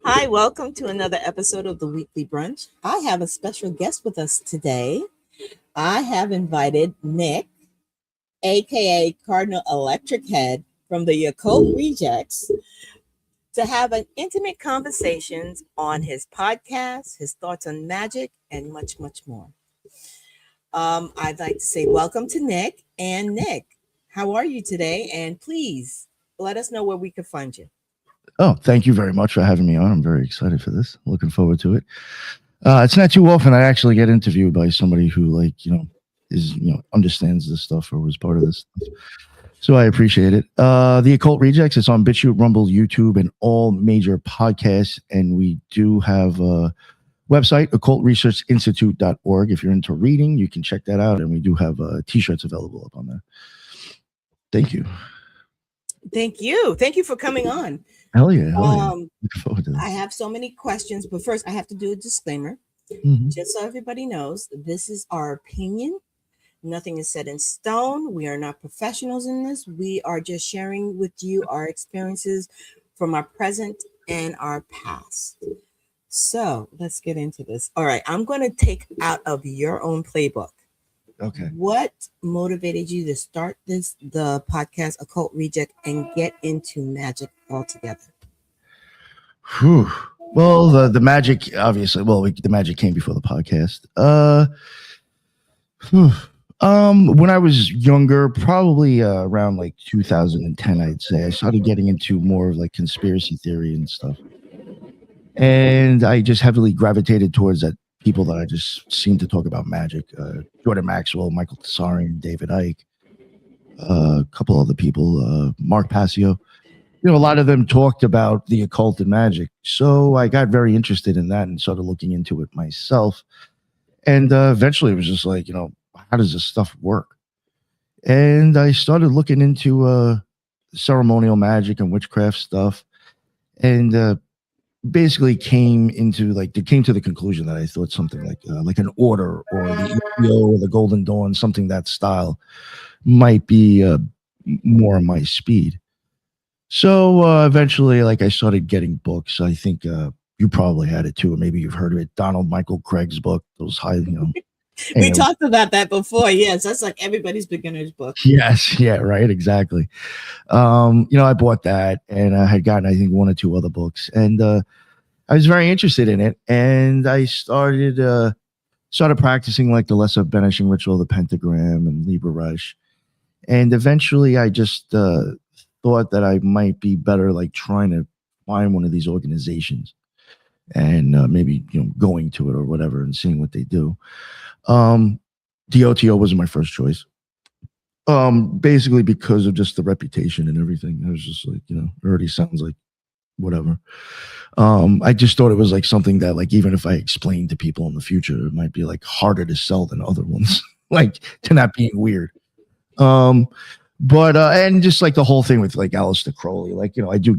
Hi, welcome to another episode of the Weekly Brunch. I have a special guest with us today. I have invited Nick, aka Cardinal Electronic Head from the Occult Rejects, to have an intimate conversations on his podcast, his thoughts on magic, and much, much more. I'd like to say welcome to Nick. And Nick, how are you today? And please let us know where we can find you. Oh, thank you very much for having me on. I'm very excited for this. Looking forward to it. It's not too often I actually get interviewed by somebody who, understands this stuff or was part of this stuff. So I appreciate it. The Occult Rejects, it's on BitChute, Rumble, YouTube, and all major podcasts. And we do have a website, occultresearchinstitute.org. If you're into reading, you can check that out. And we do have T-shirts available up on there. Thank you. Thank you. Thank you for coming on. Hell yeah. Looking forward to this. I have so many questions, but first I have to do a disclaimer. Just so everybody knows, this is our opinion. Nothing is set in stone. We are not professionals in this. We are just sharing with you our experiences from our present and our past. So let's get into this. All right. I'm going to take out of your own playbook. Okay. What motivated you to start the podcast Occult Reject and get into magic altogether? Whew. Well, the magic, obviously. Well, the magic came before the podcast. When I was younger, probably around like 2010, I'd say, I started getting into more of like conspiracy theory and stuff, and I just heavily gravitated towards that. People that I just seem to talk about magic, Jordan Maxwell, Michael Tsarian, David Icke, a couple other people, Mark Passio. A lot of them talked about the occult and magic. So I got very interested in that and started looking into it myself. And eventually it was just like, how does this stuff work? And I started looking into ceremonial magic and witchcraft stuff. And basically came to the conclusion that I thought something like an order or the EPO or the Golden Dawn, something that style might be more on my speed. So eventually, I started getting books. I think you probably had it too, or maybe you've heard of it. Donald Michael Craig's book, those high, We talked about that before. Yes, that's like everybody's beginner's book. Yes, yeah, right, exactly. I bought that, and I had gotten, I think, one or two other books, and I was very interested in it, and I started practicing like the lesser banishing ritual, the pentagram, and Libra Rush, and eventually I just thought that I might be better like trying to find one of these organizations and maybe going to it or whatever and seeing what they do. The OTO wasn't my first choice. Basically because of just the reputation and everything. I was just like, it already sounds like whatever. I just thought it was like something that like, even if I explained to people in the future, it might be like harder to sell than other ones, like to not being weird. But and just like the whole thing with like Aleister Crowley, like, I do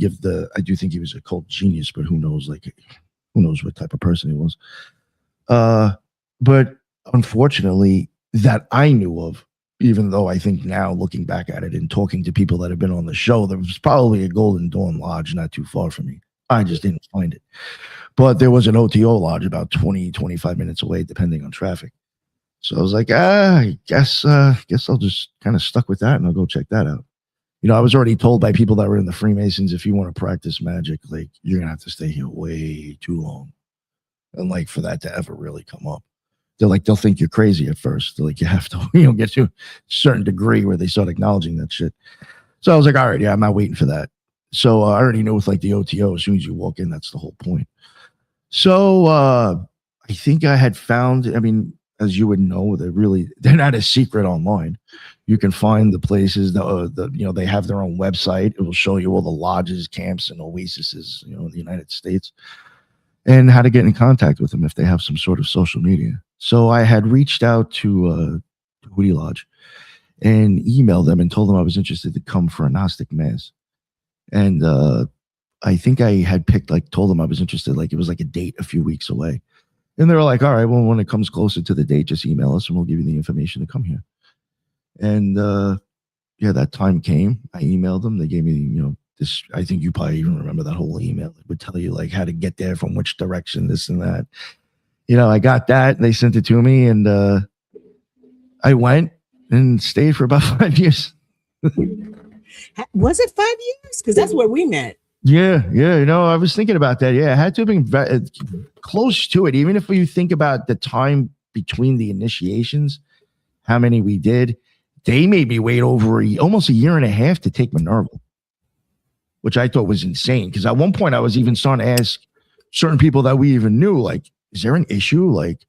think he was a cult genius, but who knows what type of person he was. But unfortunately that I knew of, even though I think now looking back at it and talking to people that have been on the show, there was probably a Golden Dawn Lodge not too far from me. I just didn't find it. But there was an OTO Lodge about 20, 25 minutes away, depending on traffic. So I was like, I guess I'll just kind of stuck with that and I'll go check that out. I was already told by people that were in the Freemasons, if you want to practice magic, like you're going to have to stay here way too long. And like for that to ever really come up. They'll think you're crazy at first. They're like, you have to, get to a certain degree where they start acknowledging that shit. So I was like, all right, yeah, I'm not waiting for that. So I already know with like the OTO, as soon as you walk in, that's the whole point. So I think I had found, as you would know, they're not a secret online. You can find the places that, they have their own website. It will show you all the lodges, camps, and oases, in the United States, and how to get in contact with them if they have some sort of social media. So I had reached out to Hootie Lodge and emailed them and told them I was interested to come for a Gnostic Mass. And I think I had told them I was interested, like it was like a date a few weeks away. And they were like, all right, well, when it comes closer to the date, just email us and we'll give you the information to come here. And yeah, that time came. I emailed them. They gave me, this. I think you probably even remember that whole email. It would tell you like how to get there, from which direction, this and that. I got that. And they sent it to me, and I went and stayed for about 5 years. Was it 5 years? Because that's where we met. Yeah. I was thinking about that. Yeah, it had to have been close to it. Even if you think about the time between the initiations, how many we did, they made me wait over almost a year and a half to take Minerva, which I thought was insane. Because at one point I was even starting to ask certain people that we even knew, like, is there an issue? Like,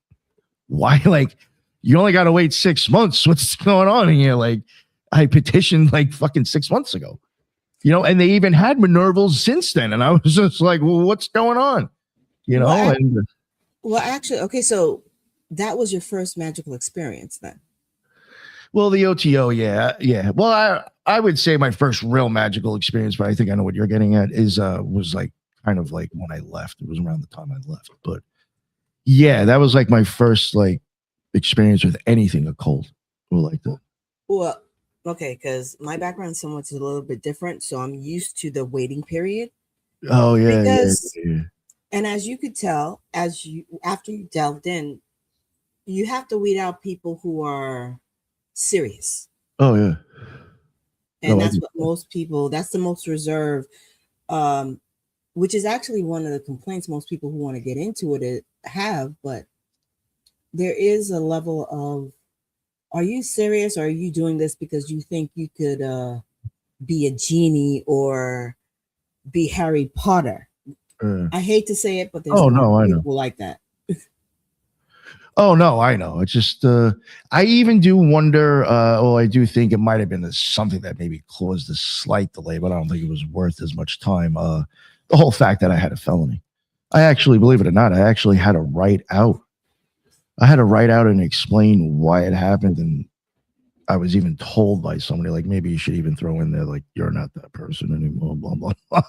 why? Like, you only got to wait 6 months. What's going on here? Like, I petitioned like fucking 6 months ago, and they even had Minervals since then. And I was just like, well, what's going on? Well, actually, okay, so that was your first magical experience then? Well, the OTO, yeah. Well, I would say my first real magical experience, but I think I know what you're getting at, was like kind of like when I left. It was around the time I left. But yeah, that was like my first like experience with anything occult or like that. Well, okay, because my background is somewhat a little bit different, so I'm used to the waiting period. Oh yeah, yeah. And as you could tell, after you delved in, you have to weed out people who are serious. Oh yeah. And that's what most people, that's the most reserved, which is actually one of the complaints most people who want to get into it have. But there is a level of, are you serious, or are you doing this because you think you could be a genie or be Harry Potter? I hate to say it, but there's people like that. Oh no, I know. It's just I even do wonder. I do think it might have been something that maybe caused a slight delay, but I don't think it was worth as much time. The whole fact that I had a felony, I actually, believe it or not, I actually had to write out. I had to write out and explain why it happened, and I was even told by somebody like, maybe you should even throw in there like, you're not that person anymore, blah blah blah.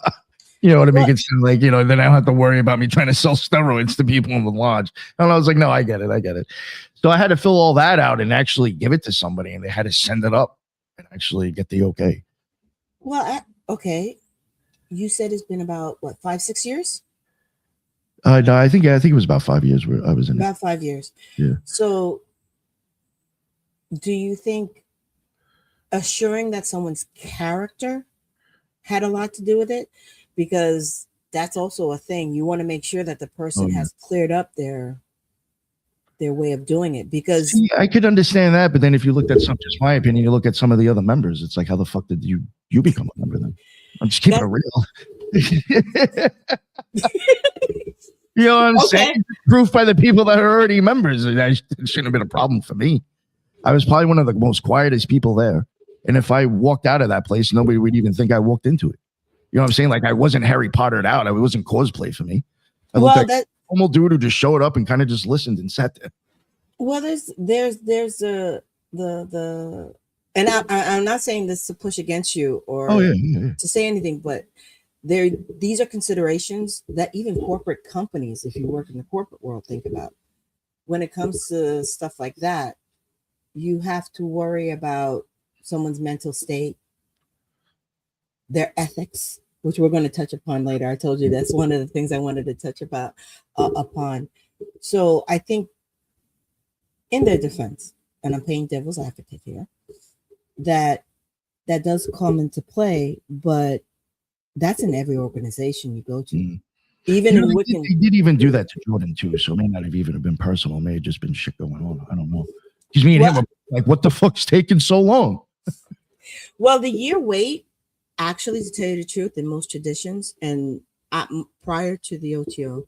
To make it seem like, then I don't have to worry about me trying to sell steroids to people in the lodge. And I was like, no, I get it. So I had to fill all that out and actually give it to somebody, and they had to send it up and actually get the okay. Well, okay. You said it's been about, 5-6 years? No, I think it was about 5 years where I was in. About 5 years. Yeah. So do you think assuring that someone's character had a lot to do with it? Because that's also a thing. You want to make sure that the person has cleared up their way of doing it. Because I could understand that, but then if you looked at some, just my opinion, you look at some of the other members, it's like, how the fuck did you become a member then? I'm just keeping it real. You know what I'm saying? Proof by the people that are already members. It shouldn't have been a problem for me. I was probably one of the most quietest people there. And if I walked out of that place, nobody would even think I walked into it. You know what I'm saying? Like, I wasn't Harry Pottered out. It wasn't cosplay for me. I looked like a normal dude who just showed up and kind of just listened and sat there. Well, there's the and I'm not saying this to push against you or to say anything, but these are considerations that even corporate companies, if you work in the corporate world, think about. When it comes to stuff like that, you have to worry about someone's mental state, their ethics, which we're going to touch upon later. I told you that's one of the things I wanted to touch upon. So I think, in their defense, and I'm playing devil's advocate here, that does come into play, but that's in every organization you go to. Even in Wiccan, they did even do that to Jordan too, so it may not have even been personal. It may have just been shit going on. I don't know. Because me and him were like, what the fuck's taking so long? Well, the year wait, actually, to tell you the truth, in most traditions, and prior to the OTO,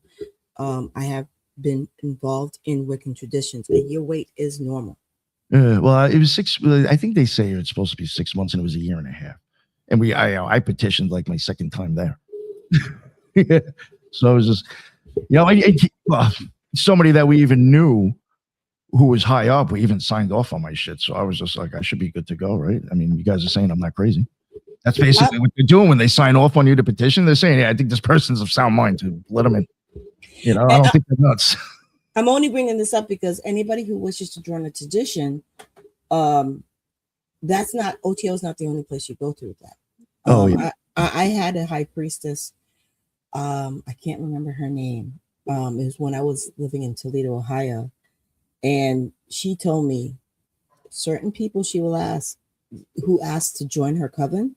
I have been involved in Wiccan traditions. A year wait is normal. Well, it was 6. I think they say it's supposed to be 6 months, and it was a year and a half. And I petitioned like my second time there. Yeah. So it was just, somebody that we even knew who was high up, we even signed off on my shit. So I was just like, I should be good to go, right? I mean, you guys are saying I'm not crazy. That's basically what they're doing when they sign off on you to petition. They're saying, I think this person's of sound mind to let them in. I don't think they're nuts. I'm only bringing this up because anybody who wishes to join a tradition, that's not, OTO is not the only place you go through with that. Yeah. I had a high priestess. I can't remember her name. It was when I was living in Toledo, Ohio, and she told me certain people she will ask who asked to join her coven,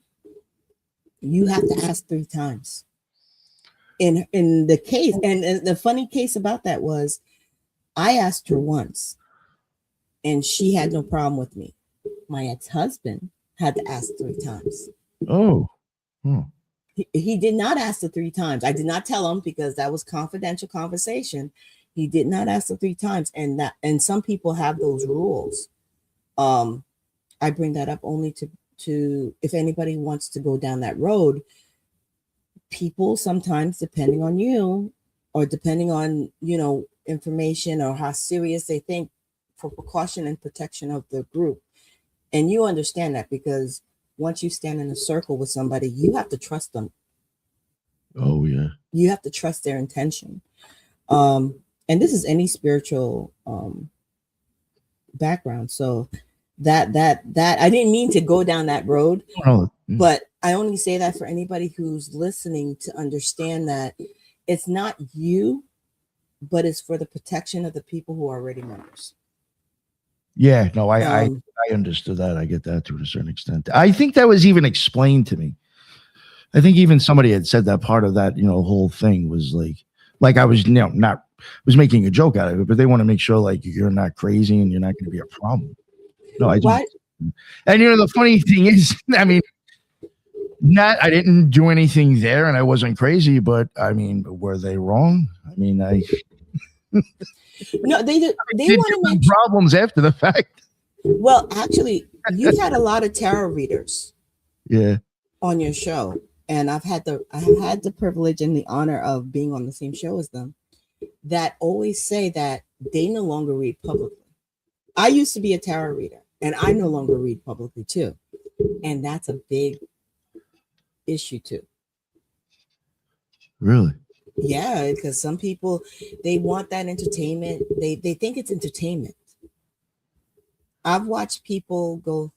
you have to ask 3 times. In the case, and the funny case about that was I asked her once and she had no problem with me. My ex-husband had to ask 3 times. Oh. He did not ask the 3 times. I did not tell him because that was confidential conversation. He did not ask the 3 times, and some people have those rules. I bring that up only to if anybody wants to go down that road. People sometimes, depending on you or depending on information or how serious they think, for precaution and protection of the group, and you understand that because once you stand in a circle with somebody, you have to trust them. Oh yeah. You have to trust their intention. And this is any spiritual background. So that I didn't mean to go down that road, but I only say that for anybody who's listening to understand that it's not you, but it's for the protection of the people who are already members. Yeah, no, I understood that. I get that to a certain extent. I think that was even explained to me. I think even somebody had said that part of that, whole thing was like I was, not was making a joke out of it, but they want to make sure like you're not crazy and you're not going to be a problem. No, I just, and the funny thing is, I mean, I didn't do anything there and I wasn't crazy, but I mean, were they wrong? I mean, no, they want to make problems after the fact. Well, actually, you've had a lot of tarot readers, yeah, on your show, and I have had the privilege and the honor of being on the same show as them, that always say that they no longer read publicly. I used to be a tarot reader, and I no longer read publicly too, and that's a big issue too. Really? Yeah, because some people, they want that entertainment. They think it's entertainment. I've watched people go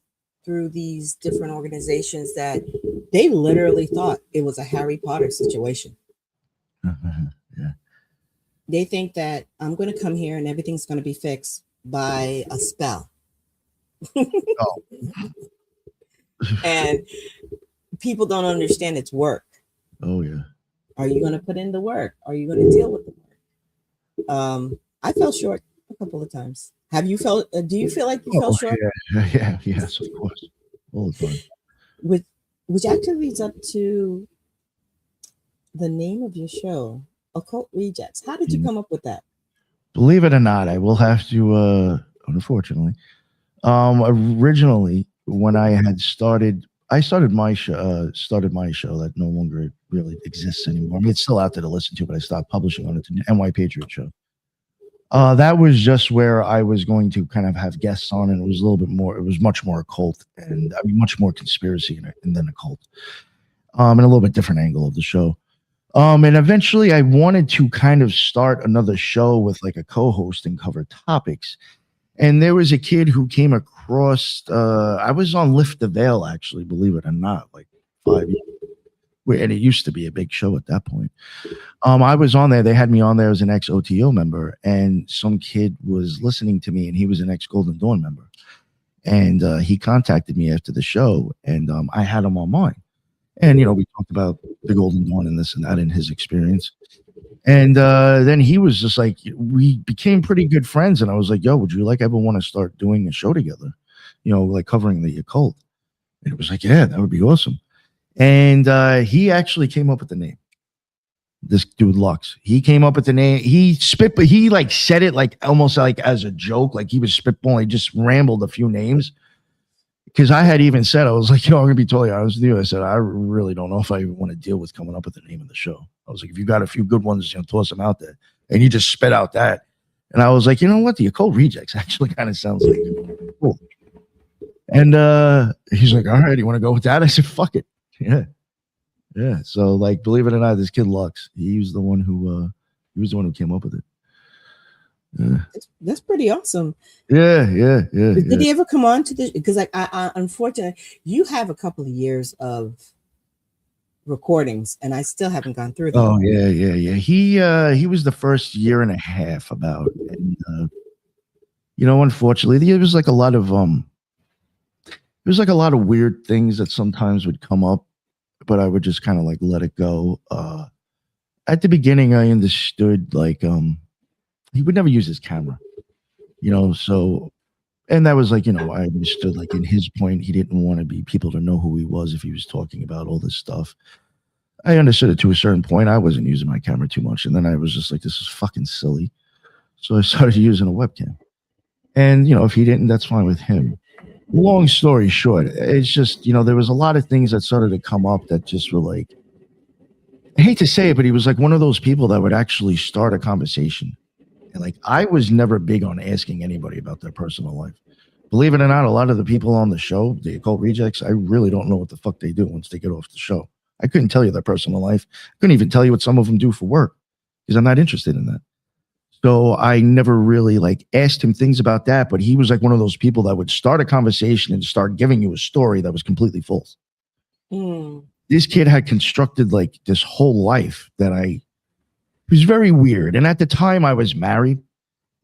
through these different organizations that they literally thought it was a Harry Potter situation. Yeah. They think that I'm going to come here and everything's going to be fixed by a spell. Oh. And people don't understand it's work. Oh yeah. Are you going to put in the work? Are you going to deal with the work? I fell short a couple of times. Have you felt? Do you feel like you fell short? Yeah, yes, of course, all the time. Which actually leads up to the name of your show, Occult Rejects. How did you come up with that? Believe it or not, I will have to. Unfortunately, originally when I had started my show that no longer really exists anymore. I mean, it's still out there to listen to, but I stopped publishing on it. The NY Patriot Show. That was just where I was going to kind of have guests on, and it was a little bit more. It was much more occult, and I mean, much more conspiracy than occult, and a little bit different angle of the show. And eventually, I wanted to kind of start another show with like a co-host and cover topics. And there was a kid who came across. I was on Lift the Veil, actually, believe it or not, like 5 years. And it used to be a big show at that point. I was on there. They had me on there as an ex-OTO member, and some kid was listening to me, and he was an ex-Golden Dawn member. And he contacted me after the show, and I had him on mine. And, we talked about the Golden Dawn and this and that and his experience. And then he was just like, we became pretty good friends. And I was like, yo, would you ever want to start doing a show together? Like covering the occult. And it was like, yeah, that would be awesome. And he actually came up with the name. This dude Lux. He came up with the name. He like said it like almost like as a joke, like he was spitballing. He just rambled a few names. Because I had even said, I was like, I'm gonna be totally honest with you. I said, I really don't know if I even want to deal with coming up with the name of the show. I was like, if you got a few good ones, toss them out there. And you just spit out that. And I was like, you know what? The Occult Rejects actually kind of sounds like cool. And he's like, all right, you want to go with that? I said, fuck it. Yeah. So like, believe it or not, this kid Lux, he was the one who came up with it. That's pretty awesome. Yeah. Did he ever come on to the? Because like I unfortunately, you have a couple of years of recordings, and I still haven't gone through them. Oh yeah. He was the first year and a half about, and unfortunately, there was like a lot of weird things that sometimes would come up, but I would just kind of like let it go. At the beginning, I understood like he would never use his camera, so. And that was like, I understood like in his point, he didn't want to be people to know who he was if he was talking about all this stuff. I understood it to a certain point. I wasn't using my camera too much. And then I was just like, this is fucking silly. So I started using a webcam. And, if he didn't, that's fine with him. Long story short, it's just, there was a lot of things that started to come up that just were like, I hate to say it, but he was like one of those people that would actually start a conversation. And like, I was never big on asking anybody about their personal life. Believe it or not, a lot of the people on the show, the Occult Rejects, I really don't know what the fuck they do once they get off the show. I couldn't tell you their personal life. I couldn't even tell you what some of them do for work because I'm not interested in that. So I never really like asked him things about that, but he was like one of those people that would start a conversation and start giving you a story that was completely false. This kid had constructed like this whole life that it was very weird. And at the time I was married,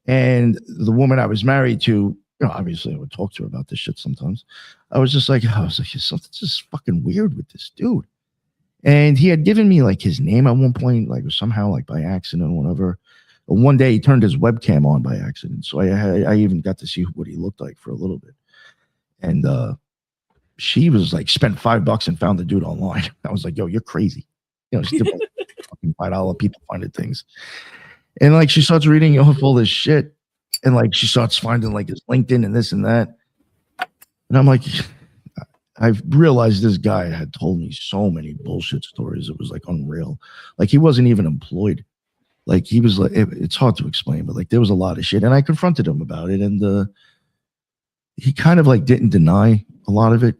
and the woman I was married to, obviously I would talk to her about this shit sometimes. I was like, something's just fucking weird with this dude. And he had given me like his name at one point, like somehow like by accident or whatever. But one day he turned his webcam on by accident. So I even got to see what he looked like for a little bit. And she was like, spent $5 and found the dude online. I was like, yo, you're crazy. Still fucking $5 people finding things. And like she starts reading off all this shit, and like she starts finding like his LinkedIn and this and that. And I'm like, I've realized this guy had told me so many bullshit stories. It was like unreal. Like he wasn't even employed. Like he was like, it's hard to explain, but like there was a lot of shit. And I confronted him about it, and he kind of like didn't deny a lot of it.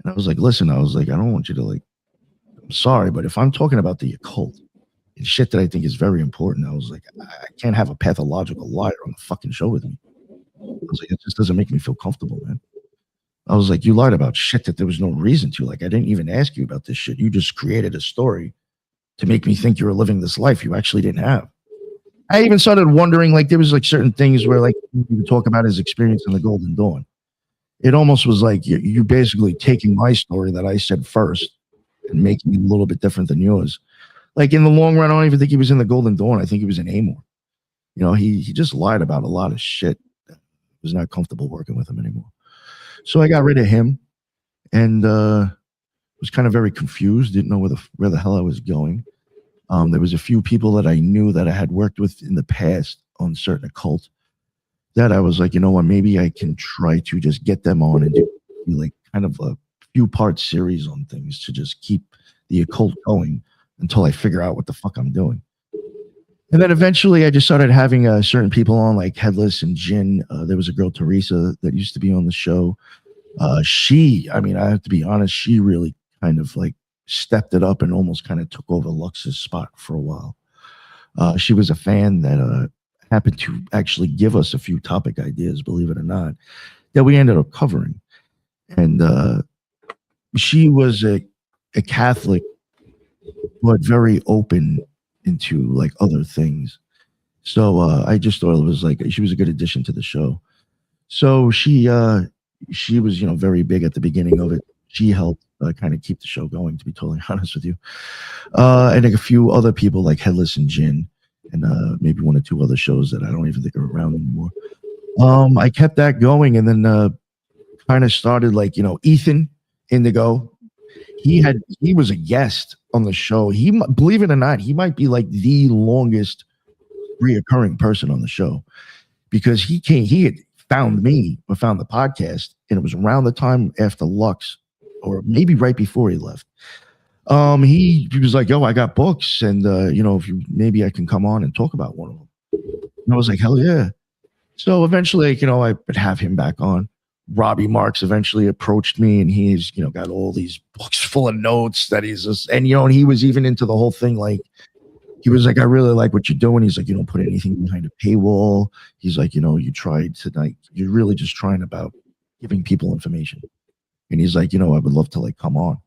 And I was like, listen, I don't want you to like, I'm sorry, but if I'm talking about the occult and shit that I think is very important, I was like, I can't have a pathological liar on the fucking show with me. I was like, it just doesn't make me feel comfortable, man. I was like, you lied about shit that there was no reason to. Like, I didn't even ask you about this shit. You just created a story to make me think you were living this life you actually didn't have. I even started wondering, like, there was like certain things where like you would talk about his experience in the Golden Dawn. It almost was like you basically taking my story that I said first and making it a little bit different than yours. Like in the long run, I don't even think he was in the Golden Dawn. I think he was in Amor. He just lied about a lot of shit. I was not comfortable working with him anymore. So I got rid of him, and was kind of very confused. Didn't know where the hell I was going. There was a few people that I knew that I had worked with in the past on certain occult that I was like, you know what, maybe I can try to just get them on and do like kind of a few part series on things to just keep the occult going until I figure out what the fuck I'm doing. And then eventually I just started having certain people on like Headless and Jin. There was a girl, Teresa, that used to be on the show. I have to be honest, she really kind of like stepped it up and almost kind of took over Lux's spot for a while. She was a fan that happened to actually give us a few topic ideas, believe it or not, that we ended up covering. And she was a Catholic, but very open into like other things. So I just thought it was like she was a good addition to the show. So she was very big at the beginning of it. She helped kind of keep the show going, to be totally honest with you. And like a few other people like Headless and Jin, and maybe one or two other shows that I don't even think are around anymore. I kept that going, and then kind of started like Ethan Indigo. He was a guest on the show. Believe it or not, he might be like the longest reoccurring person on the show, because he had found me or found the podcast, and it was around the time after Lux, or maybe right before he left. He was like, yo, I got books, and if maybe I can come on and talk about one of them. And I was like, hell yeah. So eventually, I would have him back on. Robbie Marks eventually approached me, and he's got all these books full of notes that he's just, and he was even into the whole thing, like he was like, I really like what you're doing. He's like, you don't put anything behind a paywall. He's like, you tried to like, you're really just trying about giving people information. And he's like, I would love to like come on.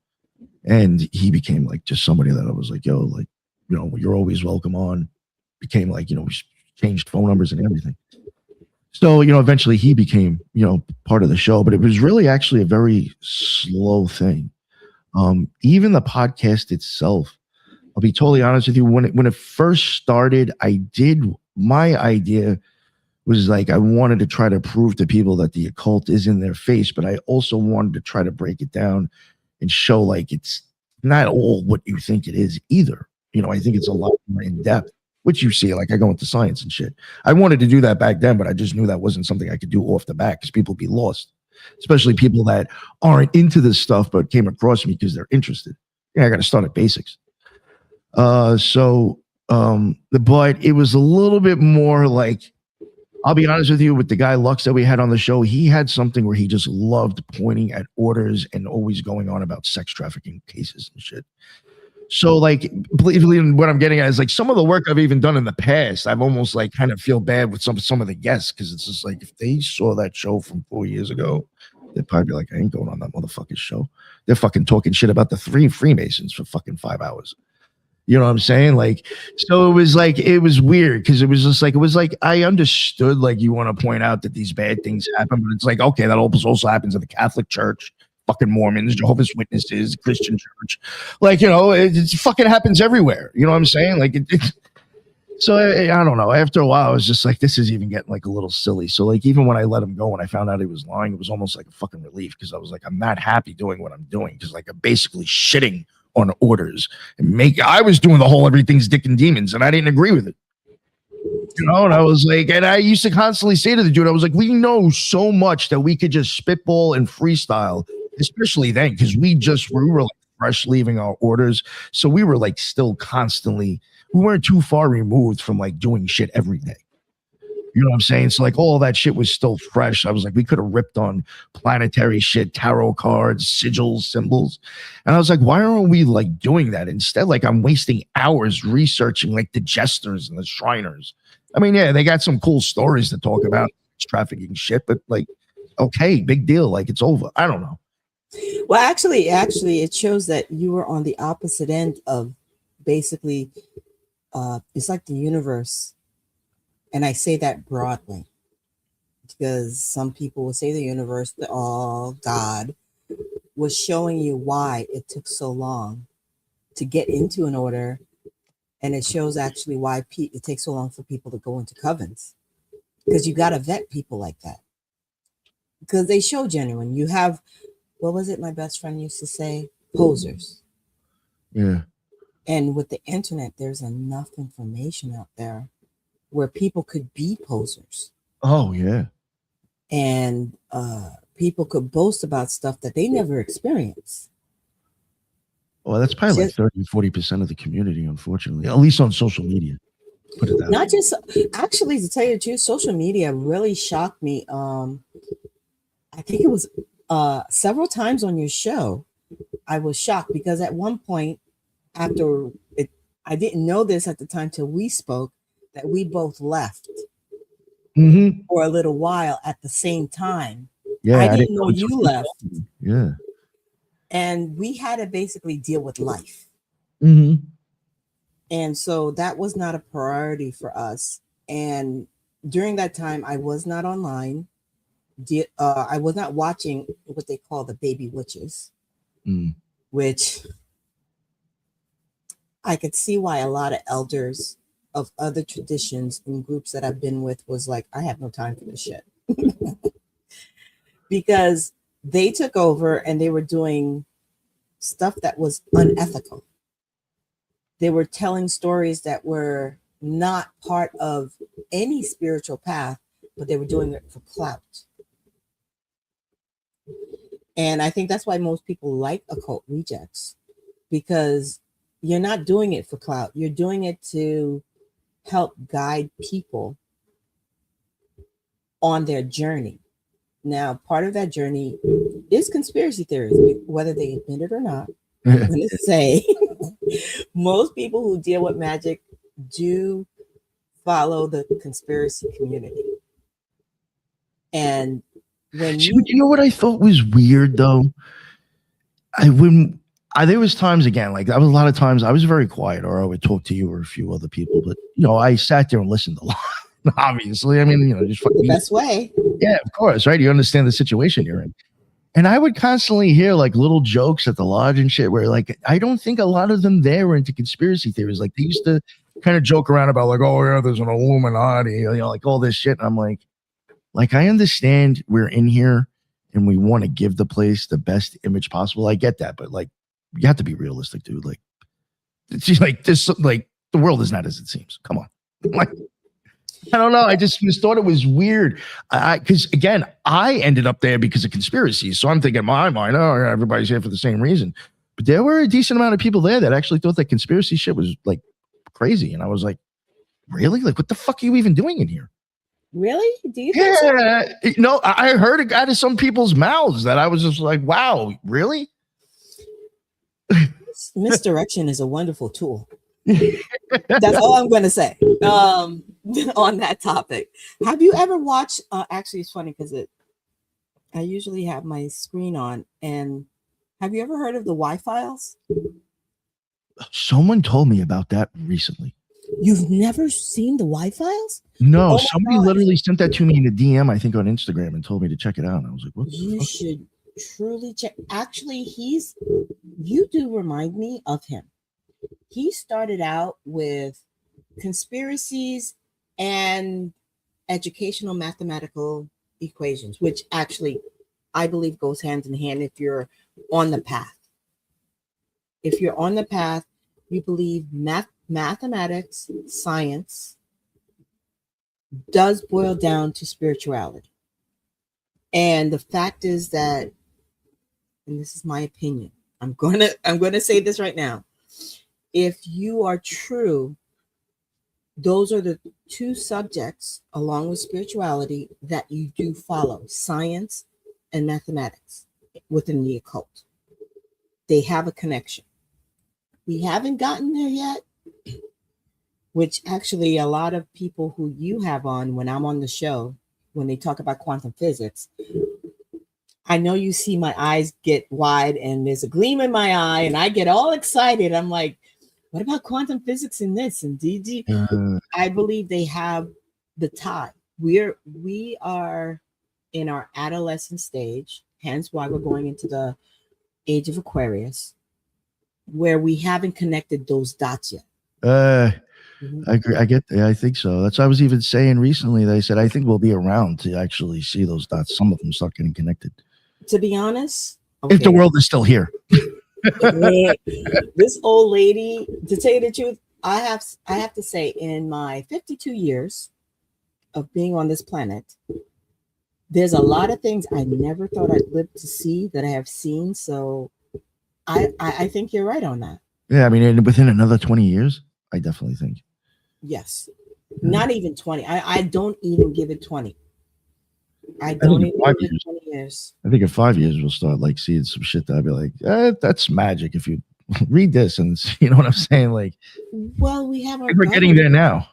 And he became like just somebody that I was like, yo, like, you're always welcome on. Became like, we changed phone numbers and everything. So, eventually he became, part of the show, but it was really actually a very slow thing. Even the podcast itself, I'll be totally honest with you. When it first started, my idea was like, I wanted to try to prove to people that the occult is in their face, but I also wanted to try to break it down and show like it's not all what you think it is either. I think it's a lot more in depth, which you see, like I go into science and shit. I wanted to do that back then, but I just knew that wasn't something I could do off the bat because people would be lost, especially people that aren't into this stuff but came across me because they're interested. Yeah, I got to start at basics. But it was a little bit more like, I'll be honest with you, with the guy Lux that we had on the show, he had something where he just loved pointing at orders and always going on about sex trafficking cases and shit. So like, believe me, what I'm getting at is like some of the work I've even done in the past, I've almost like kind of feel bad with some of the guests because it's just like if they saw that show from 4 years ago, they'd probably be like, I ain't going on that motherfucking show. They're fucking talking shit about the 3 Freemasons for fucking 5 hours. You know what I'm saying? Like, so it was weird because it was like I understood like you want to point out that these bad things happen, but it's like, okay, that also happens in the Catholic Church, fucking Mormons, Jehovah's Witnesses, Christian Church. Like, it fucking happens everywhere. You know what I'm saying? Like, so I don't know. After a while, I was just like, this is even getting like a little silly. So like, even when I let him go and I found out he was lying, it was almost like a fucking relief because I was like, I'm not happy doing what I'm doing because like I'm basically shitting on orders and I was doing the whole everything's dick and demons and I didn't agree with it. And I was like, and I used to constantly say to the dude, I was like, we know so much that we could just spitball and freestyle, especially then, because we were like fresh leaving our orders. So we were like still constantly, we weren't too far removed from like doing shit every day. You know what I'm saying? So like all that shit was still fresh. I was like, we could have ripped on planetary shit, tarot cards, sigils, symbols. And I was like, why aren't we like doing that? Instead, like I'm wasting hours researching like the jesters and the Shriners. I mean, yeah, they got some cool stories to talk about trafficking shit, but like, okay, big deal. Like it's over. I don't know. Well, actually, it shows that you were on the opposite end of basically, it's like the universe. And I say that broadly because some people will say the universe, God was showing you why it took so long to get into an order. And it shows actually why it takes so long for people to go into covens because you got to vet people like that because they show genuine. You have, what was it my best friend used to say? Posers. Yeah. And with the internet, there's enough information out there where people could be posers. Oh, yeah. And people could boast about stuff that they never experienced. Well, that's probably like 30-40% of the community, unfortunately, at least on social media. Put it that Not way. just, actually, to tell you the truth, social media really shocked me. I think it was several times on your show, I was shocked because at one point, after it, I didn't know this at the time till we spoke, that we both left for a little while at the same time. Yeah, I didn't know you left. Yeah. And we had to basically deal with life. And so that was not a priority for us. And during that time, I was not online. I was not watching what they call the baby witches, which I could see why a lot of elders of other traditions and groups that I've been with was like, I have no time for this shit. Because they took over and they were doing stuff that was unethical. They were telling stories that were not part of any spiritual path, but they were doing it for clout. And I think that's why most people like Occult Rejects, because you're not doing it for clout. You're doing it to help guide people on their journey. Now, part of that journey is conspiracy theories, whether they admit it or not. I'm going to say most people who deal with magic do follow the conspiracy community. And when See, you know what I thought was weird though? There was times again, like that was a lot of times I was very quiet, or I would talk to you or a few other people, but I sat there and listened a lot. Obviously, I mean, just the best way. Yeah, of course, right? You understand the situation you're in. And I would constantly hear like little jokes at the lodge and shit where like I don't think a lot of them there were into conspiracy theories. Like they used to kind of joke around about like, oh yeah, there's an Illuminati, like all this shit. And I'm like I understand we're in here and we want to give the place the best image possible. I get that, but like you have to be realistic, dude. Like it's just like this, like the world is not as it seems. Come on. Like I don't know. I just thought it was weird. Because again, I ended up there because of conspiracies. So I'm thinking in my mind, oh, everybody's here for the same reason. But there were a decent amount of people there that actually thought that conspiracy shit was like crazy. And I was like, really? Like, what the fuck are you even doing in here? Really? Do you think so? No, I heard it out of some people's mouths that I was just like, wow, really? Misdirection is a wonderful tool. That's all I'm going to say on that topic. Have you ever watched? Actually, it's funny because I usually have my screen on. And have you ever heard of the Y-Files? Someone told me about that recently. You've never seen the Y-Files? No, somebody literally sent that to me in a DM, I think, on Instagram, and told me to check it out. And I was like, what? You should truly check. Actually, you do remind me of him. He started out with conspiracies and educational mathematical equations, which actually I believe goes hand in hand if you're on the path. If you're on the path, you believe mathematics, science does boil down to spirituality. And the fact is that, and this is my opinion, I'm going to say this right now. If you are true, those are the two subjects, along with spirituality, that you do follow: science and mathematics within the occult. They have a connection. We haven't gotten there yet, which actually a lot of people who you have on when I'm on the show, when they talk about quantum physics, I know you see my eyes get wide and there's a gleam in my eye and I get all excited. I'm like, what about quantum physics in this? And I believe they have the tie. We are in our adolescent stage, hence why we're going into the age of Aquarius, where we haven't connected those dots yet. I agree. I think so. That's what I was even saying recently. They said, I think we'll be around to actually see those dots. Some of them start getting connected. To be honest, if the world is still here. This old lady, to tell you the truth, I have to say, in my 52 years of being on this planet, there's a lot of things I never thought I'd live to see that I have seen. So I think you're right on that. Yeah, I mean, within another 20 years, I definitely think. Yes. Not even 20. I don't even give it 20. I don't even give it 20 years. I think in 5 years, we'll start like seeing some shit that I'll be like, that's magic. If you read this and you know what I'm saying? Like, well, we have we're getting there now.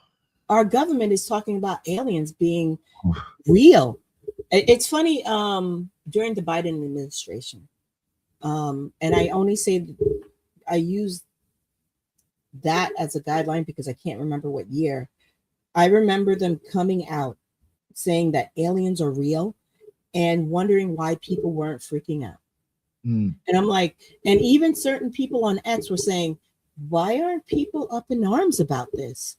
Our government is talking about aliens being real. It's funny, during the Biden administration, and I only say I use that as a guideline because I can't remember what year. I remember them coming out saying that aliens are real and wondering why people weren't freaking out. And I'm like, and even certain people on X were saying, why aren't people up in arms about this?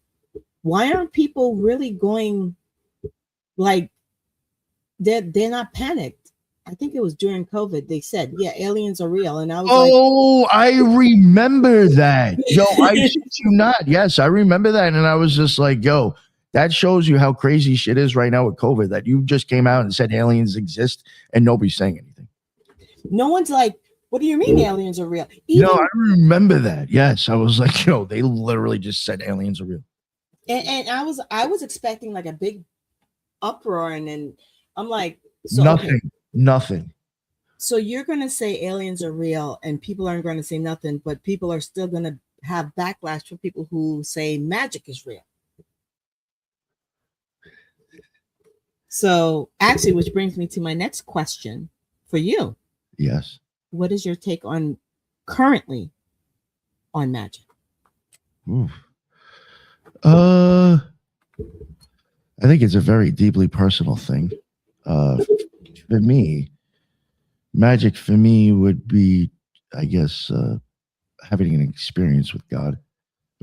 Why aren't people really going like they're not panicked? I think it was during COVID. They said, yeah, aliens are real. And I was I remember that. Yo, I shit you not. Yes, I remember that. And I was just like, yo, that shows you how crazy shit is right now with COVID, that you just came out and said aliens exist and nobody's saying anything. No one's like, what do you mean aliens are real? No, I remember that. Yes, I was like, yo, they literally just said aliens are real. And I was expecting like a big uproar, and then I'm like, so nothing. So you're gonna say aliens are real, and people aren't going to say nothing, but people are still gonna have backlash from people who say magic is real. So, actually, which brings me to my next question for you. Yes. What is your take on currently on magic? Oof. I think it's a very deeply personal thing. For me, magic for me would be, I guess, having an experience with God,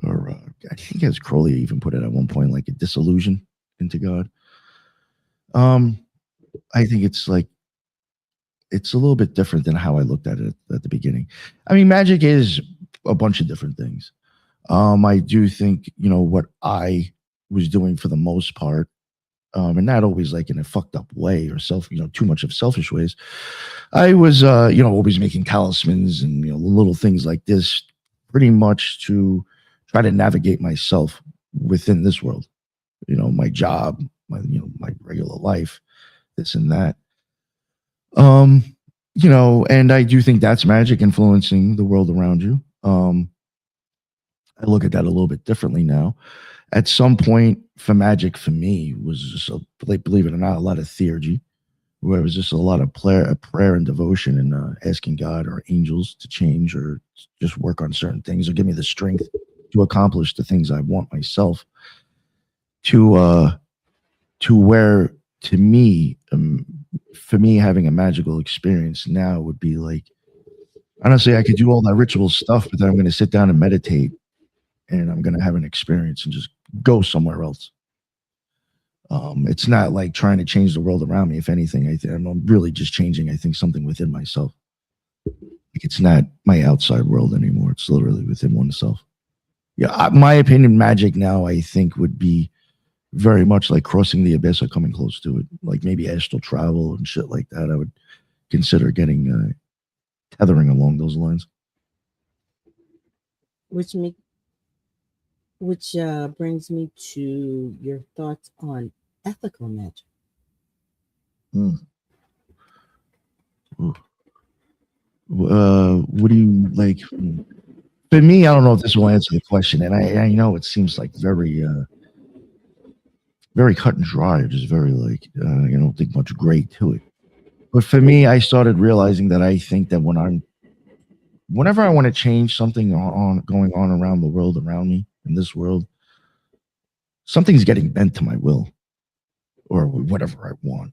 or I think as Crowley even put it at one point, like a disillusion into God. Um, I think it's like it's a little bit different than how I looked at it at the beginning. I mean, magic is a bunch of different things. I do think, what I was doing for the most part, and not always like in a fucked up way or too much of selfish ways. I was, always making talismans and, little things like this, pretty much to try to navigate myself within this world, my job, my regular life, this and that. Um, and I do think that's magic influencing the world around you. I look at that a little bit differently now. At some point, for magic, for me, was just believe it or not, a lot of theurgy, where it was just a lot of prayer and devotion, and asking God or angels to change or just work on certain things or give me the strength to accomplish the things I want myself. To where, to me, for me, having a magical experience now would be like, honestly, I could do all that ritual stuff, but then I'm going to sit down and meditate, and I'm going to have an experience and just go somewhere else. It's not like trying to change the world around me. If anything, I'm really just changing, I think, something within myself. Like, it's not my outside world anymore. It's literally within oneself. Yeah, my opinion, magic now, I think, would be very much like crossing the abyss or coming close to it. Like maybe astral travel and shit like that. I would consider getting tethering along those lines. Which brings me to your thoughts on ethical magic. What do you like? For me, I don't know if this will answer the question, and I know it seems like very cut and dry, just very like I don't think much great to it. But for me, I started realizing that I think that whenever I want to change something going on around the world around me in this world, something's getting bent to my will or whatever I want.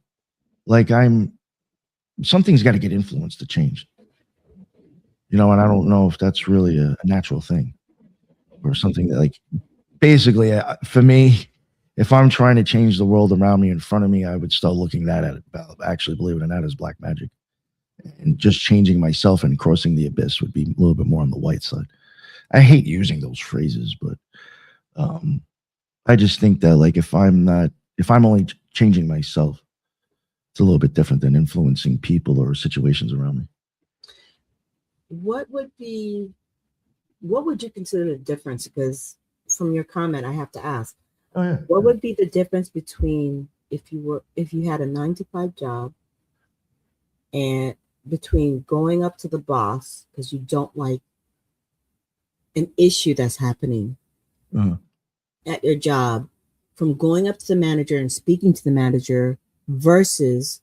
Like something's got to get influenced to change. And I don't know if that's really a natural thing or something that, like, basically, for me, if I'm trying to change the world around me in front of me, I would start looking at it, actually, believe it or not, as black magic. And just changing myself and crossing the abyss would be a little bit more on the white side. I hate using those phrases, but I just think that, like, if I'm only changing myself, it's a little bit different than influencing people or situations around me. What would you consider the difference? Because from your comment, I have to ask, what would be the difference between if you had a 9-to-5 job and between going up to the boss because you don't like an issue that's happening at your job, from going up to the manager and speaking to the manager versus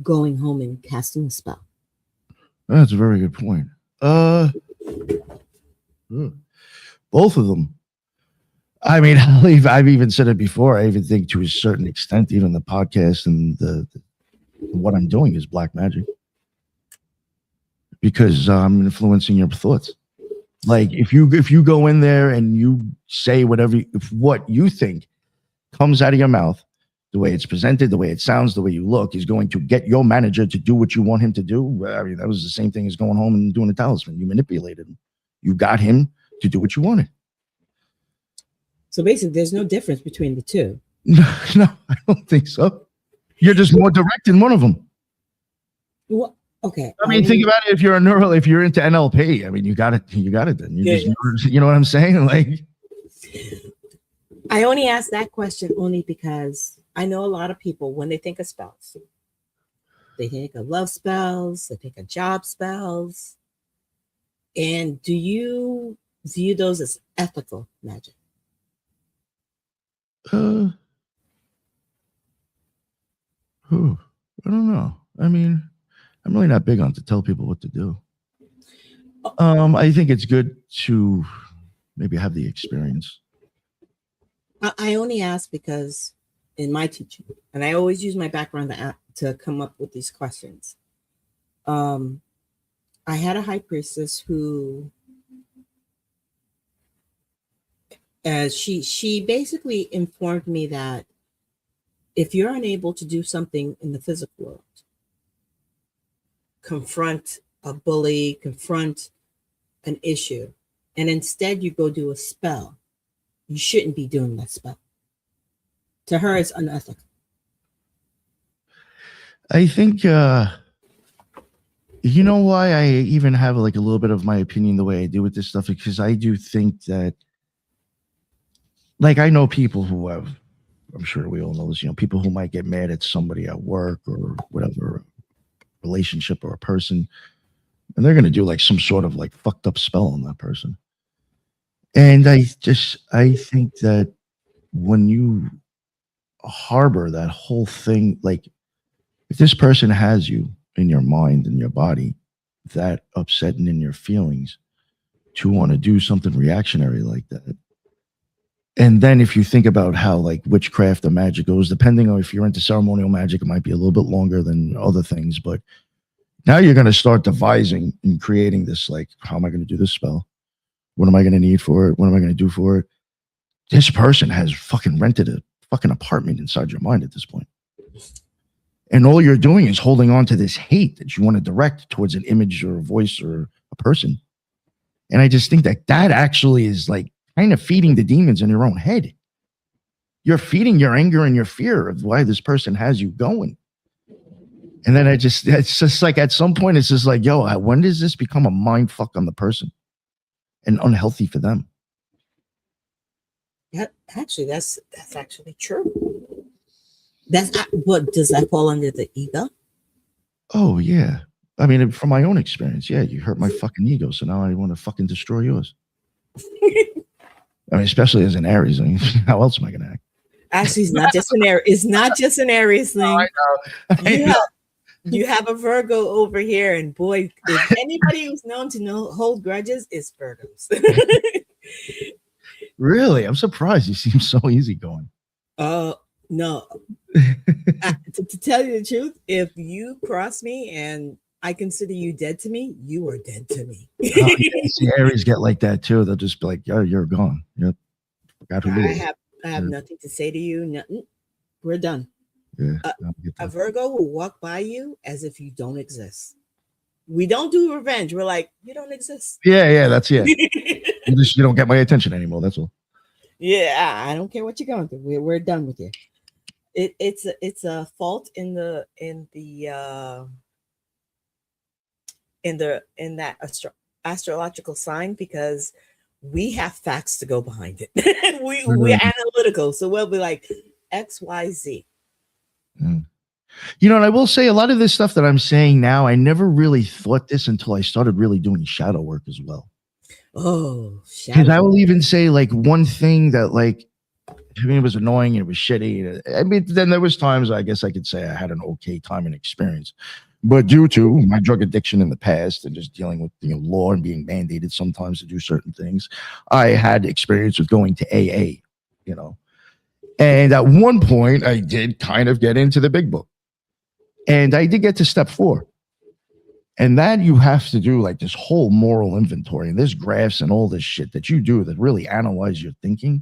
going home and casting a spell? That's a very good point. Both of them. I mean, I've even said it before. I even think, to a certain extent, even the podcast and what I'm doing is black magic, because I'm influencing your thoughts. Like, if you go in there and you say if what you think comes out of your mouth, the way it's presented, the way it sounds, the way you look, is going to get your manager to do what you want him to do. I mean, that was the same thing as going home and doing a talisman. You manipulated him. You got him to do what you wanted. So basically, there's no difference between the two. No, I don't think so. You're just more direct in one of them. Well, okay. I mean, think about it. If you're if you're into NLP, I mean, you got it. Then you know what I'm saying? Like, I only ask that question only because I know a lot of people, when they think of spells, they think of love spells, they think of job spells. And do you view those as ethical magic? I don't know. I mean, I'm really not big on to tell people what to do. I think it's good to maybe have the experience. I only ask because in my teaching, and I always use my background to come up with these questions. I had a high priestess who, she basically informed me that if you're unable to do something in the physical world, confront a bully, confront an issue, and instead you go do a spell, you shouldn't be doing that spell. To her, it's unethical. I think you know why I even have like a little bit of my opinion the way I do with this stuff, because I do think that, like, I know people who have, I'm sure we all know this, people who might get mad at somebody at work or whatever, relationship or a person, and they're going to do like some sort of like fucked up spell on that person. And I think that when you harbor that whole thing, like, if this person has you in your mind and your body that upset and in your feelings to want to do something reactionary like that, and then if you think about how like witchcraft or magic goes, depending on if you're into ceremonial magic, it might be a little bit longer than other things, but now you're going to start devising and creating this, like, how am I going to do this spell? What am I going to need for it? What am I going to do for it? This person has fucking rented a fucking apartment inside your mind at this point. And all you're doing is holding on to this hate that you want to direct towards an image or a voice or a person. And I just think that that actually is like kind of feeding the demons in your own head. You're feeding your anger and your fear of why this person has you going. And then it's just like at some point, it's just like, yo, when does this become a mind fuck on the person and unhealthy for them? Yeah, actually, that's actually true. That's what does that fall under the ego? Oh yeah. I mean, from my own experience, yeah, you hurt my fucking ego, so now I want to fucking destroy yours. I mean, especially as an Aries. I mean, how else am I gonna act? Actually, it's not just an Aries. It's not just an Aries thing. I know. You have a Virgo over here, and boy, if anybody who's known to hold grudges, it's Virgos. Really? I'm surprised. You seem so easygoing. No. To tell you the truth, if you cross me and I consider you dead to me, you are dead to me. Oh, yeah. See, Aries get like that too. They'll just be like, "Oh, you're gone. Yep. Forgot who I have nothing to say to you. Nothing. We're done." Yeah, a Virgo will walk by you as if you don't exist. We don't do revenge. We're like, you don't exist. Yeah, that's it. you don't get my attention anymore. That's all. Yeah, I don't care what you're going through. We're done with you. It's a fault in that astrological sign, because we have facts to go behind it. We're analytical, so we'll be like XYZ. Mm. And I will say a lot of this stuff that I'm saying now, I never really thought this until I started really doing shadow work as well. Oh, because I will even say like one thing that like to me was annoying and it was shitty. I mean, then there was times I guess I could say I had an okay time and experience, but due to my drug addiction in the past and just dealing with law and being mandated sometimes to do certain things, I had experience with going to AA. And at one point I did kind of get into the big book, and I did get to step 4. And that you have to do like this whole moral inventory, and there's graphs and all this shit that you do that really analyze your thinking.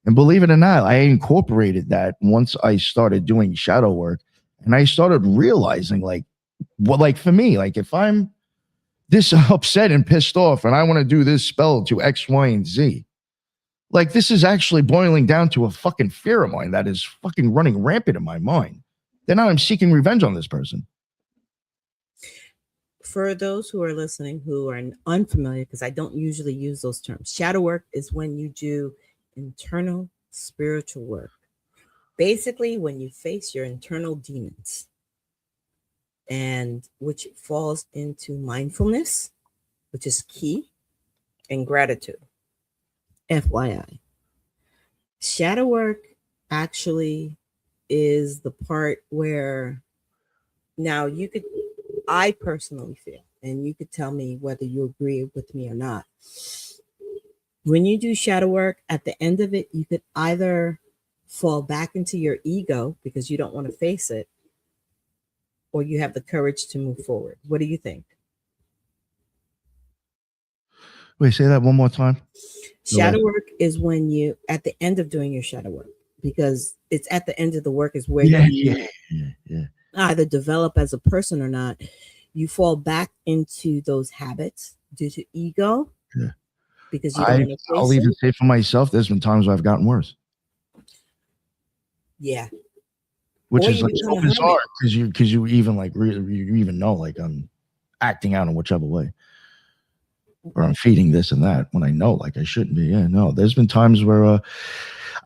And believe it or not, I incorporated that once I started doing shadow work, and I started realizing like for me, like if I'm this upset and pissed off and I want to do this spell to X, Y, and Z, like this is actually boiling down to a fucking fear of mine that is fucking running rampant in my mind. Then now I'm seeking revenge on this person. For those who are listening who are unfamiliar, because I don't usually use those terms, shadow work is when you do internal spiritual work. Basically, when you face your internal demons, and which falls into mindfulness, which is key, and gratitude. FYI. Shadow work actually is the part where now I personally feel, and you could tell me whether you agree with me or not. When you do shadow work, at the end of it, you could either fall back into your ego because you don't want to face it, or you have the courage to move forward. What do you think? Wait, say that one more time. Shadow work is when you, at the end of doing your shadow work, because it's at the end of the work is where you either develop as a person or not. You fall back into those habits due to ego because you don't want to I'll face even it. say for myself, there's been times where I've gotten worse. Yeah. Which Or is you like become so a hermit. bizarre because you even like you even know like I'm acting out in whichever way, or I'm feeding this and that when I know like I shouldn't be. Yeah, no, there's been times where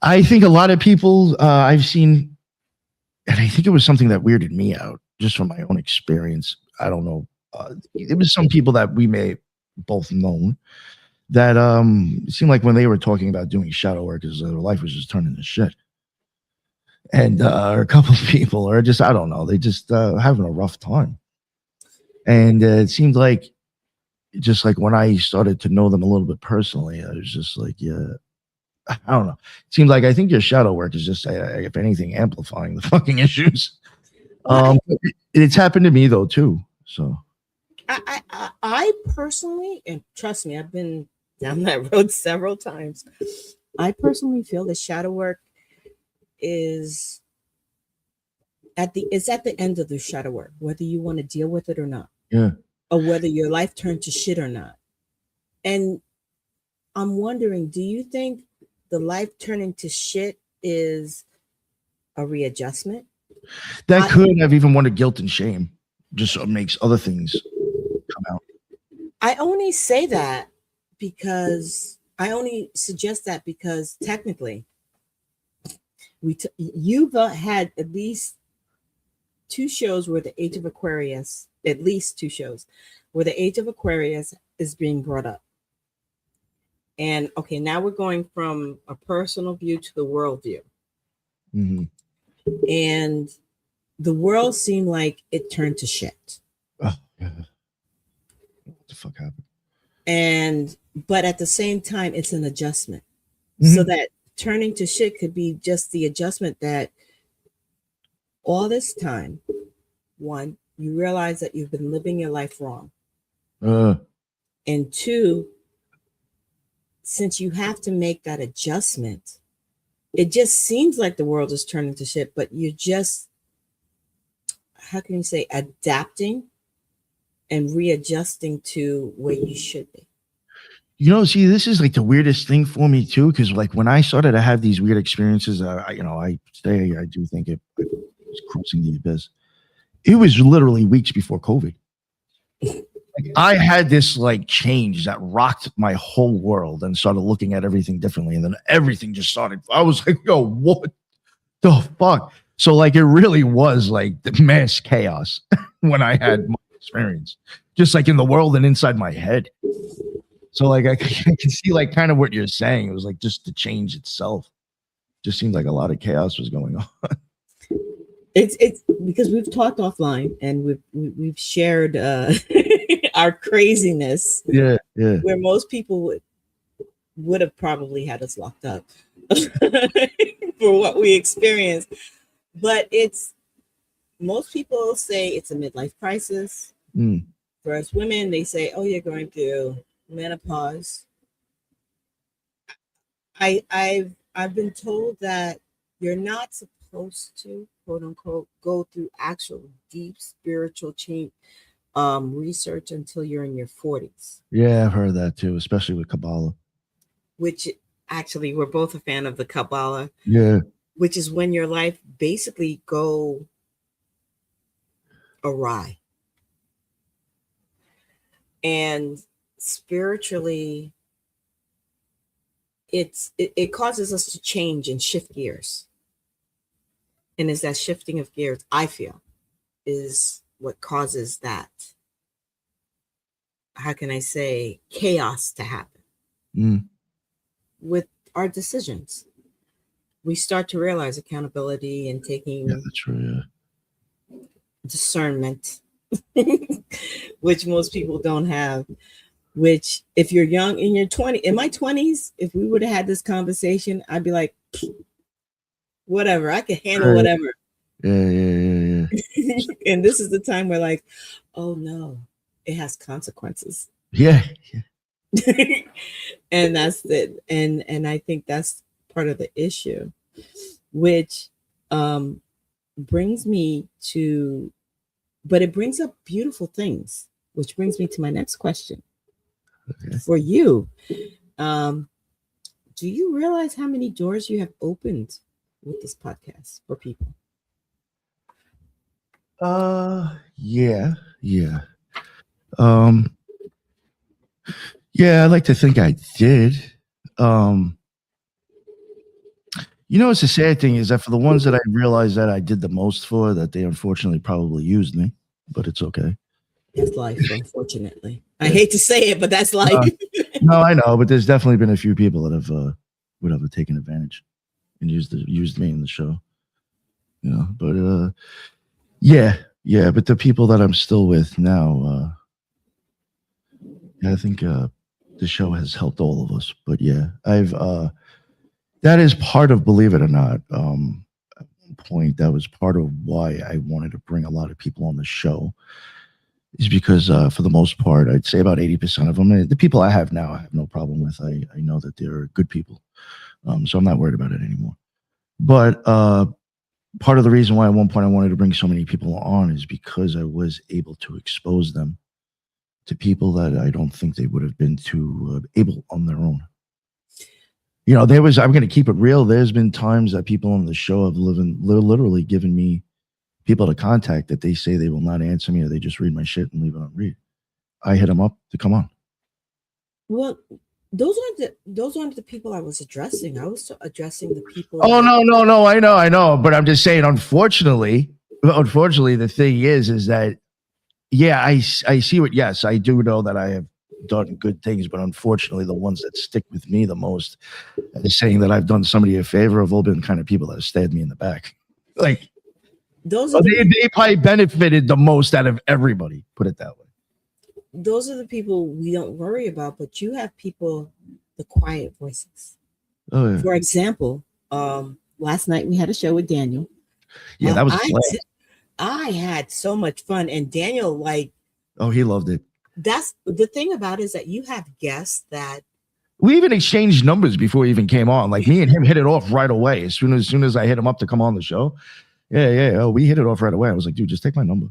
I think a lot of people I've seen, and I think it was something that weirded me out just from my own experience. I don't know. It was some people that we may both known that it seemed like when they were talking about doing shadow work, their life was just turning to shit. And a couple of people are just, I don't know, they just having a rough time. And it seemed like just like when I started to know them a little bit personally, I was just like, yeah, I don't know. It seemed like I think your shadow work is just, if anything, amplifying the fucking issues. It's happened to me though too. So I personally, and trust me, I've been down that road several times. I personally feel that shadow work is it's at the end of the shadow work, whether you want to deal with it or not, yeah, or whether your life turned to shit or not. And I'm wondering, do you think the life turning to shit is a readjustment? that could have even one of guilt and shame, just makes other things come out. I only say that because I only suggest that because technically you've had at least two shows where the age of Aquarius, at least two shows where the age of Aquarius is being brought up. And okay, now we're going from a personal view to the world view. Mm-hmm. And the world seemed like it turned to shit. Oh, yeah. What the fuck happened? And but at the same time, it's an adjustment. Mm-hmm. So that turning to shit could be just the adjustment that all this time, one, you realize that you've been living your life wrong. And two, since you have to make that adjustment, it just seems like the world is turning to shit, but you're just, how can you say, adapting and readjusting to where you should be. You know, see, this is like the weirdest thing for me too, because like when I started to have these weird experiences, I do think it was crossing the abyss. It was literally weeks before COVID. Like, I had this like change that rocked my whole world and started looking at everything differently, and then everything just started. I was like, "Yo, what the fuck?" So like, it really was like the mass chaos when I had my experience, just like in the world and inside my head. So like I can see like kind of what you're saying. It was like just the change itself. Just seemed like a lot of chaos was going on. It's because we've talked offline and we've shared our craziness. Yeah. Where most people would have probably had us locked up for what we experienced. But it's most people say it's a midlife crisis. For us women, they say, "Oh, you're going through menopause." I've been told that you're not supposed to, quote unquote, go through actual deep spiritual change research until you're in your 40s. Yeah, I've heard that too, especially with Kabbalah. Which actually, we're both a fan of the Kabbalah. Yeah. Which is when your life basically go awry. And spiritually, it causes us to change and shift gears. And it's that shifting of gears, I feel, is what causes that, how can I say, chaos to happen. with our decisions. We start to realize accountability and taking that's true. discernment, which most people don't have. Which, if you're young in your 20s, in my 20s, if we would have had this conversation, I'd be like, whatever, I can handle whatever. Yeah. And this is the time where, like, oh no, it has consequences. Yeah. And that's it. And I think that's part of the issue, which brings me to, but it brings up beautiful things, which brings me to my next question. Okay. For you, do you realize how many doors you have opened with this podcast for people? Yeah. Yeah, I'd like to think I did. You know, it's a sad thing is that for the ones that I realized that I did the most for, that they unfortunately probably used me, but it's okay. That's life, unfortunately. I hate to say it, but that's life. No, I know, but there's definitely been a few people that have would have taken advantage and used me in the show. You know, but yeah, but the people that I'm still with now, I think the show has helped all of us. But yeah, I've that is part of, believe it or not, at one point that was part of why I wanted to bring a lot of people on the show. Is because for the most part, I'd say about 80% of them, the people I have now, I have no problem with. I know that they're good people. So I'm not worried about it anymore. But part of the reason why at one point I wanted to bring so many people on is because I was able to expose them to people that I don't think they would have been too able on their own. You know, I'm going to keep it real. There's been times that people on the show have literally given me people to contact that they say they will not answer me, or they just read my shit and leave it unread. I hit them up to come on. Well, those aren't the people I was addressing. I was addressing the people. Oh, no. I know. But I'm just saying, unfortunately, the thing is that, yeah, I see what, yes, I do know that I have done good things, but unfortunately, the ones that stick with me the most, and saying that I've done somebody a favor, have all been kind of people that have stabbed me in the back. Like, they probably benefited the most out of everybody, put it that way. Those are the people we don't worry about, but you have people, the quiet voices. Oh, yeah. For example, last night we had a show with Daniel. Yeah, that was I had so much fun, and Daniel, like, oh, he loved it. That's the thing about it, is that you have guests that we even exchanged numbers before he even came on. Like, me and him hit it off right away. As soon as I hit him up to come on the show. Yeah. Oh, we hit it off right away. I was like, dude, just take my number.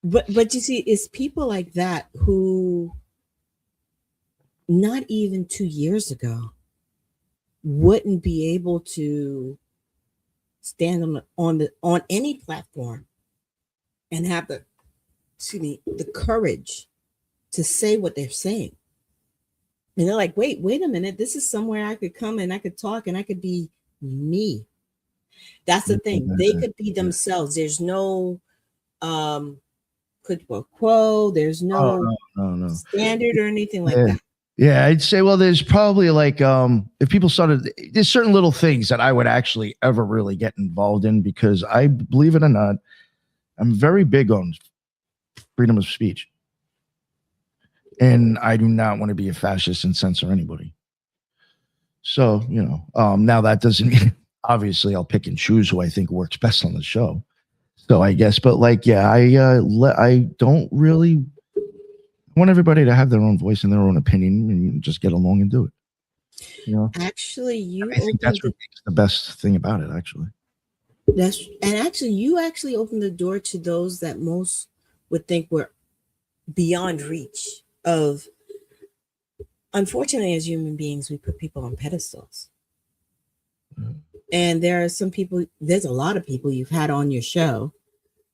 But you see, it's people like that who, not even 2 years ago, wouldn't be able to stand on any platform and have the courage to say what they're saying. And they're like, wait a minute, this is somewhere I could come and I could talk and I could be me. That's the thing. They could be themselves. There's no quid pro quo. There's no standard or anything like that. Yeah, I'd say, well, there's probably like, if people started, there's certain little things that I would actually ever really get involved in, because I, believe it or not, I'm very big on freedom of speech. And I do not want to be a fascist and censor anybody. So, you know, now that doesn't mean, obviously, I'll pick and choose who I think works best on the show. So I guess, but like, yeah, I don't really want everybody to have their own voice and their own opinion, and just get along and do it. You know, actually, I think that's what makes the best thing about it. Actually, you actually opened the door to those that most would think were beyond reach of. Unfortunately, as human beings, we put people on pedestals. And there are some people, there's a lot of people you've had on your show,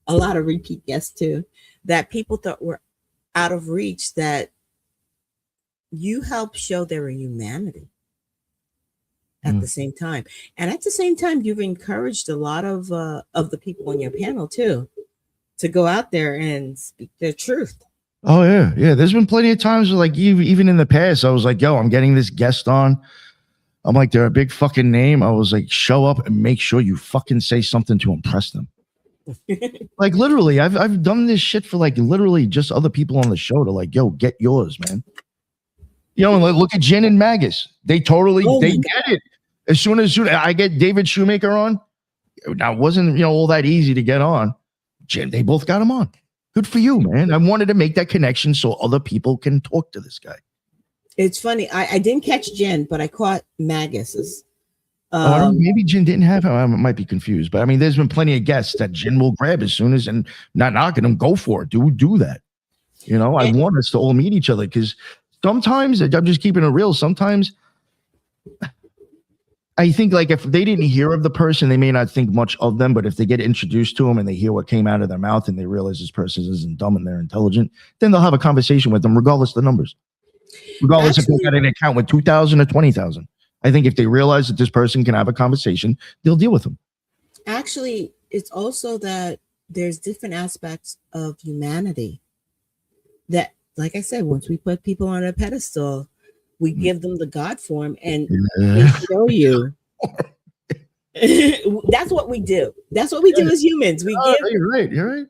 a lot of repeat guests too, that people thought were out of reach, that you help show their humanity at the same time. And at the same time, you've encouraged a lot of the people on your panel too, to go out there and speak their truth. Oh, yeah. There's been plenty of times where, like, even in the past, I was like, yo, I'm getting this guest on. I'm like, they're a big fucking name. I was like, show up and make sure you fucking say something to impress them. Like literally, I've done this shit for like literally just other people on the show to like, yo, get yours, man. You know, and like, look at Jen and Magus. They totally they get it. As soon as I get David Shoemaker on, now it wasn't all that easy to get on. Jen, they both got him on. Good for you, man. I wanted to make that connection so other people can talk to this guy. It's funny. I didn't catch Jen, but I caught Magus's. Maybe Jen didn't have him. I might be confused, but I mean, there's been plenty of guests that Jen will grab as soon as, and not knocking them, go for it. Do that. I want us to all meet each other because sometimes, I'm just keeping it real. Sometimes I think like if they didn't hear of the person, they may not think much of them, but if they get introduced to them and they hear what came out of their mouth and they realize this person isn't dumb and they're intelligent, then they'll have a conversation with them regardless of the numbers. Regardless if they got an account with 2,000 or 20,000. I think if they realize that this person can have a conversation, they'll deal with them. Actually, it's also that there's different aspects of humanity that, like I said, once we put people on a pedestal, we give them the God form and they show you. That's what we do. That's what we do as humans. We give. You're right.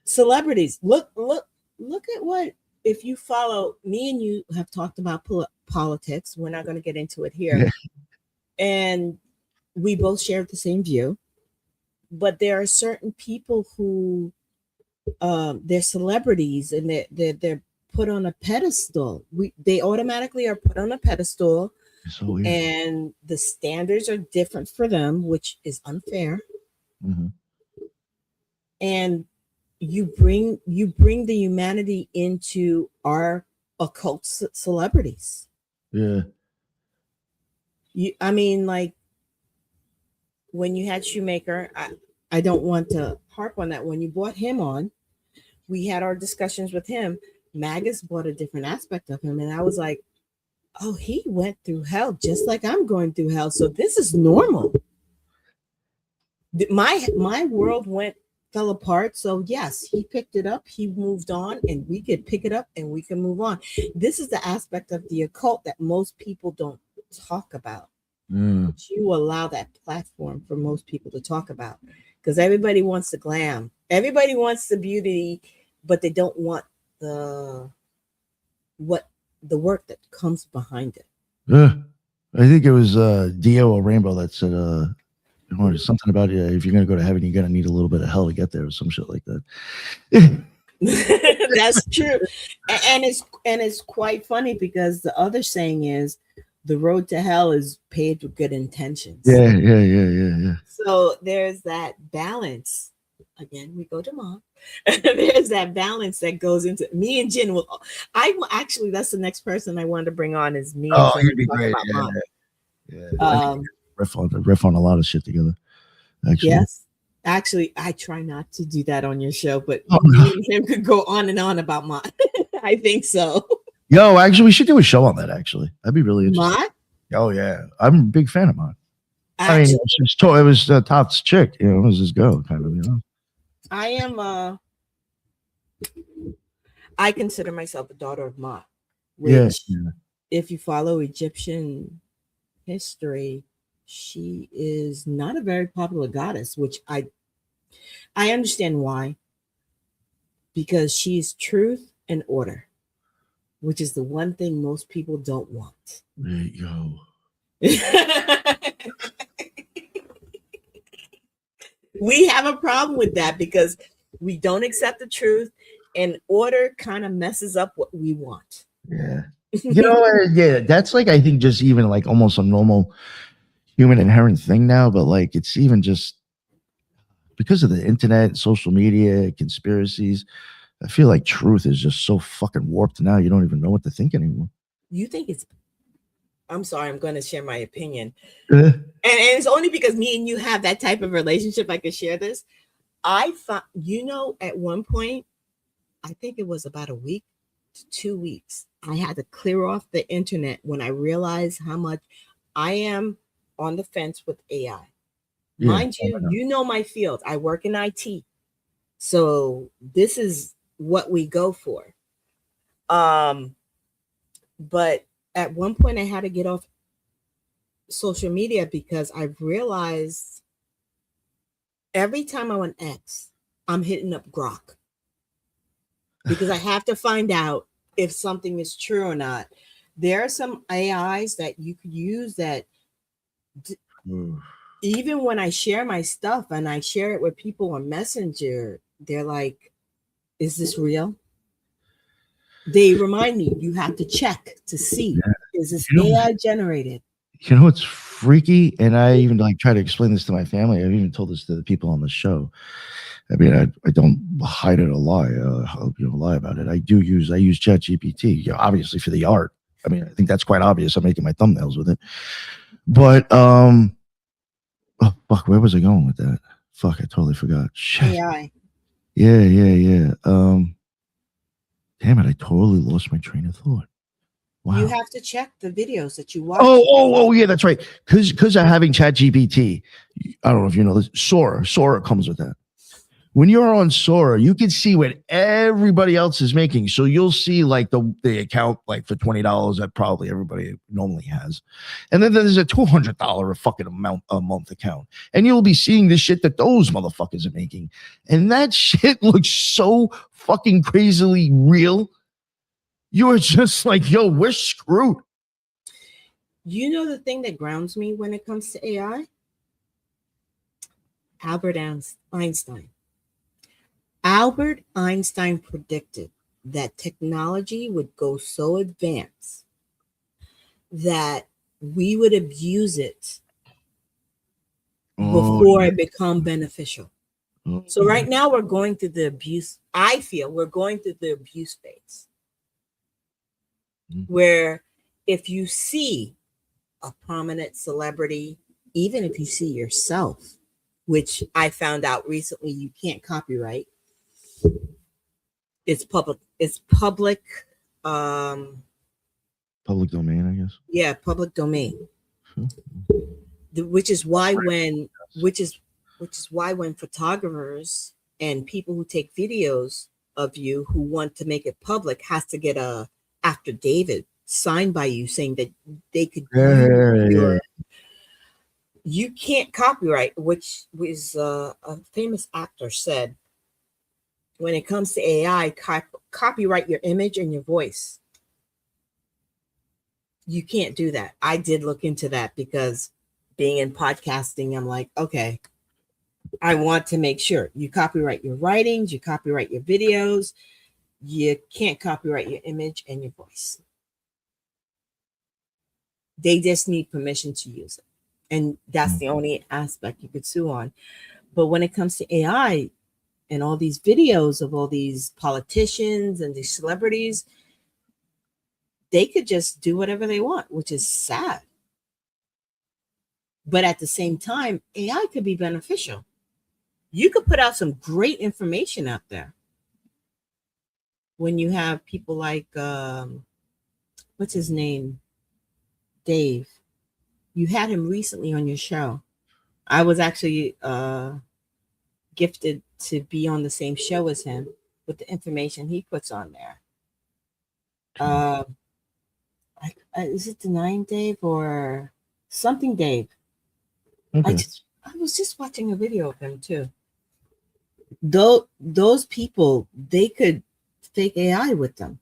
Celebrities. Look at what, if you follow me and you have talked about politics. We're not going to get into it here. Yeah. And we both share the same view. But there are certain people who they're celebrities and they're put on a pedestal. They automatically are put on a pedestal. So and the standards are different for them, which is unfair. Mm-hmm. And you bring the humanity into our occult celebrities. Yeah. I mean, like when you had Shoemaker, I don't want to harp on that. When you brought him on, we had our discussions with him. Magus brought a different aspect of him, and I was like, oh, he went through hell just like I'm going through hell. So this is normal. My world fell apart. So yes, he picked it up. He moved on, and we could pick it up and we can move on. This is the aspect of the occult that most people don't talk about. But you allow that platform for most people to talk about because everybody wants the glam. Everybody wants the beauty, but they don't want the work that comes behind it. I think it was Dio or Rainbow that said something about if you're gonna go to heaven, you're gonna need a little bit of hell to get there, or some shit like that. That's true, and it's quite funny because the other saying is the road to hell is paved with good intentions. Yeah. So there's that balance. Again, we go to mom. There's that balance that goes into me and Jen. Actually, that's the next person I wanted to bring on is me. Oh, you'd be great. Yeah. Riff on a lot of shit together. Actually. Yes. Actually, I try not to do that on your show, but me and him could go on and on about mine. I think so. Yo, actually, we should do a show on that. Actually, that'd be really interesting. Mott? Oh yeah, I'm a big fan of Mott. I mean, it was Top's chick. It was his girl, kind of. I am. I consider myself a daughter of Mott, which, if you follow Egyptian history, she is not a very popular goddess. Which I understand why, because she's truth and order, which is the one thing most people don't want. There you go. We have a problem with that because we don't accept the truth, and order kind of messes up what we want. Yeah. That's like, I think just even like almost a normal human inherent thing now, but like it's even just because of the internet, social media, conspiracies. I feel like truth is just so fucking warped now. You don't even know what to think anymore. You think I'm sorry, I'm going to share my opinion. And it's only because me and you have that type of relationship I could share this. I thought, at one point, I think it was about a week to 2 weeks, I had to clear off the internet when I realized how much I am on the fence with AI. Yeah, mind you, you know my field. I work in IT. So this is what we go for. But at one point I had to get off social media because I've realized every time I'm on X, I'm hitting up Grok because I have to find out if something is true or not. There are some AIs that you could use that even when I share my stuff and I share it with people on Messenger, they're like, is this real? They remind me you have to check to see, is this AI generated? You know what's freaky? And I even like try to explain this to my family. I've even told this to the people on the show. I mean, I don't hide it or lie. Lie about it. I use ChatGPT, obviously for the art. I mean, I think that's quite obvious. I'm making my thumbnails with it. But oh fuck, where was I going with that? Fuck, I totally forgot. Shit. AI. Yeah. Damn it, I totally lost my train of thought. Wow. You have to check the videos that you watch. Oh, yeah, that's right. Because of having ChatGPT, I don't know if you know this. Sora comes with that. When you're on Sora, you can see what everybody else is making. So you'll see like the account like for $20 that probably everybody normally has, and then there's a $200 a month account, and you'll be seeing the shit that those motherfuckers are making, and that shit looks so fucking crazily real. You're just like, yo, we're screwed. You know the thing that grounds me when it comes to AI? Albert Einstein. Albert Einstein predicted that technology would go so advanced that we would abuse it before it become beneficial. So right now we're going through the abuse. I feel we're going through the abuse phase where if you see a prominent celebrity, even if you see yourself, which I found out recently you can't copyright. It's public public domain, I guess. Yeah, public domain. Which is why when photographers and people who take videos of you who want to make it public has to get a affidavit signed by you saying that they could you can't copyright, which was a famous actor said, when it comes to AI, copyright your image and your voice. You can't do that. I did look into that because being in podcasting, I'm like, okay, I want to make sure you copyright your writings, you copyright your videos. You can't copyright your image and your voice. They just need permission to use it. And that's the only aspect you could sue on. But when it comes to AI and all these videos of all these politicians and these celebrities, they could just do whatever they want, which is sad. But at the same time, AI could be beneficial. You could put out some great information out there. When you have people like, what's his name? Dave. You had him recently on your show. I was actually gifted to be on the same show as him with the information he puts on there. Is it Denying Dave or something Dave? Okay. I was just watching a video of him too. Those people, they could fake AI with them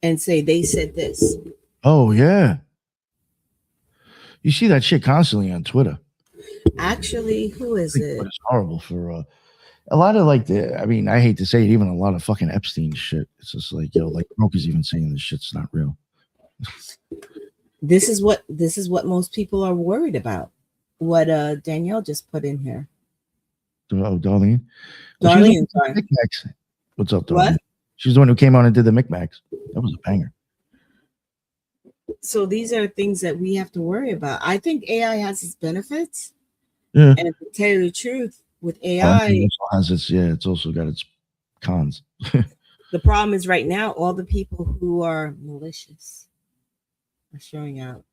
and say they said this. Oh yeah, you see that shit constantly on Twitter. Actually, who is it? It's horrible for a lot of like I mean, I hate to say it, even a lot of fucking Epstein shit. It's just like, yo, like Broke is even saying this shit's not real. This is what most people are worried about. What Danielle just put in here. Oh, Darlene. Darlene, what's up, Darlene? What? She's the one who came on and did the Micmacs. That was a banger. So these are things that we have to worry about. I think AI has its benefits. Yeah. And to tell you the truth, with AI, it's also got its cons. The problem is right now, all the people who are malicious are showing out.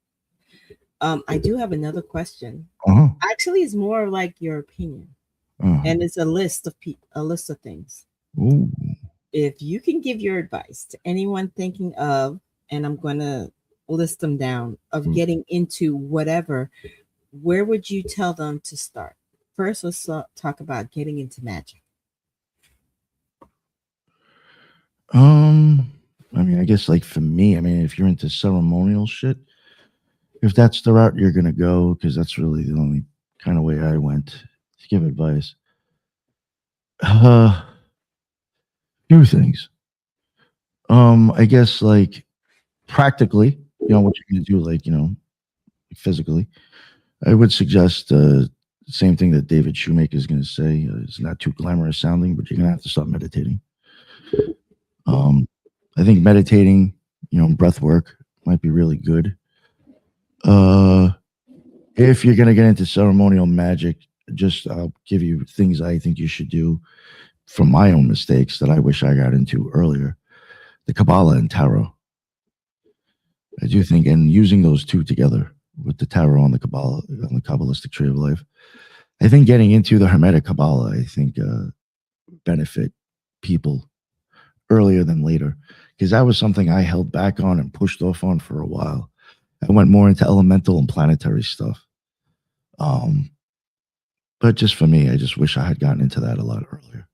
I do have another question. Actually, it's more like your opinion, and it's a list of things. If you can give your advice to anyone thinking of, and I'm going to list them down of Mm. getting into whatever, where would you tell them to start? First, let's talk about getting into magic. I mean, I guess like for me, I mean, if you're into ceremonial shit, if that's the route you're gonna go, because that's really the only kind of way I went to give advice. Few things. I guess like practically, what you're gonna do, like physically. I would suggest same thing that David Shoemaker is going to say. It's not too glamorous sounding, but you're going to have to start meditating. I think meditating, breath work might be really good. If you're going to get into ceremonial magic, just I'll give you things I think you should do from my own mistakes that I wish I got into earlier. The Kabbalah and Tarot. I do think, and using those two together with the Tarot on the Kabbalah, on the Kabbalistic Tree of Life, I think getting into the Hermetic Kabbalah, I think benefit people earlier than later, because that was something I held back on and pushed off on for a while. I went more into elemental and planetary stuff. But just for me, I just wish I had gotten into that a lot earlier.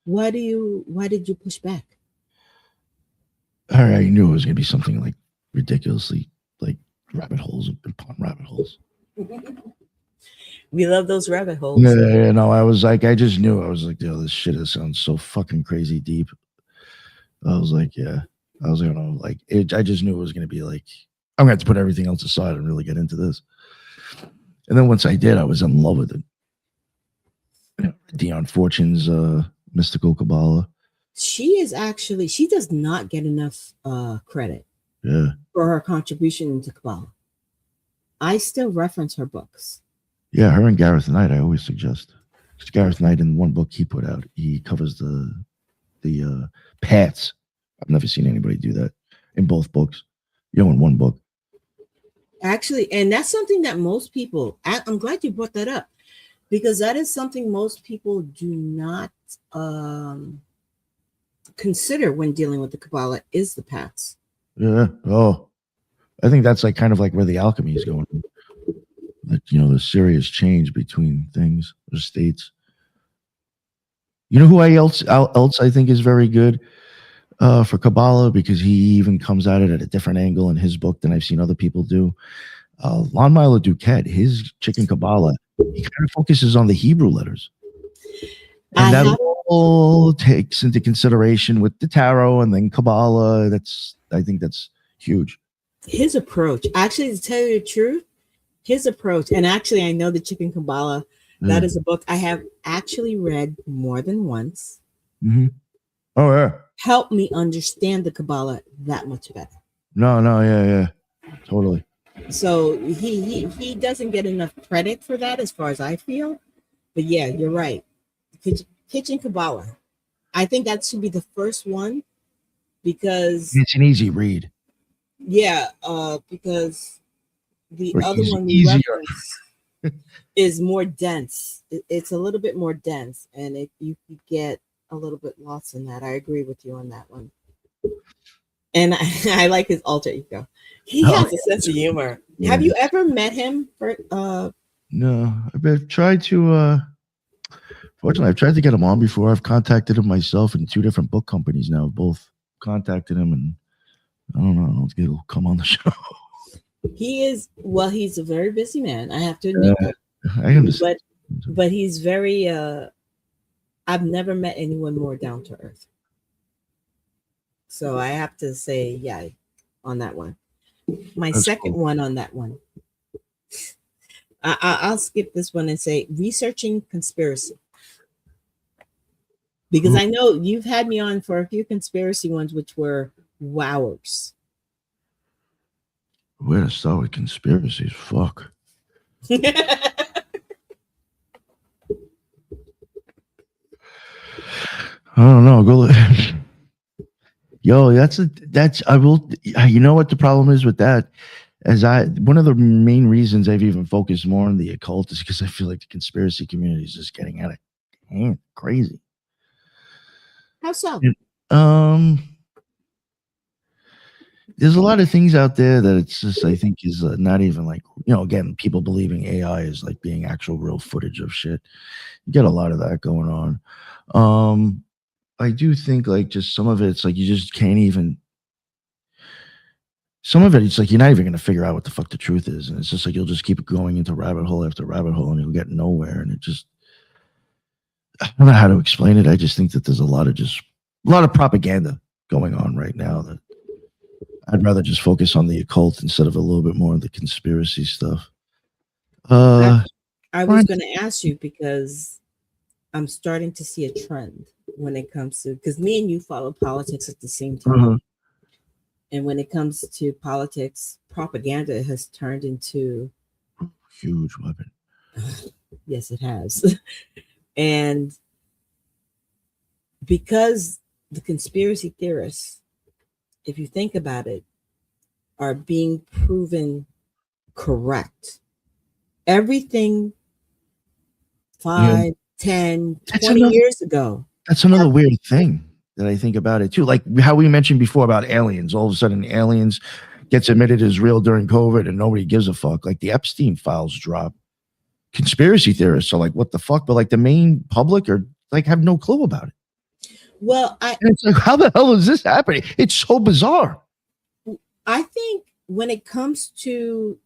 Why did you push back? I already knew it was going to be something like ridiculously like rabbit holes upon rabbit holes. We love those rabbit holes. Yeah, no, I was like, I just knew. I was like, yo, this shit sounds so fucking crazy deep. I was like, yeah. I was gonna like it. I just knew it was gonna be like, I'm gonna have to put everything else aside and really get into this. And then once I did, I was in love with it. Dion Fortune's mystical Kabbalah. She does not get enough credit for her contribution into Kabbalah. I still reference her books. Yeah, her and Gareth Knight, I always suggest. Because Gareth Knight, in one book he put out, he covers the paths. I've never seen anybody do that in both books. In one book. Actually, and that's something that most people, I'm glad you brought that up, because that is something most people do not consider when dealing with the Kabbalah is the paths. Yeah. Oh, I think that's like kind of like where the alchemy is going. Like, the serious change between things or states. You know who else I think is very good for Kabbalah, because he even comes at it at a different angle in his book than I've seen other people do. Lon Milo Duquette, his Chicken Kabbalah, he kind of focuses on the Hebrew letters. And that all takes into consideration with the tarot and then Kabbalah. I think that's huge. His approach, actually, to tell you the truth, and actually, I know the Chicken Kabbalah. That is a book I have actually read more than once. Mm-hmm. Oh yeah, helped me understand the Kabbalah that much better. No, yeah, totally. So he doesn't get enough credit for that, as far as I feel. But yeah, you're right. Kitchen Kabbalah. I think that should be the first one, because it's an easy read. Yeah, because the other one we reference is more dense. It's a little bit more dense, and you could get a little bit lost in that. I agree with you on that one. And I like his alter ego. He has a sense of humor. Yeah. Have you ever met him? No, I've tried to. Fortunately, I've tried to get him on before. I've contacted him myself, and 2 different book companies now both contacted him, and I don't know. I don't think he'll come on the show. He's a very busy man. I have to admit that. I understand. But he's very. I've never met anyone more down to earth. So I have to say, yeah, on that one. That's second cool. One on that one. I'll skip this one and say researching conspiracy. Because I know you've had me on for a few conspiracy ones, which were wowers. Where to start with conspiracies? Fuck. I don't know. Go. Yo, I will. You know what the problem is with that? One of the main reasons I've even focused more on the occult is because I feel like the conspiracy community is just getting out of hand, crazy. How so? there's a lot of things out there that it's just, I think, is not even like, again, people believing AI is like being actual real footage of shit. You get a lot of that going on. I do think like just some of it's like you just can't even. Some of it, it's like you're not even going to figure out what the fuck the truth is, and it's just like you'll just keep going into rabbit hole after rabbit hole, and you'll get nowhere. And it just, I don't know how to explain it. I just think that there's a lot of propaganda going on right now that I'd rather just focus on the occult instead of a little bit more of the conspiracy stuff. I was going to ask you because I'm starting to see a trend when it comes to, because me and you follow politics at the same time. And when it comes to politics, propaganda has turned into huge weapon. Yes, it has. And because the conspiracy theorists, if you think about it, are being proven correct. Everything 5, 10, 20 years ago. That's another weird thing that I think about it too. Like how we mentioned before about aliens. All of a sudden, aliens gets admitted as real during COVID and nobody gives a fuck. Like the Epstein files drop. Conspiracy theorists are like, what the fuck? But like the main public are like have no clue about it. Well, and it's like, how the hell is this happening? It's so bizarre. I think when it comes to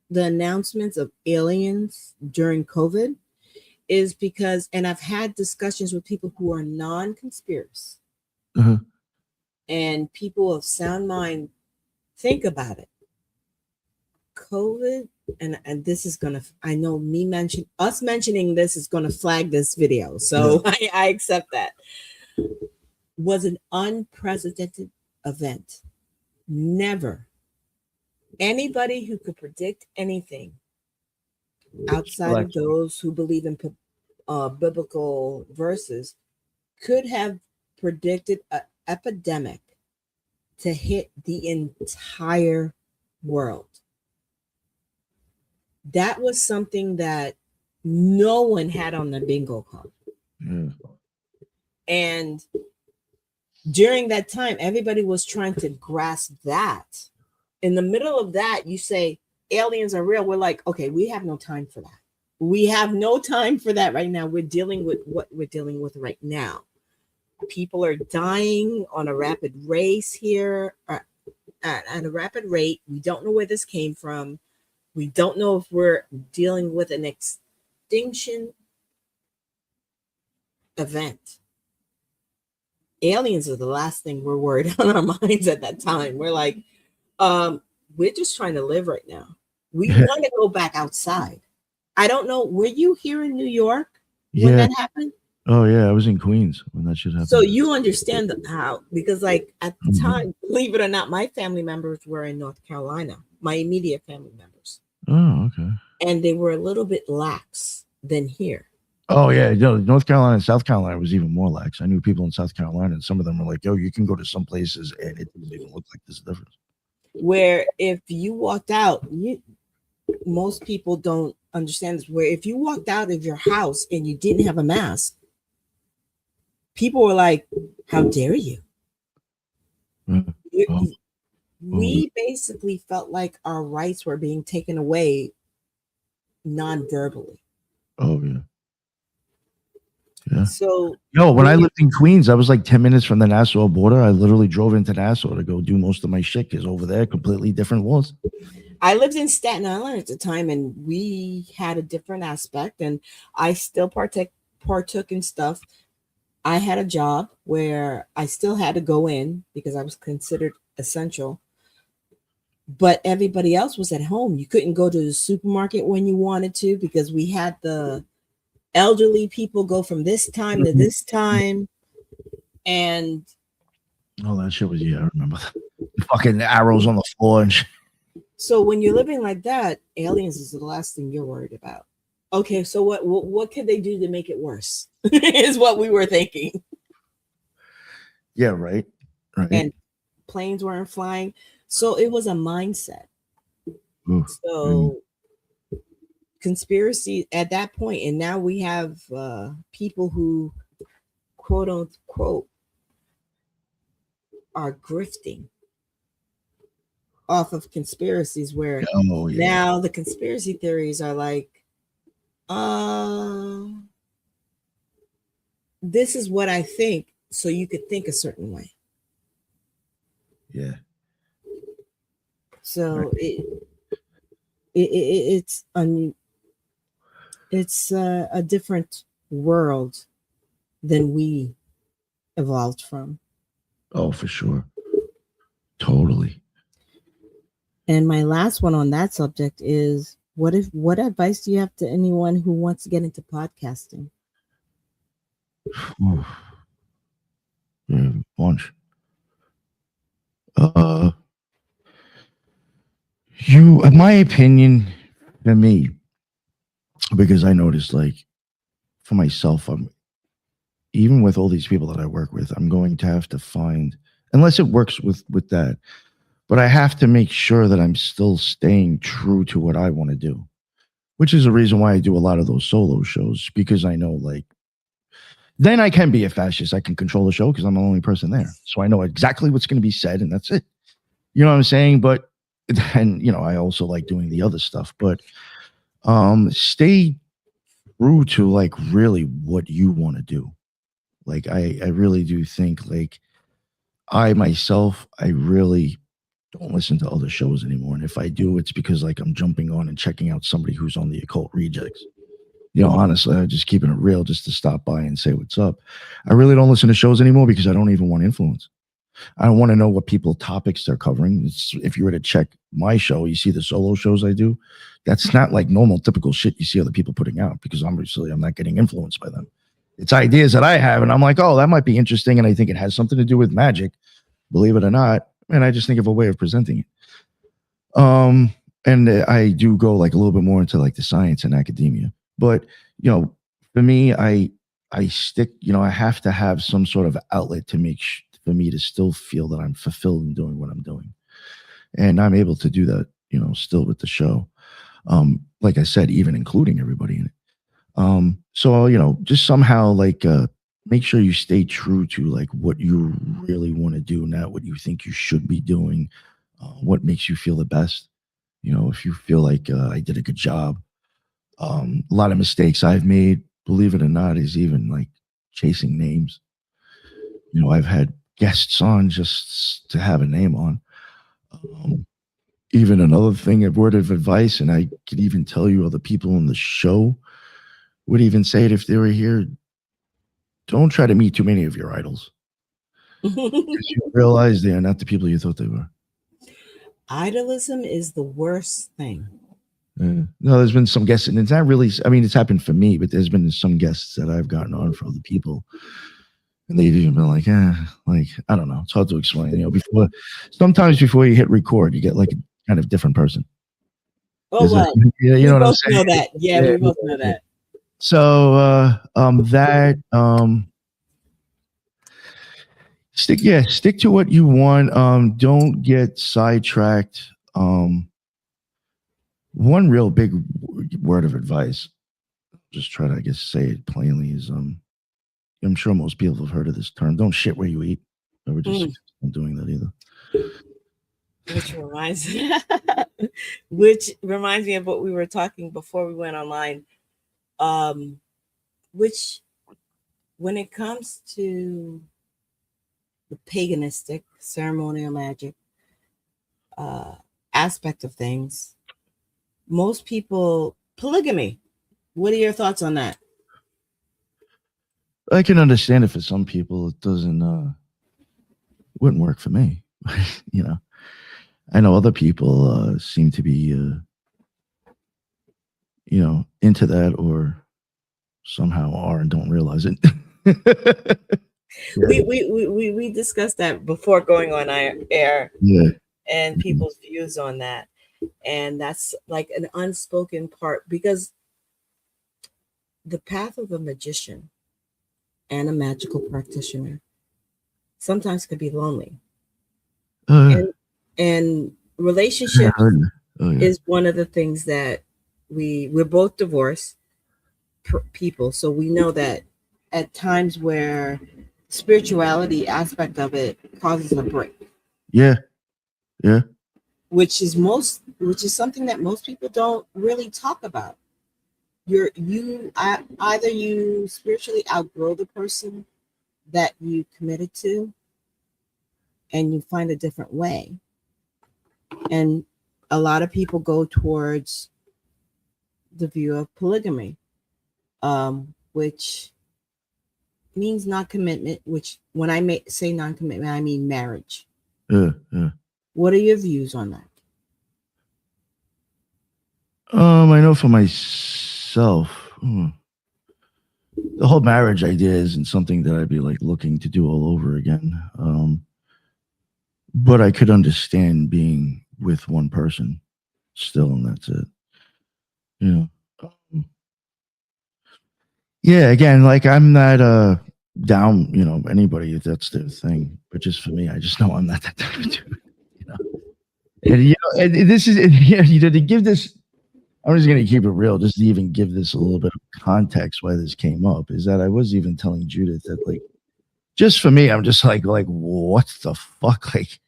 the announcements of aliens during COVID is because, and I've had discussions with people who are non-conspiracists and people of sound mind. Think about it. COVID, and this is gonna, I know us mentioning this is gonna flag this video, so I accept that. Was an unprecedented event. Never anybody who could predict anything outside of those who believe in biblical verses could have predicted an epidemic to hit the entire world. That was something that no one had on the bingo card. And during that time, everybody was trying to grasp that. In the middle of that, you say aliens are real. We're like, okay, we have no time for that. We have no time for that right now. We're dealing with what we're dealing with right now. People are dying on a rapid race here, at a rapid rate. We don't know where this came from. We don't know if we're dealing with an extinction event. Aliens are the last thing we're worried on our minds at that time. We're like, we're just trying to live right now. We want to go back outside. I don't know. Were you here in New York when that happened? Oh yeah, I was in Queens when that shit happened. So you understand how, because like at the time, believe it or not, my family members were in North Carolina, my immediate family members. Oh, okay. And they were a little bit lax than here. Oh yeah, North Carolina and South Carolina was even more lax. I knew people in South Carolina, and some of them were like, "Yo, you can go to some places, and it doesn't even look like there's a difference." Where if you walked out, most people don't understand this. Where if you walked out of your house and you didn't have a mask, people were like, "How dare you?" We basically felt like our rights were being taken away non-verbally. Oh yeah. Yeah. So when I lived in Queens, I was like 10 minutes from the Nassau border. I literally drove into Nassau to go do most of my shit because over there, completely different laws. I lived in Staten Island at the time, and we had a different aspect, and I still partook in stuff. I had a job where I still had to go in because I was considered essential, but everybody else was at home. You couldn't go to the supermarket when you wanted to because we had the elderly people go from this time to this time. And that shit was, I remember the fucking arrows on the floor and shit. So when you're living like that, aliens is the last thing you're worried about. Okay, so what could they do to make it worse? Is what we were thinking. Yeah, right. And planes weren't flying. So it was a mindset. So conspiracy at that point, and now we have people who quote unquote are grifting. off of conspiracies where now the conspiracy theories are like, this is what I think, so you could think a certain way. Yeah. So it's a different world than we evolved from. Oh, for sure. Totally. And my last one on that subject is, what advice do you have to anyone who wants to get into podcasting? Yeah, bunch. In my opinion, for me, because I noticed, like, for myself, even with all these people that I work with, I'm going to have to find, unless it works with that, but I have to make sure that I'm still staying true to what I want to do, which is the reason why I do a lot of those solo shows, because I know, like, then I can be a fascist. I can control the show because I'm the only person there. So I know exactly what's going to be said, and that's it. You know what I'm saying? But then, I also like doing the other stuff, but stay true to, like, really what you want to do. Like, I really do think, like, I myself, I really don't listen to other shows anymore. And if I do, it's because, like, I'm jumping on and checking out somebody who's on the Occult Rejects. Honestly, I'm just keeping it real, just to stop by and say what's up. I really don't listen to shows anymore because I don't even want influence. I don't want to know what people topics they're covering. If you were to check my show, you see the solo shows I do. That's not like normal, typical shit you see other people putting out, because obviously I'm not getting influenced by them. It's ideas that I have, and I'm like, oh, that might be interesting, and I think it has something to do with magic, believe it or not. And I just think of a way of presenting it. And I do go, like, a little bit more into, like, the science and academia. But, for me, I stick, I have to have some sort of outlet to for me to still feel that I'm fulfilled in doing what I'm doing. And I'm able to do that, still with the show. Like I said, even including everybody in it. So, just somehow, like, make sure you stay true to, like, what you really want to do, not what you think you should be doing, what makes you feel the best. If you feel like I did a good job, a lot of mistakes I've made, believe it or not, is even, like, chasing names. I've had guests on just to have a name on. Even another thing, a word of advice, and I could even tell you, other people on the show would even say it if they were here. Don't try to meet too many of your idols, because you realize they are not the people you thought they were. Idolism is the worst thing. No, there's been some guests, and it's not really, I mean, it's happened for me, but there's been some guests that I've gotten on for other people, and they've even been like, like, I don't know. It's hard to explain. Sometimes before you hit record, you get, like, a kind of different person. Oh, well, we both know that. Yeah, we both know that. So, stick to what you want. Don't get sidetracked. One real big word of advice, just try to, I guess, say it plainly, is I'm sure most people have heard of this term. Don't shit where you eat. We're just not doing that either. Which reminds me of what we were talking before we went online. Which, when it comes to the paganistic ceremonial magic aspect of things, most people, polygamy. What are your thoughts on that? I can understand it for some people. It wouldn't work for me. I know other people seem to be into that, or somehow are and don't realize it. We discussed that before going on air, and people's views on that, and that's like an unspoken part, because the path of a magician and a magical practitioner sometimes could be lonely, and relationship is one of the things that we're both divorced people, so we know that at times where spirituality aspect of it causes a break. Yeah. which is something that most people don't really talk about. Either you spiritually outgrow the person that you committed to and you find a different way. And a lot of people go towards the view of polygamy, which means non-commitment, which when I say non-commitment, I mean marriage. Yeah. What are your views on that? I know for myself, the whole marriage idea isn't something that I'd be like looking to do all over again. But I could understand being with one person still, and that's it. Yeah. Yeah, again, like I'm not down, anybody if that's their thing. But just for me, I just know I'm not that type of dude. And this is to give this, I'm just gonna keep it real, just to even give this a little bit of context why this came up, is that I was even telling Judith that, like, just for me, I'm just like what the fuck? Like,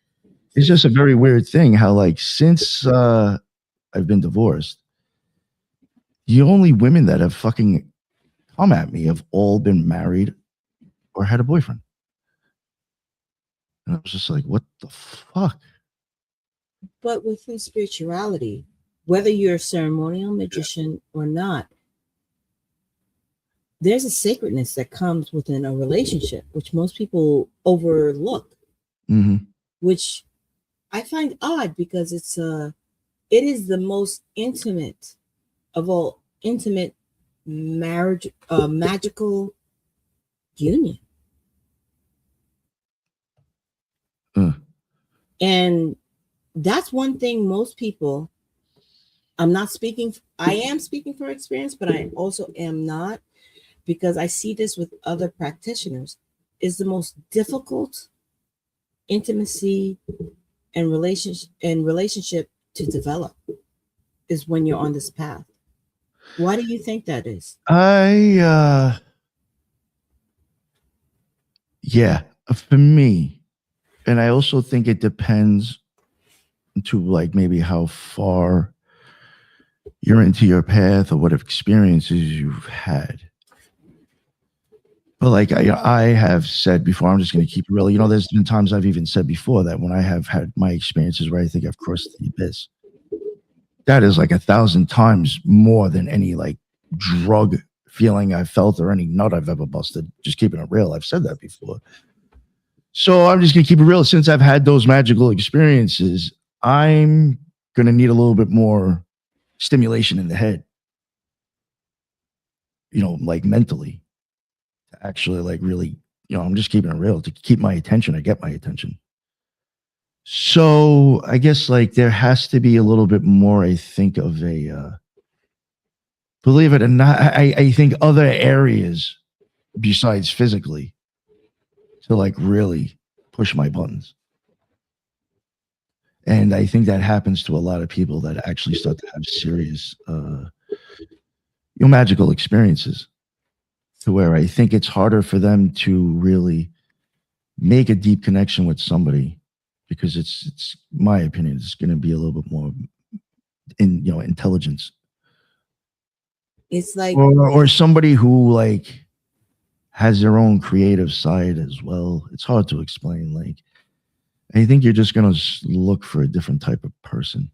it's just a very weird thing how, like, since I've been divorced, the only women that have fucking come at me have all been married or had a boyfriend. And I was just like, what the fuck? But within spirituality, whether you're a ceremonial magician or not, there's a sacredness that comes within a relationship, which most people overlook, which I find odd because it is the most intimate of all intimate marriage, magical union. And that's one thing most people, I am speaking for experience, but I also am not, because I see this with other practitioners, is the most difficult intimacy and relationship to develop is when you're on this path. Why do you think that is? Yeah, for me, and I also think it depends to, like, maybe how far you're into your path or what experiences you've had. But like I have said before, I'm just going to keep it real. There's been times I've even said before that when I have had my experiences where I think I've crossed the abyss, that is like 1,000 times more than any like drug feeling I've felt or any nut I've ever busted. Just keeping it real. I've said that before. So I'm just going to keep it real. Since I've had those magical experiences, I'm going to need a little bit more stimulation in the head, like mentally, to actually like really, I'm just keeping it real, to keep my attention. I get my attention. So I guess like there has to be a little bit more, I think, of a, believe it or not, I think other areas besides physically to like really push my buttons. And I think that happens to a lot of people that actually start to have serious, magical experiences, to where I think it's harder for them to really make a deep connection with somebody, because it's my opinion, it's going to be a little bit more in, intelligence. It's like, or somebody who like has their own creative side as well. It's hard to explain. Like, I think you're just going to look for a different type of person.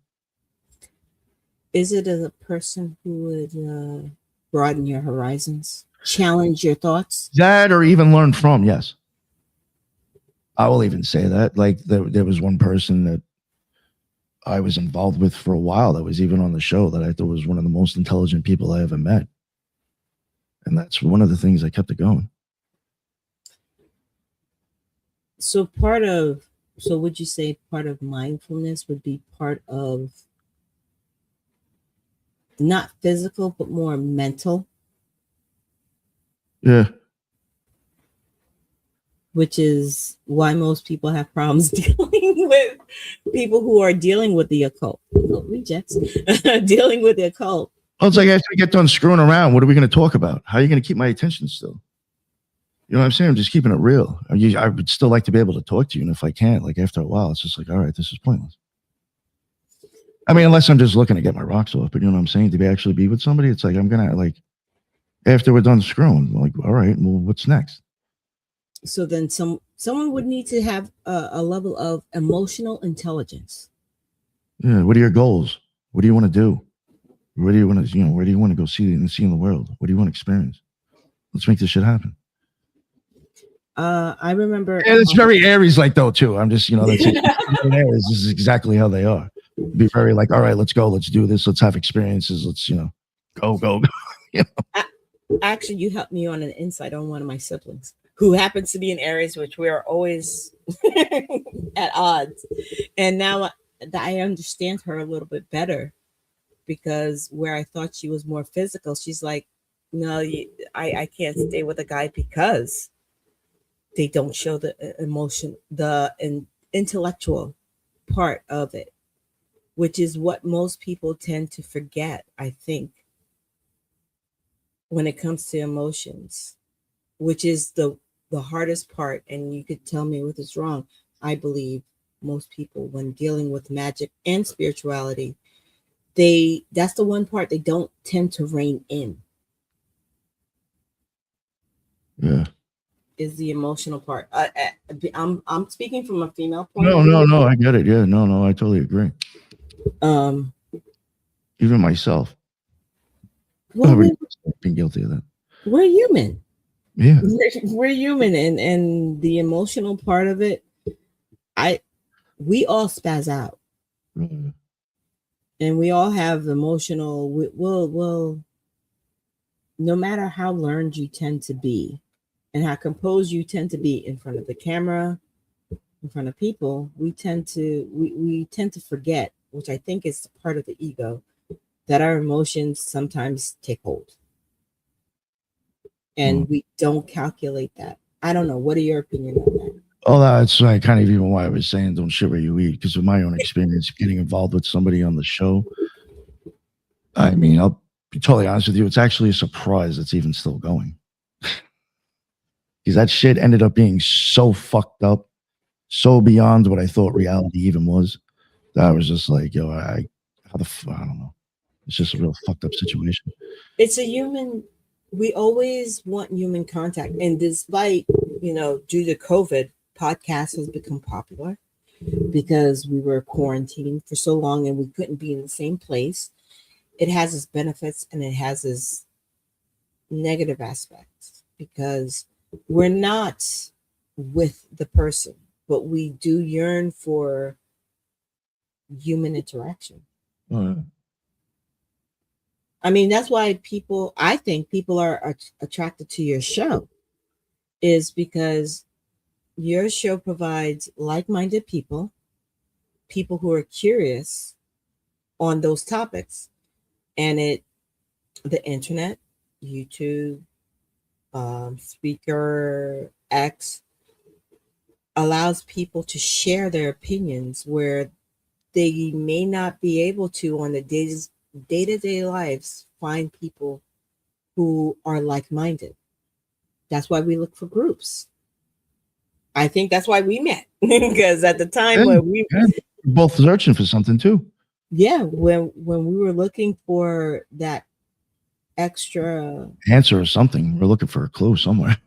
Is it a person who would broaden your horizons, challenge your thoughts? That, or even learn from, yes. I will even say that. Like, there was one person that I was involved with for a while that was even on the show that I thought was one of the most intelligent people I ever met. And that's one of the things that kept it going. So would you say part of mindfulness would be part of not physical, but more mental? Yeah. Which is why most people have problems dealing with people who are dealing with the occult. Rejects. Dealing with the occult. Well, it's like after we get done screwing around, what are we going to talk about? How are you going to keep my attention still? You know what I'm saying? I'm just keeping it real. I would still like to be able to talk to you. And if I can't, like after a while, it's just like, all right, this is pointless. I mean, unless I'm just looking to get my rocks off, but you know what I'm saying? To actually be with somebody, it's like I'm gonna like after we're done screwing, like, all right, well, what's next? So then someone would need to have a level of emotional intelligence. Yeah. What are your goals? What do you want to do? Where do you want to, where do you want to go see in the world? What do you want to experience? Let's make this shit happen. I remember. Yeah, it's very Aries like though too. I'm just, that's Aries. This is exactly how they are. Be very like, all right, let's go, let's do this, let's have experiences, let's, go. Actually, you helped me on an insight on one of my siblings who happens to be in Aries, which we are always at odds. And now I understand her a little bit better, because where I thought she was more physical, she's like, no, I can't stay with a guy because they don't show the emotion, the intellectual part of it, which is what most people tend to forget, I think, when it comes to emotions, which is the hardest part. And you could tell me what is wrong. I believe most people, when dealing with magic and spirituality, that's the one part they don't tend to rein in. Yeah. Is the emotional part. I'm speaking from a female point of view. No, No, I get it. Yeah, no, I totally agree. Even myself. Well, been guilty of that. We're human. Yeah. We're human, and the emotional part of it, we all spaz out. Mm-hmm. And we all have emotional, we'll no matter how learned you tend to be and how composed you tend to be in front of the camera, in front of people, we tend to forget, which I think is part of the ego, that our emotions sometimes take hold. And we don't calculate that. I don't know. What are your opinion on that? Oh, that's kind of even why I was saying don't shit where you eat, because of my own experience getting involved with somebody on the show. I mean, I'll be totally honest with you. It's actually a surprise it's even still going. Because that shit ended up being so fucked up, so beyond what I thought reality even was, that I was just like, yo, I don't know. It's just a real fucked up situation. It's a human. We always want human contact. And despite, due to COVID, podcast has become popular because we were quarantined for so long and we couldn't be in the same place. It has its benefits and it has its negative aspects, because we're not with the person, but we do yearn for human interaction. Oh, yeah. I mean, that's why I think people are attracted to your show, is because your show provides like-minded people who are curious on those topics. And the internet, YouTube, Speaker X, allows people to share their opinions where they may not be able to on the day-to-day lives find people who are like-minded. That's why we look for groups. I think that's why we met, because at the time when we were both searching for something too. Yeah, when we were looking for that extra answer or something, we're looking for a clue somewhere.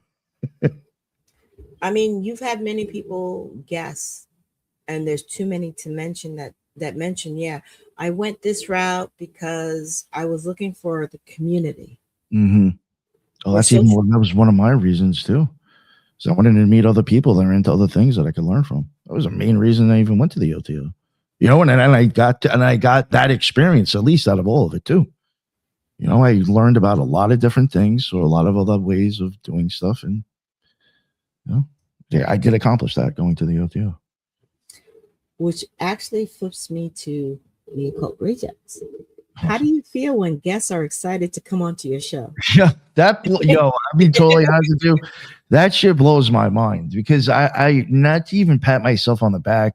I mean, you've had many people guess, and there's too many to mention that mention, yeah, I went this route because I was looking for the community. Mm-hmm. Oh, that was one of my reasons too. So I wanted to meet other people that are into other things that I could learn from. That was the main reason I even went to the OTO. And I got that experience, at least out of all of it too. I learned about a lot of different things or a lot of other ways of doing stuff, and I did accomplish that going to the OTO. Which actually flips me to the Occult Rejects. How do you feel when guests are excited to come onto your show? Yeah, I mean, totally honest with you, that shit blows my mind, because I not to even pat myself on the back,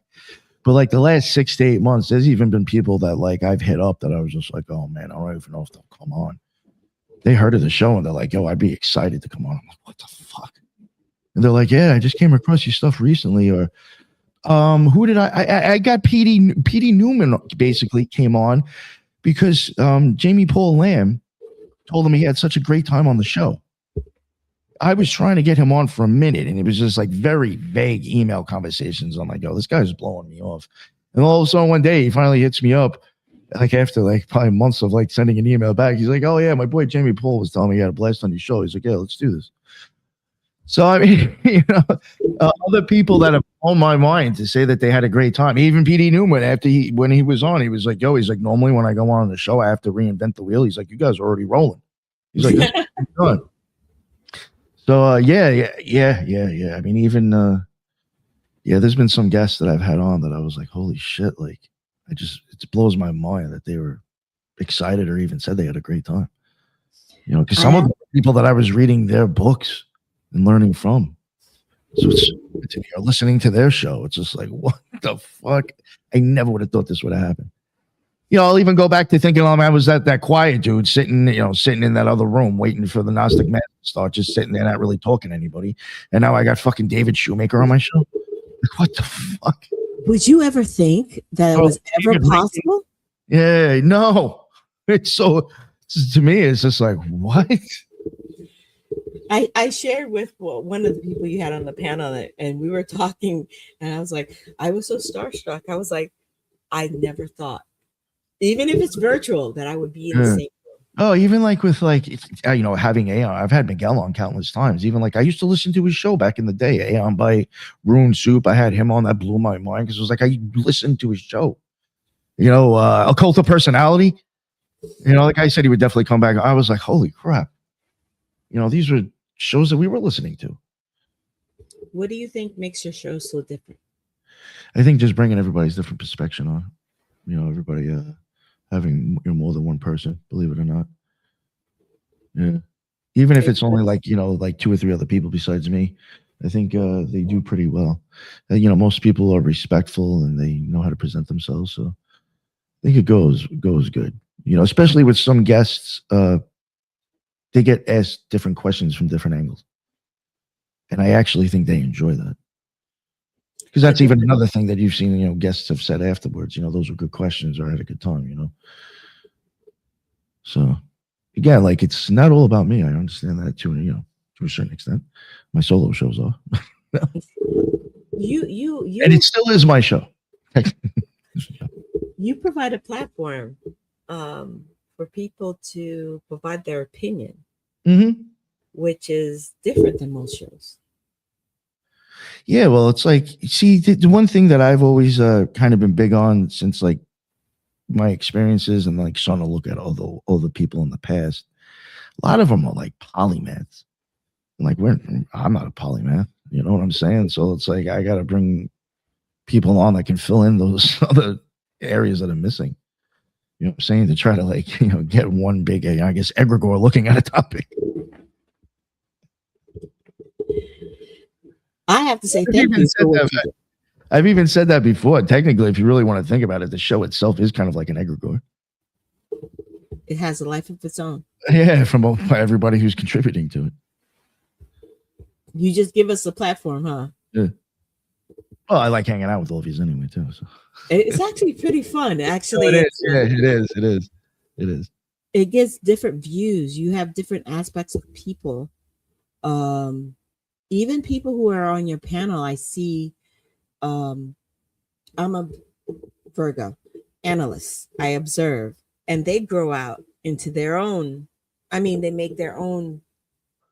but like the last 6 to 8 months, there's even been people that like I've hit up that I was just like, oh man, I don't even know if they'll come on. They heard of the show and they're like, yo, I'd be excited to come on. I'm like, what the fuck? And they're like, yeah, I just came across your stuff recently, or Who did I got PD Newman basically came on because Jamie Paul Lamb told him he had such a great time on the show. I was trying to get him on for a minute, and it was just like very vague email conversations. I'm like, oh, this guy's blowing me off. And all of a sudden one day he finally hits me up, like after like probably months of like sending an email back. He's like, oh yeah, my boy Jamie Paul was telling me he had a blast on your show. He's like, yeah, let's do this. So I mean, other people that have on my mind to say that they had a great time. Even PD Newman, when he was on, he was like, "Yo," he's like, "Normally when I go on the show, I have to reinvent the wheel." He's like, "You guys are already rolling." He's like, "This is done." So yeah. I mean, even there's been some guests that I've had on that I was like, "Holy shit!" Like, it blows my mind that they were excited or even said they had a great time. Because some of the people that I was reading their books and learning from. So it's listening to their show. It's just like, what the fuck? I never would have thought this would have happened. I'll even go back to thinking, I was that quiet dude sitting in that other room waiting for the Gnostic Man to start, just sitting there, not really talking to anybody. And now I got fucking David Shoemaker on my show. Like, what the fuck? Would you ever think that it was ever possible? Yeah, no. It's so, to me, it's just like, what? I shared with one of the people you had on the panel, and we were talking, and I was like, I was so starstruck. I was like, I never thought, even if it's virtual, that I would be in the same room. Oh, even like with having Aeon. I've had Miguel on countless times. Even like I used to listen to his show back in the day, Aeon by Rune Soup. I had him on. That blew my mind because it was like I listened to his show. Occult Personality. The guy said he would definitely come back. I was like, holy crap. These were shows that we were listening to. What do you think makes your show so different? I think just bringing everybody's different perspective on. Everybody having more than one person, believe it or not. Yeah. Even if it's only like 2 or 3 other people besides me, I think they do pretty well. Most people are respectful and they know how to present themselves. So I think it goes good. Especially with some guests, they get asked different questions from different angles. And I actually think they enjoy that. Because that's even another thing that you've seen, guests have said afterwards, those were good questions or I had a good time, So, again, like, it's not all about me. I understand that to a certain extent. My solo shows are. You and it still is my show. You provide a platform for people to provide their opinion, which is different than most shows. Yeah, well, it's like, see, the one thing that I've always kind of been big on since like my experiences and like starting to look at all the people in the past, a lot of them are like polymaths. Like I'm not a polymath, you know what I'm saying? So it's like I got to bring people on that can fill in those other areas that are missing. You know what I'm saying? To try to like, get one big, I guess, egregore looking at a topic. I have to say thank you for what you do. I've even said that before. Technically, if you really want to think about it, the show itself is kind of like an egregore. It has a life of its own. Yeah, from everybody who's contributing to it. You just give us a platform, huh? Yeah. Well, I like hanging out with all of you anyway, too. So. It's actually pretty fun. Actually, it is. Yeah, it is. It gets different views. You have different aspects of people. Even people who are on your panel, I see. I'm a Virgo analyst. I observe, and they grow out into their own. I mean, they make their own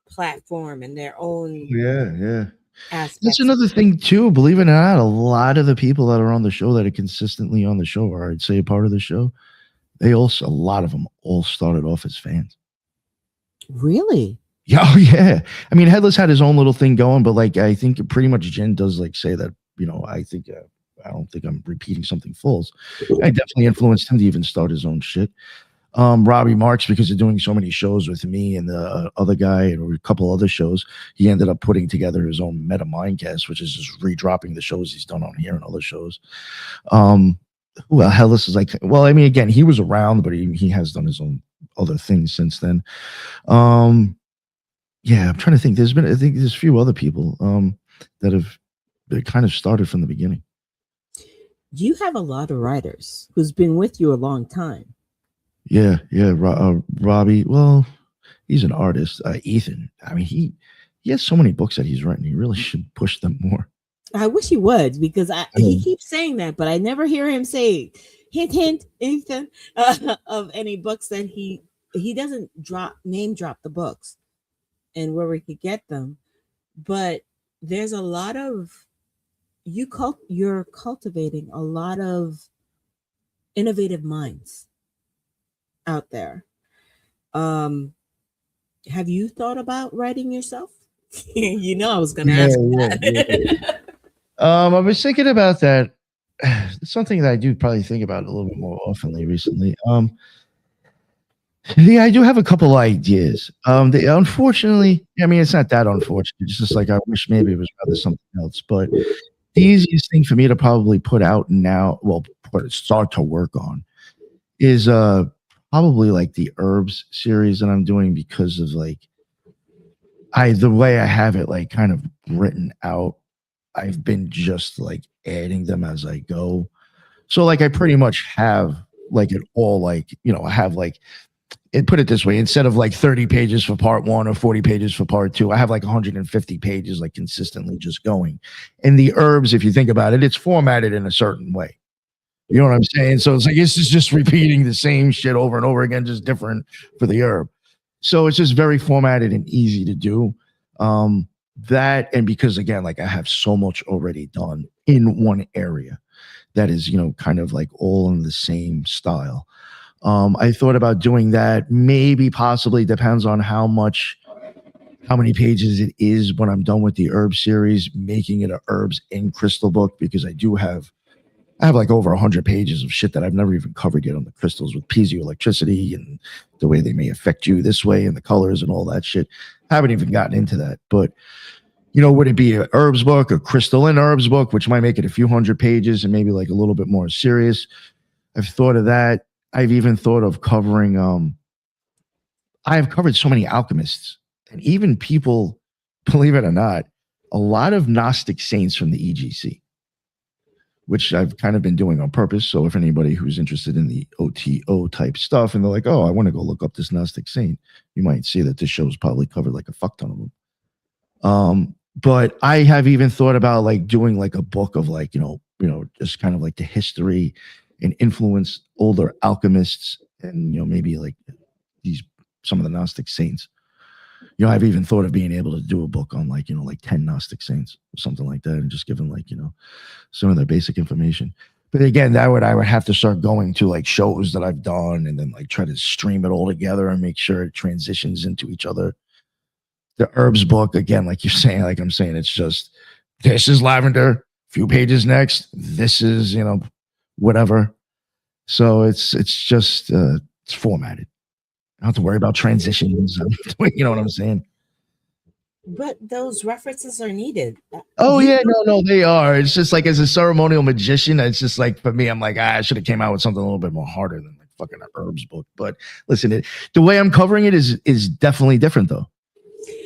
platform and their own. Yeah. Aspects. That's another thing too. Believe it or not, a lot of the people that are on the show that are consistently on the show, or I'd say a part of the show, a lot of them all started off as fans. Really? Oh yeah. I mean, Headless had his own little thing going, but like I think pretty much Jen does like say that. I think I don't think I'm repeating something false. I definitely influenced him to even start his own shit. Robbie Marks, because of doing so many shows with me and the other guy and a couple other shows, he ended up putting together his own Meta Mindcast, which is just redropping the shows he's done on here and other shows. Well, Headless is like, well, I mean, again, he was around, but he has done his own other things since then. Yeah, I'm trying to think. I think there's a few other people that have kind of started from the beginning. You have a lot of writers who's been with you a long time. Yeah, yeah. Robbie. Well, he's an artist. Ethan. I mean, he has so many books that he's written. He really should push them more. I wish he would because he Um, keeps saying that, but I never hear him say hint hint anything of any books that he doesn't drop the books and where we could get them. But there's a lot of you're cultivating a lot of innovative minds out there. Um, have you thought about writing yourself? You know, I was going to yeah, ask yeah, yeah. that. I was thinking about that. It's something that I do probably think about a little bit more oftenly recently. Yeah, I do have a couple ideas. Unfortunately, I mean, it's not that unfortunate. It's just like I wish maybe it was rather something else. But the easiest thing for me to probably put out now, well, start to work on, is probably like the herbs series that I'm doing because of like the way I have it like kind of written out. I've been just like adding them as I go. So like I pretty much have like it all like, I have like it put it this way, instead of like 30 pages for part 1 or 40 pages for part 2, I have like 150 pages like consistently just going. And the herbs, if you think about it, it's formatted in a certain way. You know what I'm saying? So it's like it's just repeating the same shit over and over again, just different for the herb. So it's just very formatted and easy to do. That, and because again, like I have so much already done in one area that is, kind of like all in the same style. I thought about doing that. Maybe, possibly, depends on how many pages it is when I'm done with the herb series, making it a herbs in crystal book, because I have like over 100 pages of shit that I've never even covered yet on the crystals with piezoelectricity and the way they may affect you this way and the colors and all that shit. I haven't even gotten into that. But, would it be a herbs book, a crystalline herbs book, which might make it a few hundred pages and maybe like a little bit more serious? I've thought of that. I've even thought of covering, I have covered so many alchemists and even people, believe it or not, a lot of Gnostic saints from the EGC, which I've kind of been doing on purpose. So if anybody who's interested in the OTO type stuff and they're like, oh, I want to go look up this Gnostic saint, you might see that this show's probably covered like a fuck ton of them. But I have even thought about like doing like a book of like, just kind of like the history and influence older alchemists and, maybe like some of the Gnostic saints. I've even thought of being able to do a book on like, like 10 Gnostic saints or something like that and just give them like, some of their basic information. But again, I would have to start going to like shows that I've done and then like try to stream it all together and make sure it transitions into each other. The herbs book, again, like you're saying, like I'm saying, it's just this is lavender, few pages next, this is, whatever. So it's just it's formatted. I don't have to worry about transitions. You know what I'm saying? But those references are needed. Oh yeah, no, they are. It's just like as a ceremonial magician, it's just like for me, I'm like, I should have came out with something a little bit more harder than like fucking an herbs book. But listen, the way I'm covering it is definitely different though.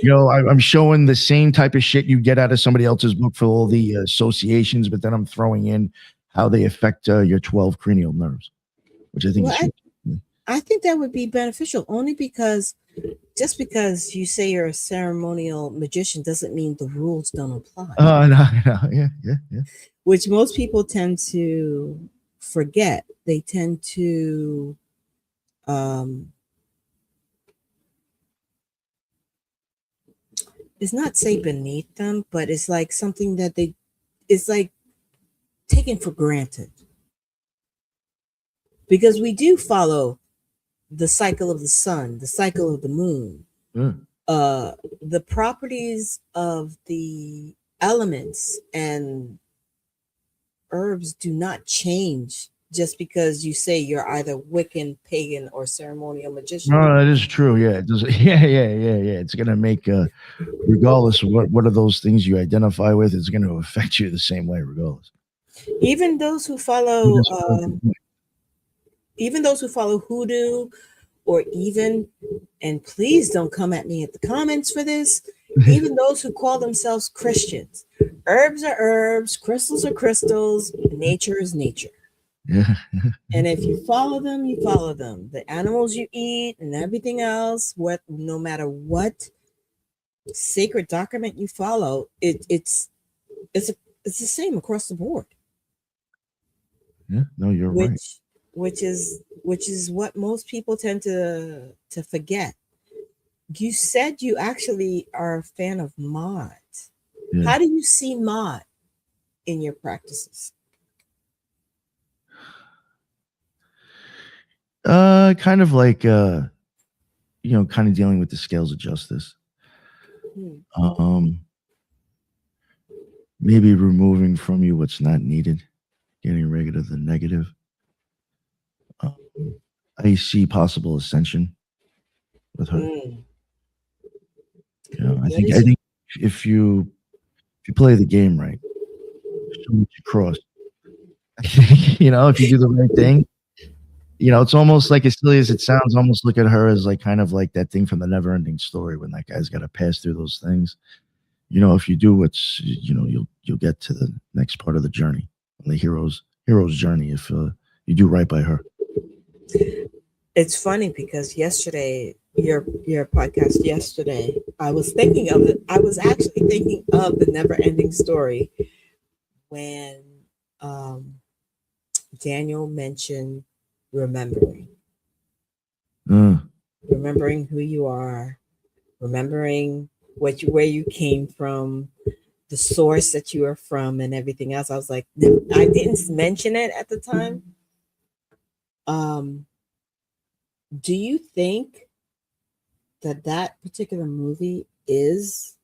I'm showing the same type of shit you get out of somebody else's book for all the associations, but then I'm throwing in how they affect your 12 cranial nerves, which I think is. I think that would be beneficial only because just because you say you're a ceremonial magician doesn't mean the rules don't apply. No, yeah. Which most people tend to forget. They tend to it's not say beneath them, but it's like something that it's like taken for granted. Because we do follow the cycle of the sun, the cycle of the moon, the properties of the elements and herbs do not change just because you say you're either Wiccan, pagan, or ceremonial magician. No, that is true. Yeah, it does. Yeah. It's gonna make regardless of what are those things you identify with, it's gonna affect you the same way, regardless. Even those who follow hoodoo, or even, and please don't come at me at the comments for this, even those who call themselves Christians. Herbs are herbs, crystals are crystals, nature is nature. Yeah. And if you follow them, you follow them. The animals you eat and everything else, what no matter what sacred document you follow, it's a, it's the same across the board. Yeah. No, you're right. Which is what most people tend to forget. You said you actually are a fan of mod. Yeah. How do you see mod in your practices? Kind of like kind of dealing with the scales of justice. Maybe removing from you what's not needed, getting rid of the negative. I see possible ascension with her. Mm. I think if you play the game right, show what you cross. I think, if you do the right thing, it's almost like, as silly as it sounds, almost look at her as like kind of like that thing from the never ending story when that guy's got to pass through those things. If you do what's, you'll get to the next part of the journey, the hero's journey, if you do right by her. It's funny because yesterday, your podcast yesterday, I was thinking of it. I was actually thinking of the never ending story when Daniel mentioned remembering. Remembering who you are, remembering where you came from, the source that you are from, and everything else. I was like, I didn't mention it at the time. Do you think that particular movie is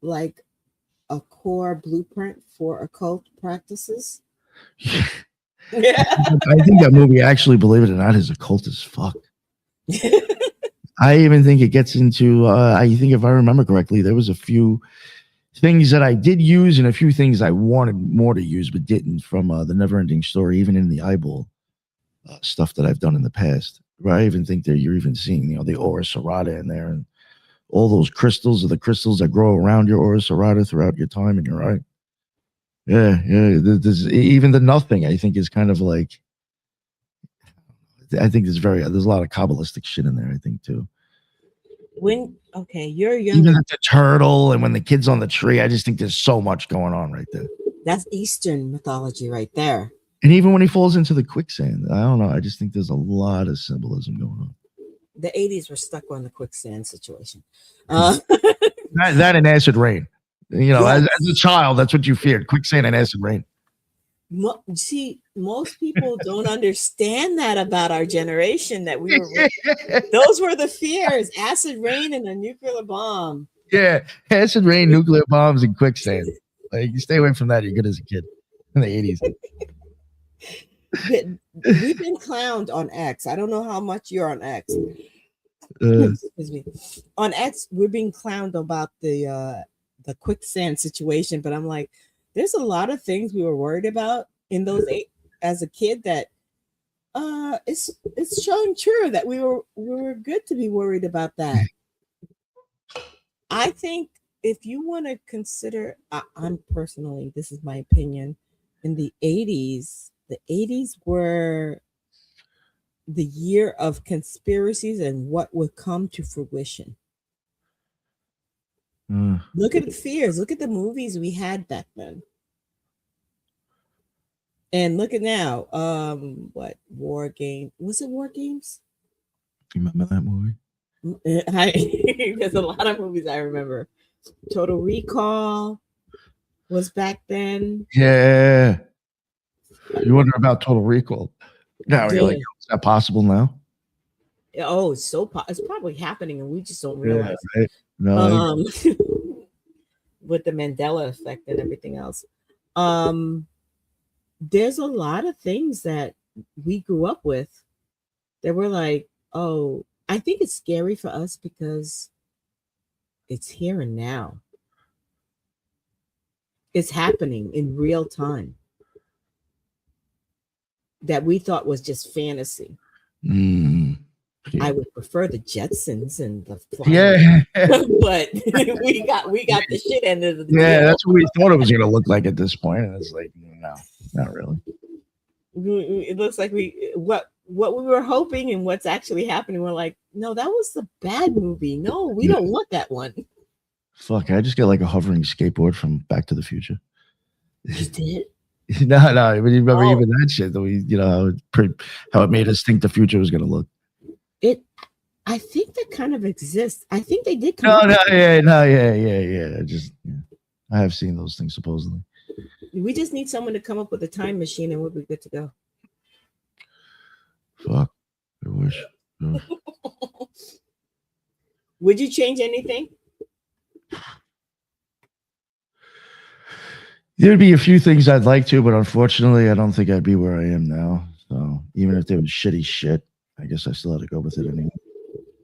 like a core blueprint for occult practices? Yeah. I think that movie, actually, believe it or not, is occult as fuck. I even think it gets into, I think if I remember correctly, there was a few things that I did use and a few things I wanted more to use but didn't from the Neverending Story, even in the eyeball stuff that I've done in the past. Where I even think that you're even seeing, the aura serrata in there, and all those crystals are the crystals that grow around your aura serrata throughout your time in your eye. Yeah. There's even the nothing, I think, is kind of like, I think there's a lot of Kabbalistic shit in there, I think, too. You're younger. Even the turtle, and when the kid's on the tree, I just think there's so much going on right there. That's Eastern mythology right there. And even when he falls into the quicksand, I don't know. I just think there's a lot of symbolism going on. The 80s were stuck on the quicksand situation. That and acid rain. Yes. As a child, that's what you feared: quicksand and acid rain. See, most people don't understand that about our generation. That we were those were the fears: acid rain and a nuclear bomb. Yeah, acid rain, nuclear bombs, and quicksand. Like, you stay away from that. You're good as a kid in the 80s. We've been clowned on X. I don't know how much you're on X. Excuse me. On X, we're being clowned about the quicksand situation, but I'm like, there's a lot of things we were worried about in those as a kid that it's showing true that we were good to be worried about that. I think if you want to consider, I'm personally, this is my opinion, in the 80s were the year of conspiracies and what would come to fruition. Look at the fears. Look at the movies we had back then. And look at now. What War Game? Was it War Games? You remember that movie? There's a lot of movies I remember. Total Recall was back then. Yeah. You wonder about Total Recall. Now you're like, is that possible now? Oh, it's probably happening, and we just don't realize. Yeah, right? No, with the Mandela effect and everything else. There's a lot of things that we grew up with that we're like, oh, I think it's scary for us because it's here and now. It's happening in real time. That we thought was just fantasy. Yeah. I would prefer the Jetsons and the flying, Yeah. but we got the shit end of the Yeah, deal. that's what we thought it was gonna look like at this point, and it's like, no, not really. It looks like what we were hoping and what's actually happening. We're like, no, that was a bad movie. No, we Yeah. don't want that one. Fuck, I just get like a hovering skateboard from Back to the Future. You did? No, I mean, you remember Oh, even that shit that we, how it made us think the future was gonna look. I think that kind of exists. I think they did come No, up no, with yeah, no, yeah. I have seen those things supposedly. We just need someone to come up with a time machine and we'll be good to go. Fuck, I wish. Ugh. Would you change anything? There'd be a few things I'd like to, but unfortunately, I don't think I'd be where I am now. So even if there was shitty shit, I guess I still had to go with it anyway.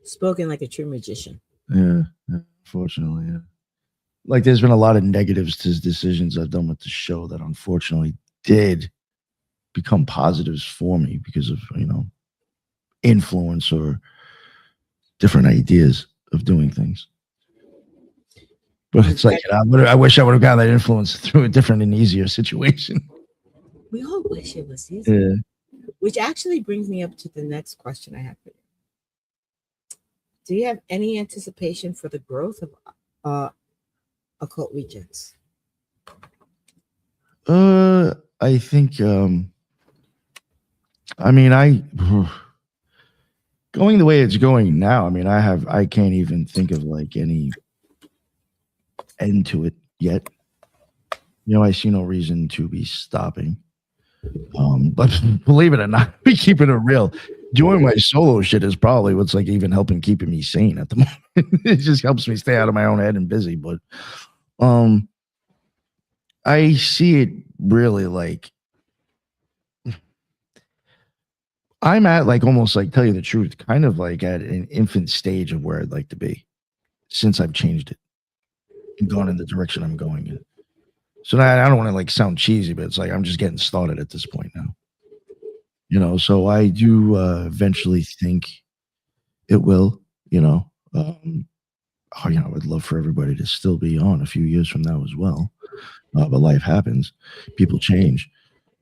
Spoken like a true magician. Yeah, unfortunately, yeah. Like there's been a lot of negatives to decisions I've done with the show that unfortunately did become positives for me because of, influence or different ideas of doing things. But it's like, I wish I would have gotten that influence through a different and easier situation. We all wish it was easier. Yeah. Which actually brings me up to the next question I have for you. Do you have any anticipation for the growth of Occult Rejects? I think, going the way it's going now, I can't even think of like any end to it yet. I see no reason to be stopping. But believe it or not, be keeping it real. Doing my solo shit is probably what's like even helping keeping me sane at the moment. It just helps me stay out of my own head and busy. But I see it really like I'm at like almost like, tell you the truth, kind of like at an infant stage of where I'd like to be since I've changed it and gone in the direction I'm going in. So now, I don't want to like sound cheesy, but it's like I'm just getting started at this point now. So I do eventually think it will, I would love for everybody to still be on a few years from now as well. But life happens, people change.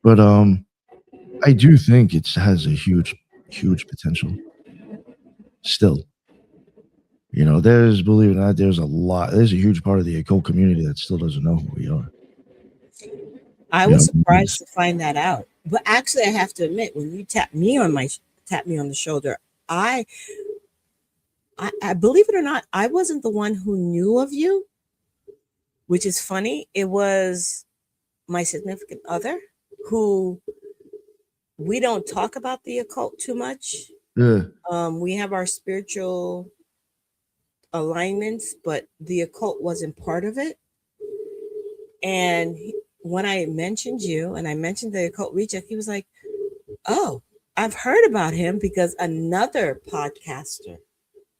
But I do think it has a huge potential still. Believe it or not, there's a huge part of the occult community that still doesn't know who we are. I was surprised to find that out. But actually, I have to admit, when you tapped me on the shoulder, I believe it or not, I wasn't the one who knew of you, which is funny. It was my significant other who we don't talk about the occult too much. Yeah. We have our spiritual alignments, but the occult wasn't part of it. And when I mentioned you and I mentioned the Occult Reject, he was like, "Oh, I've heard about him because another podcaster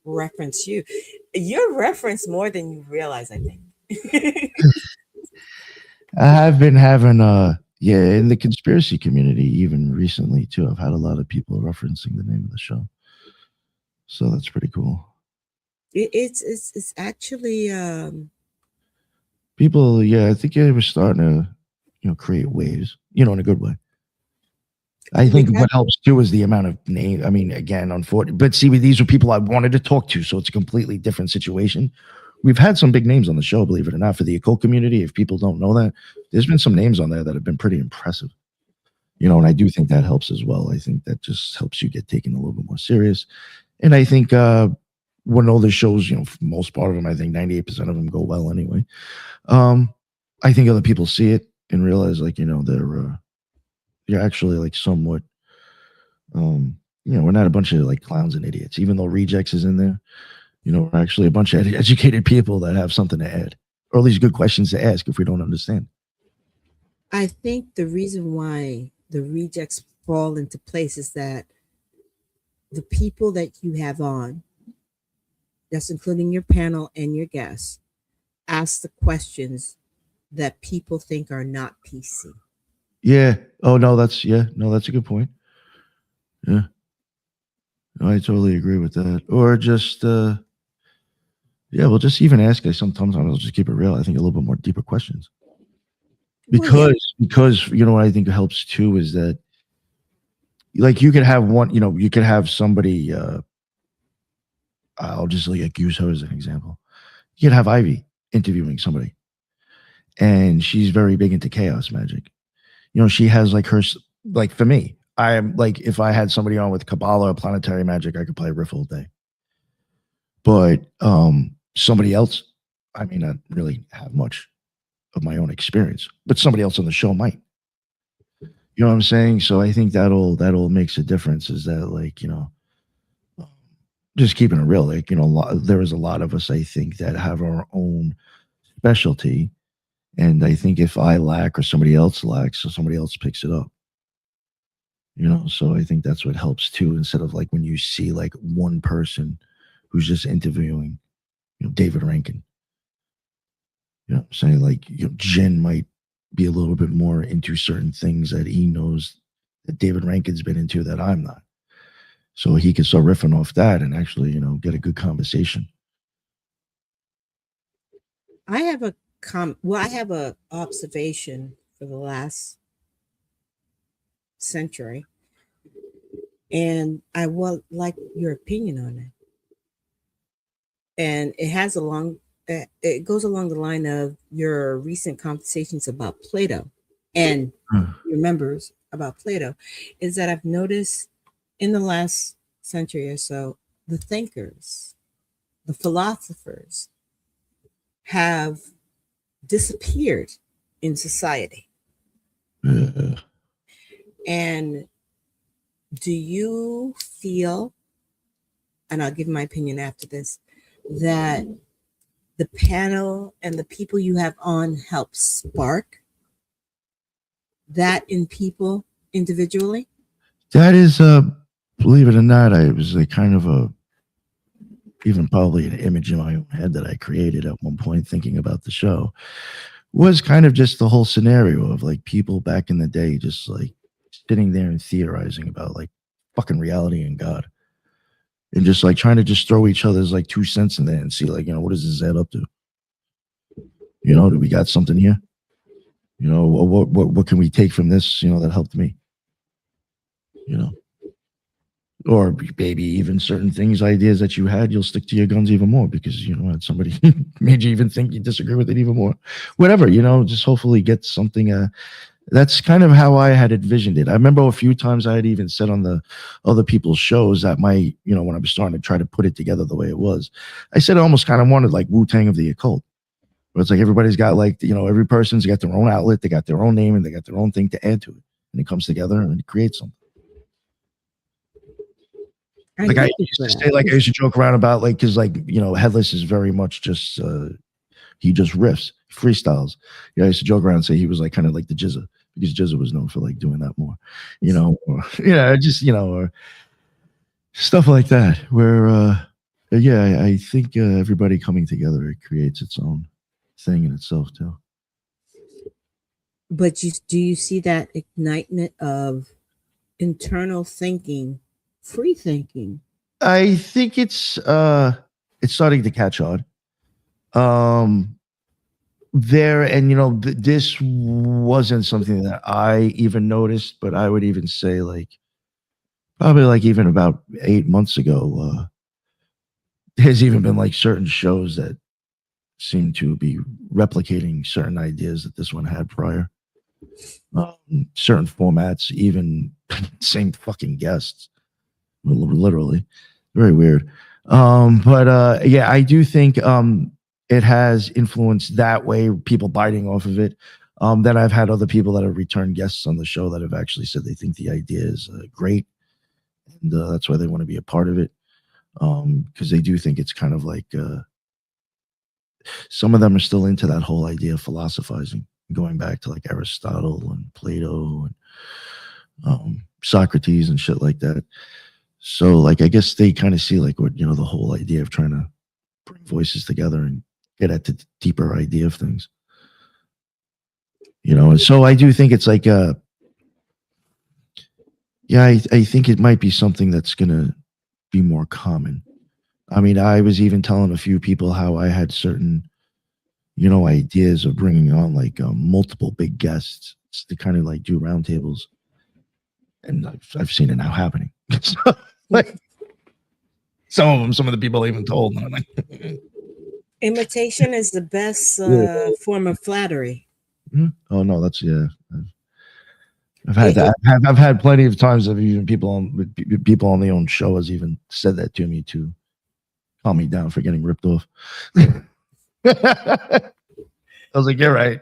referenced you. You're referenced more than you realize, I think." I have been having in the conspiracy community even recently too. I've had a lot of people referencing the name of the show, so that's pretty cool. It's actually people. Yeah, I think it was starting to create waves. In a good way. I think what helps too is the amount of name. Again, unfortunately, but see, these are people I wanted to talk to, so it's a completely different situation. We've had some big names on the show, believe it or not, for the occult community. If people don't know that, there's been some names on there that have been pretty impressive. And I do think that helps as well. I think that just helps you get taken a little bit more serious. And I think when all the shows, for most part of them, I think 98% of them go well anyway. I think other people see it and realize, like, they're actually like somewhat, we're not a bunch of like clowns and idiots, even though Rejects is in there. We're actually a bunch of educated people that have something to add, or at least good questions to ask if we don't understand. I think the reason why the Rejects fall into place is that the people that you have on, that's including your panel and your guests, ask the questions that people think are not PC. Yeah. Oh no, that's a good point. Yeah. I totally agree with that. Or just yeah, well, just even ask. Sometimes I'll just keep it real. I think a little bit more deeper questions Well, yeah. because you know what I think helps too is that like you could have one, you know, you could have somebody. I'll just like use her as an example. You could have Ivy interviewing somebody, and she's very big into chaos magic. You know, she has like like for me, I am like if I had somebody on with Kabbalah or planetary magic, I could play riff all day. But somebody else, I may not really have much of my own experience, but somebody else on the show might. You know what I'm saying? So I think that'll makes a difference. Is that like just keeping it real? Like there is a lot of us I think that have our own specialty, and I think if I lack or somebody else lacks, so somebody else picks it up. You know, so I think that's what helps too. Instead of like when you see like one person who's just interviewing, David Rankin. You know, what I'm saying like Jen might be a little bit more into certain things that he knows that David Rankin's been into that I'm not. So he can start riffing off that and actually, get a good conversation. I have a observation for the last century, and I would like your opinion on it. And it goes along the line of your recent conversations about Plato and your members about Plato, is that I've noticed in the last century or so, the thinkers, the philosophers have disappeared in society. And do you feel, and I'll give my opinion after this, that the panel and the people you have on help spark that in people individually? That is, believe it or not, I was like kind of even probably an image in my own head that I created at one point thinking about the show was kind of just the whole scenario of like people back in the day just like sitting there and theorizing about like fucking reality and God. And just like trying to just throw each other's like 2 cents in there and see like, what does this add up to? Do we got something here? What can we take from this, that helped me? Or maybe even certain things, ideas that you had, you'll stick to your guns even more because, somebody made you even think you disagree with it even more. Whatever, just hopefully get something. That's kind of how I had envisioned it. I remember a few times I had even said on the other people's shows that when I was starting to try to put it together the way it was, I said I almost kind of wanted like Wu-Tang of the occult. Where it's like everybody's got like, every person's got their own outlet, they got their own name, and they got their own thing to add to it. And it comes together and it creates something. Like I used to say, like I used to joke around about like, cause like, Headless is very much just, he just riffs, freestyles. I used to joke around and say he was like kind of like the Jizza because Jizza was known for like doing that more, or stuff like that where, I think everybody coming together, it creates its own thing in itself too. But do you see that ignitement of internal thinking, free thinking? I think it's starting to catch on. There and this wasn't something that I even noticed, but I would even say like probably like even about 8 months ago, there's even been like certain shows that seem to be replicating certain ideas that this one had prior. Certain formats, even same fucking guests, literally, very weird. But I do think it has influenced that way, people biting off of it. Then I've had other people that have returned guests on the show that have actually said they think the idea is great, and that's why they want to be a part of it, because they do think it's kind of like some of them are still into that whole idea of philosophizing, going back to like Aristotle and Plato and Socrates and shit like that. So like I guess they kind of see like what the whole idea of trying to bring voices together and get at the deeper idea of things. And so I do think it's like I think it might be something that's gonna be more common. I mean, I was even telling a few people how I had certain, ideas of bringing on like multiple big guests to kind of like do roundtables, and I've seen it now happening. So, like some of the people even told, and I'm like, Imitation is the best form of flattery. oh no, that's I've had that. I've had plenty of times of even people on the own show has even said that to me to calm me down for getting ripped off. I was like, you're right.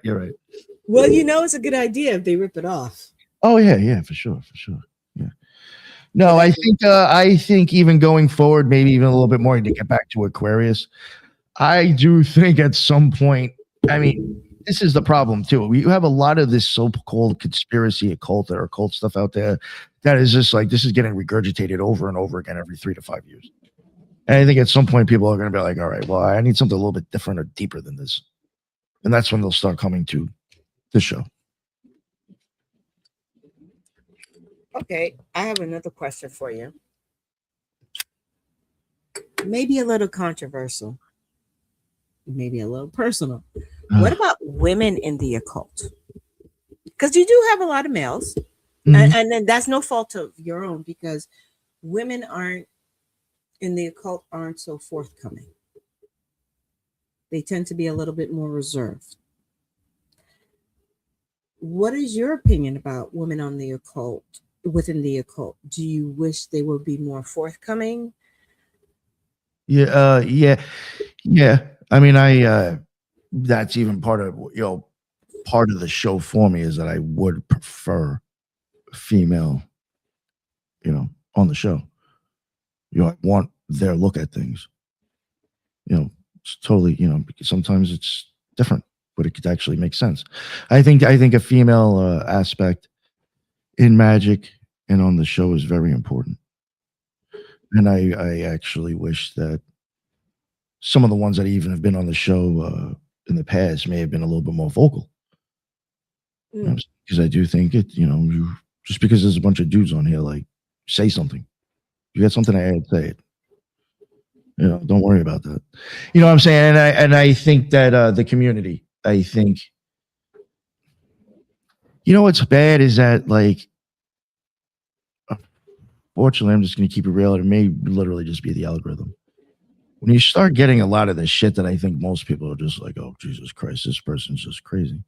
Well, it's a good idea if they rip it off. Oh yeah, for sure. Yeah. No, I think even going forward, maybe even a little bit more to get back to Aquarius. I do think at some point, I mean, this is the problem too. We have a lot of this so-called conspiracy occult stuff out there that is just like, this is getting regurgitated over and over again every 3 to 5 years. And I think at some point people are going to be like, all right, well, I need something a little bit different or deeper than this. And that's when they'll start coming to the show. Okay, I have another question for you. Maybe a little controversial. Maybe a little personal. What about women in the occult? Because you do have a lot of males, and then that's no fault of your own, because women in the occult aren't so forthcoming. They tend to be a little bit more reserved. What is your opinion about women on the occult, within the occult? Do you wish they would be more forthcoming? Yeah. I mean, that's even part of the show for me, is that I would prefer female, on the show. I want their look at things. It's totally, because sometimes it's different, but it could actually make sense. I think a female aspect in magic and on the show is very important. And I actually wish that some of the ones that even have been on the show in the past may have been a little bit more vocal. Because I do think you just because there's a bunch of dudes on here, like, say something. You got something to add, say it. Don't worry about that. You know what I'm saying? And I think that the community, I think, what's bad is that, like, fortunately, I'm just going to keep it real. It may literally just be the algorithm. When you start getting a lot of the shit that I think most people are just like, oh, Jesus Christ, this person's just crazy.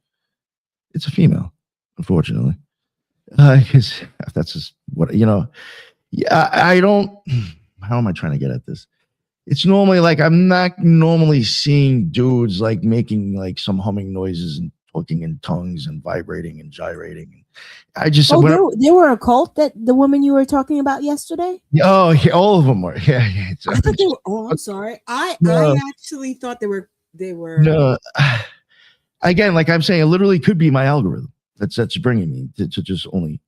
It's a female, unfortunately. Because that's just what, yeah, I don't, how am I trying to get at this? It's normally like, I'm not normally seeing dudes like making like some humming noises and talking in tongues and vibrating and gyrating. I just they were occult, that the woman you were talking about yesterday. Oh, yeah, all of them were. Yeah. I thought they were. Oh, I'm sorry. I actually thought they were. No, again, like I'm saying, it literally could be my algorithm that's bringing me to just only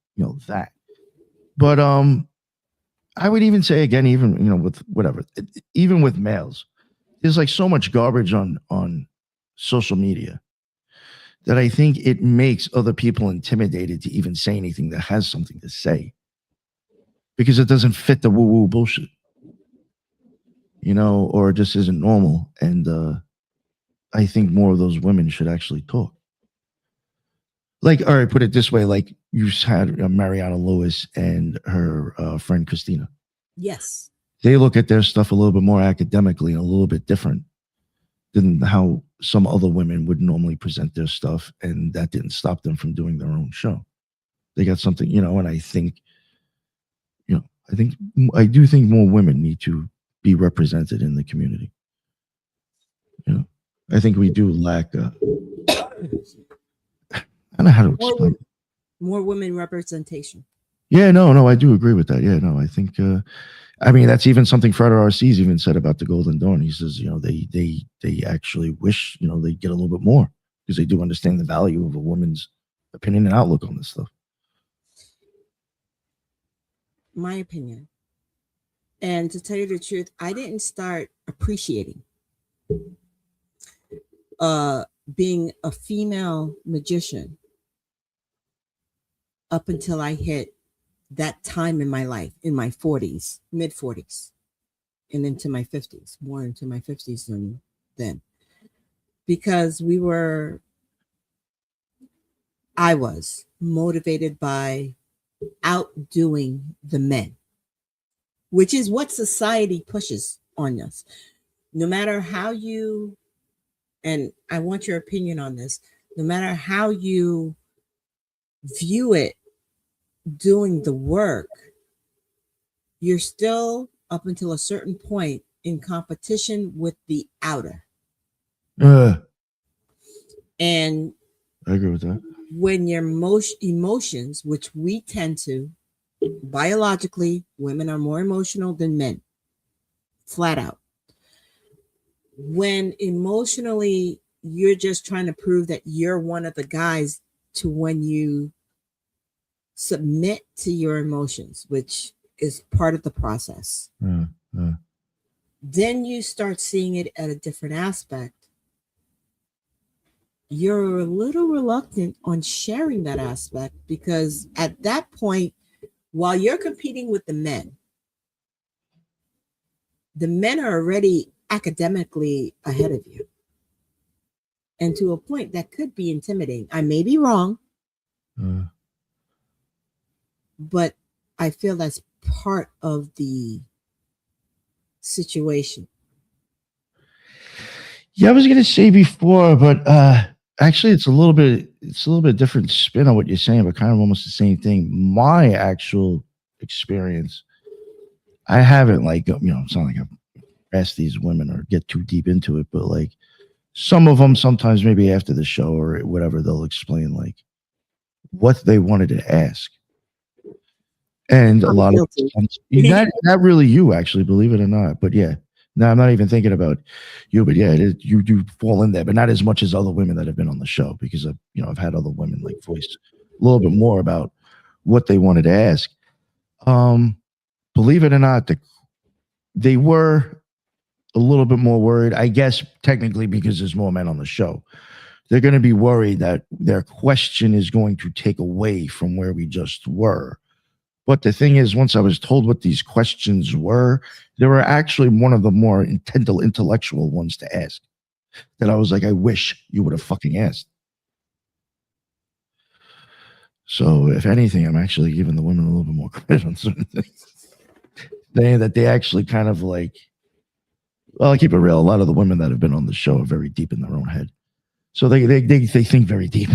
that. But I would even say, again, even with whatever, even with males, there's like so much garbage on social media that I think it makes other people intimidated to even say anything that has something to say, because it doesn't fit the woo-woo bullshit, or it just isn't normal. And I think more of those women should actually talk. Like, all right, put it this way, like you had Mariana Lewis and her friend Christina. Yes. They look at their stuff a little bit more academically and a little bit different than how some other women would normally present their stuff, and that didn't stop them from doing their own show. They got something, and I think, I do think more women need to be represented in the community. I think we do lack, I don't know how to explain it. More women representation. Yeah, no, I do agree with that. Yeah, no, I think, I mean, that's even something Fred RC's even said about the Golden Dawn. He says, they actually wish, they get a little bit more, because they do understand the value of a woman's opinion and outlook on this stuff. My opinion. And to tell you the truth, I didn't start appreciating being a female magician up until I hit that time in my life, in my 40s, mid 40s. and into my 50s, more into my 50s than then. Because I was motivated by outdoing the men, which is what society pushes on us. No matter how you, and I want your opinion on this, no matter how you view it, doing the work, you're still up until a certain point in competition with the outer. And I agree with that. when your emotions, which we tend to, biologically, women are more emotional than men, flat out. When emotionally you're just trying to prove that you're one of the guys, to when you submit to your emotions, which is part of the process, then you start seeing it at a different aspect. You're a little reluctant on sharing that aspect, because at that point, while you're competing with the men are already academically ahead of you. And to a point that could be intimidating. I may be wrong, but I feel that's part of the situation. Yeah, I was gonna say before, but actually it's a little bit different spin on what you're saying, but kind of almost the same thing. My actual experience, I haven't, like, it's not like I've asked these women or get too deep into it, but like some of them, sometimes maybe after the show or whatever, they'll explain like what they wanted to ask. And a lot of not really you, actually, believe it or not. But yeah, no, I'm not even thinking about you. But yeah, you do fall in there, but not as much as other women that have been on the show, because I've had other women like voice a little bit more about what they wanted to ask. Believe it or not, they were a little bit more worried, I guess, technically, because there's more men on the show. They're going to be worried that their question is going to take away from where we just were. But the thing is, once I was told what these questions were, they were actually one of the more intellectual ones to ask. That I was like, I wish you would have fucking asked. So, if anything, I'm actually giving the women a little bit more credit on certain things. They actually kind of like, well, I keep it real. A lot of the women that have been on the show are very deep in their own head. So they think very deep.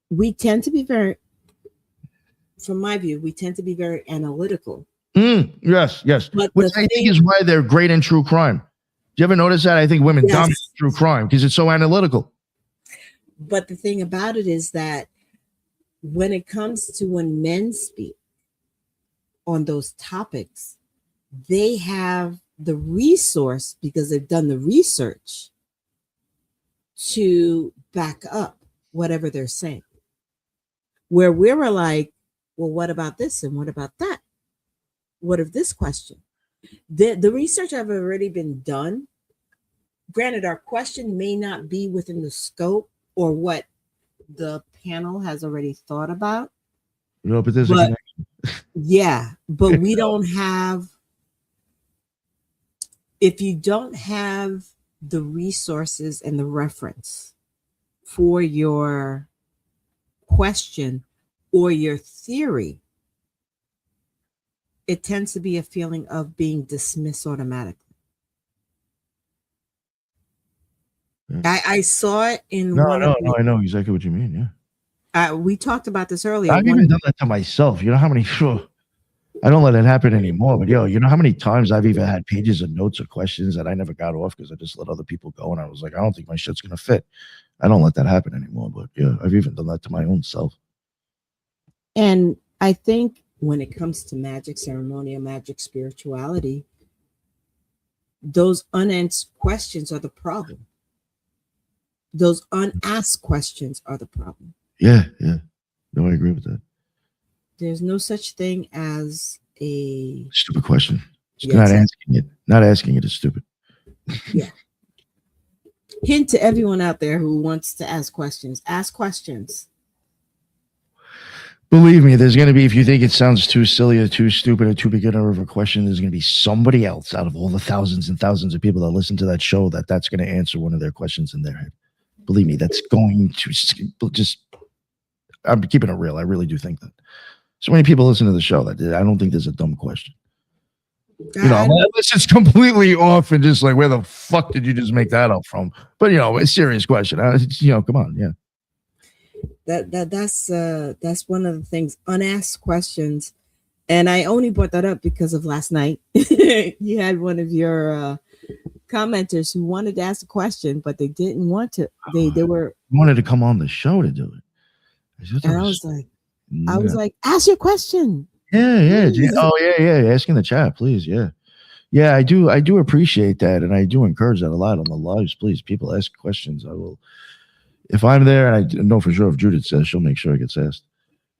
We tend to be very, from my view, we tend to be very analytical. Yes. But which I think is why they're great in true crime. Do you ever notice that? I think women dominate true crime because it's so analytical. But the thing about it is that when it comes to when men speak on those topics, they have the resource, because they've done the research, to back up whatever they're saying. Where we were like, well, what about this? And what about that? What of this question? The research have already been done. Granted, our question may not be within the scope or what the panel has already thought about. No, but there's a connection. Yeah, but we don't have, if you don't have the resources and the reference for your question or your theory, it tends to be a feeling of being dismissed automatically. Yeah. I saw it in I know exactly what you mean. Yeah. We talked about this earlier. I've even done that to myself. You know how many? I don't let it happen anymore. But you know how many times I've even had pages of notes or questions that I never got off because I just let other people go, and I was like, I don't think my shit's gonna fit. I don't let that happen anymore. But yeah, I've even done that to my own self. And I think when it comes to magic, ceremonial magic, spirituality, those unanswered questions are the problem. Those unasked questions are the problem. Yeah. No, I agree with that. There's no such thing as a stupid question. Not asking it is stupid. Yeah. Hint to everyone out there who wants to ask questions. Ask questions. Believe me, there's going to be, if you think it sounds too silly or too stupid or too beginner of a question, there's going to be somebody else out of all the thousands and thousands of people that listen to that show that's going to answer one of their questions in their head. Believe me, that's going to just, I'm keeping it real. I really do think that. So many people listen to the show that I don't think there's a dumb question. Unless it's completely off and just like, where the fuck did you just make that up from? But, a serious question. Come on. Yeah. That's one of the things, unasked questions. And I only brought that up because of last night. You had one of your commenters who wanted to ask a question, but they didn't want to. They wanted to come on the show to do it. And I was like, ask your question. Yeah. Oh yeah. Ask in the chat, please. Yeah. Yeah, I do appreciate that, and I do encourage that a lot on the lives. Please, people ask questions. I will, if I'm there, and I know for sure if Judith says, she'll make sure it gets asked.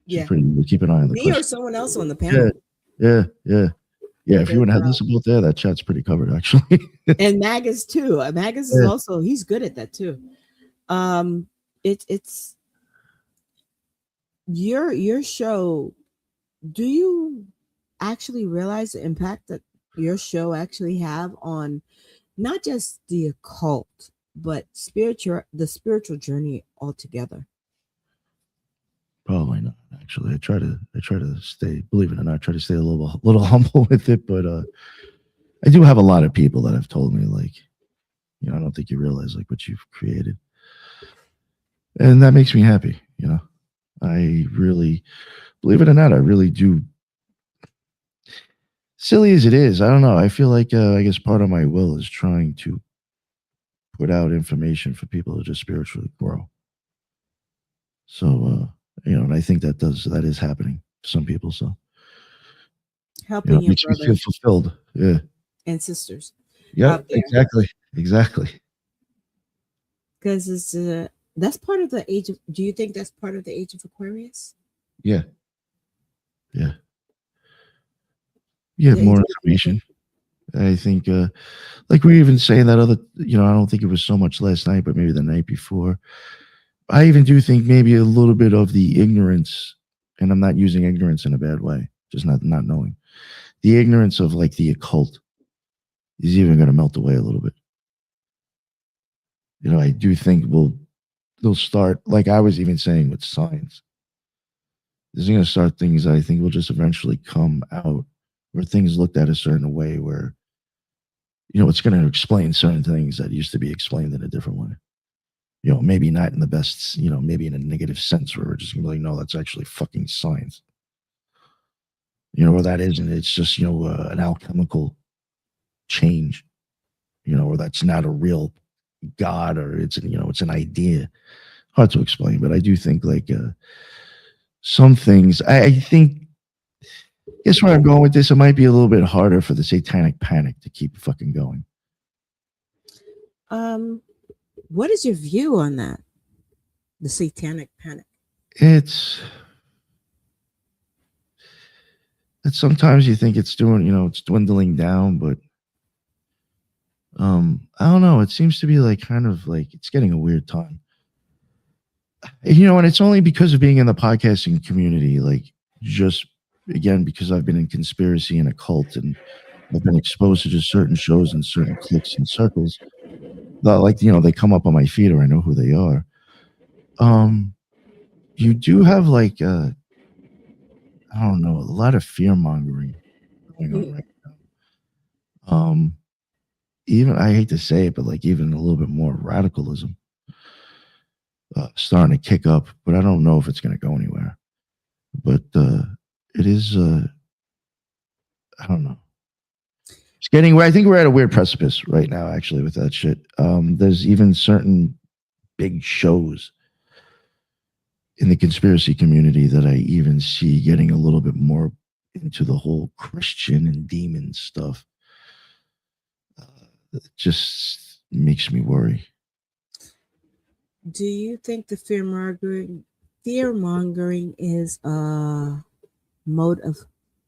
We'll keep an eye on the me or someone else on the panel. Yeah. If you and Headless are both there, that chat's pretty covered actually. And Magus too. Magus is also, he's good at that too. It's your show. Do you actually realize the impact that your show actually have on not just the occult, but the spiritual journey altogether? Probably not. Actually, I try to stay, believe it or not, try to stay a little humble with it. But I do have a lot of people that have told me, like, I don't think you realize like what you've created, and that makes me happy. I really, believe it or not, I really do. Silly as it is, I don't know. I feel like I guess part of my will is trying to put out information for people to just spiritually grow. So, and I think that is happening for some people. So, helping your makes me feel fulfilled. Yeah, and sisters. Yeah, exactly. Because it's that's part of the age of. Do you think that's part of the age of Aquarius? Yeah. More information. I think, like we were even saying that other, I don't think it was so much last night, but maybe the night before. I even do think maybe a little bit of the ignorance, and I'm not using ignorance in a bad way, just not knowing. The ignorance of like the occult is even going to melt away a little bit. I do think they'll start, like I was even saying with science. There's going to start things that I think will just eventually come out where things looked at a certain way where, it's going to explain certain things that used to be explained in a different way. Maybe not in the best, maybe in a negative sense where we're just going to be like, no, that's actually fucking science. Or that isn't. It's just, an alchemical change, or that's not a real God, or it's an idea. Hard to explain, but I do think like some things, I think, guess where I'm going with this, it might be a little bit harder for the satanic panic to keep fucking going. What is your view on that? The satanic panic. It's sometimes you think it's doing, it's dwindling down, but I don't know. It seems to be like kind of like it's getting a weird time. And it's only because of being in the podcasting community, like just again, because I've been in conspiracy and occult and I've been exposed to just certain shows and certain cliques and circles that, like, they come up on my feed or I know who they are. You do have like, I don't know, a lot of fear mongering going on right now. Even, I hate to say it, but like even a little bit more radicalism starting to kick up, but I don't know if it's going to go anywhere. But it is, I don't know. It's getting where I think we're at a weird precipice right now, actually, with that shit. There's even certain big shows in the conspiracy community that I even see getting a little bit more into the whole Christian and demon stuff. It just makes me worry. Do you think the fear mongering is a mode of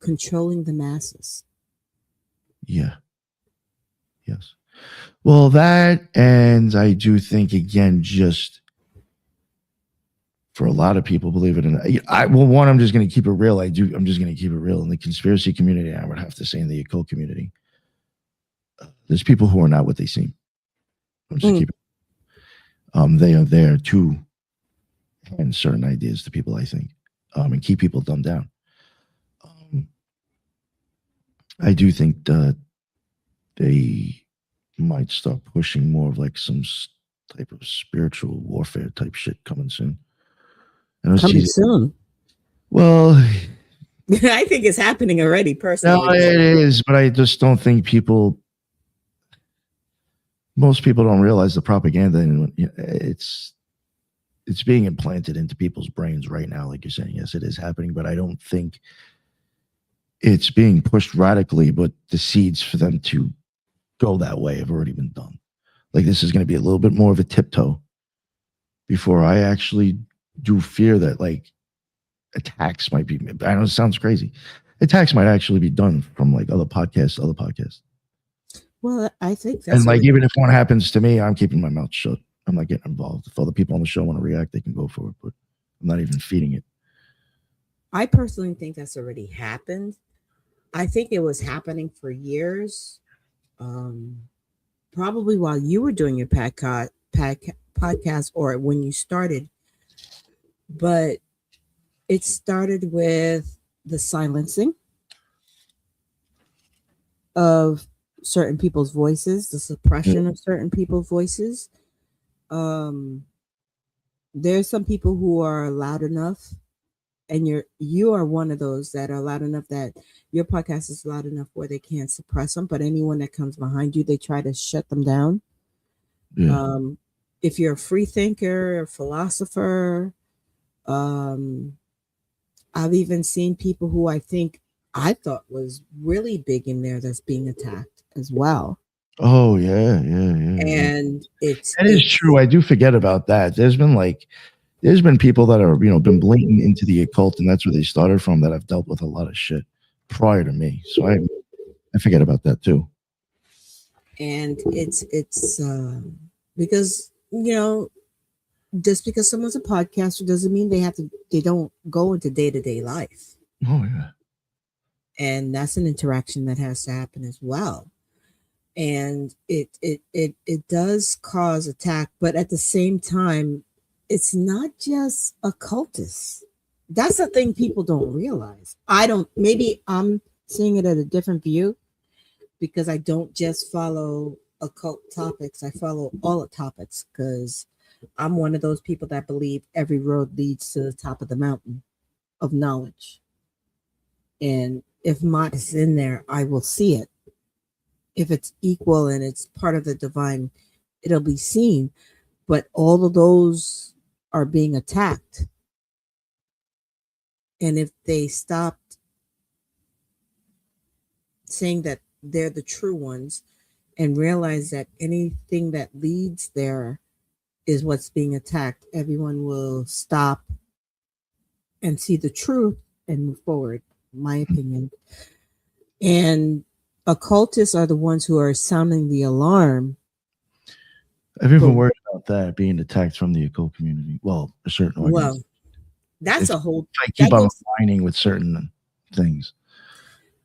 controlling the masses? Yeah. Yes. Well, that, and I do think, again, just for a lot of people, believe it or not. One, I'm just going to keep it real. I'm just going to keep it real. In the conspiracy community, I would have to say in the occult community, there's people who are not what they seem. I'm just keep it. They are there to hand certain ideas to people, I think, and keep people dumbed down. I do think that they might start pushing more of like some type of spiritual warfare type shit coming soon. Coming soon. Well, I think it's happening already, personally. No, it is, but I just don't think most people don't realize the propaganda. It's being implanted into people's brains right now, like you're saying. Yes, it is happening, but I don't think it's being pushed radically, but the seeds for them to go that way have already been done. Like, this is going to be a little bit more of a tiptoe before I actually do fear that, like, attacks might be, I know it sounds crazy. Attacks might actually be done from like other podcasts. Well, I think that's, and like, even if one happens to me, I'm keeping my mouth shut. I'm not getting involved. If other people on the show want to react, they can go for it, but I'm not even feeding it. I personally think that's already happened. I think it was happening for years. Probably while you were doing your podcast or when you started. But it started with the silencing of certain people's voices, the suppression of certain people's voices. There's some people who are loud enough, and you are one of those that are loud enough that your podcast is loud enough where they can't suppress them, but anyone that comes behind you, they try to shut them down. Yeah. If you're a free thinker, a philosopher, I've even seen people who I thought was really big in there that's being attacked as well. Oh yeah. And that is true. I do forget about that. There's been people that are, been blatant into the occult, and that's where they started from, that I've dealt with a lot of shit prior to me. So I forget about that too. And it's because, just because someone's a podcaster doesn't mean they don't go into day-to-day life. Oh yeah. And that's an interaction that has to happen as well. And it does cause attack, but at the same time, it's not just occultists. That's the thing people don't realize. Maybe I'm seeing it at a different view because I don't just follow occult topics. I follow all the topics because I'm one of those people that believe every road leads to the top of the mountain of knowledge. And if mine is in there, I will see it. If it's equal and it's part of the divine, it'll be seen. But all of those are being attacked. And if they stopped saying that they're the true ones and realize that anything that leads there is what's being attacked, everyone will stop and see the truth and move forward, in my opinion. And occultists are the ones who are sounding the alarm. I've even worried about that, being attacked from the occult community. Well, a certain audience. Well, that's a whole. I keep on aligning with certain things.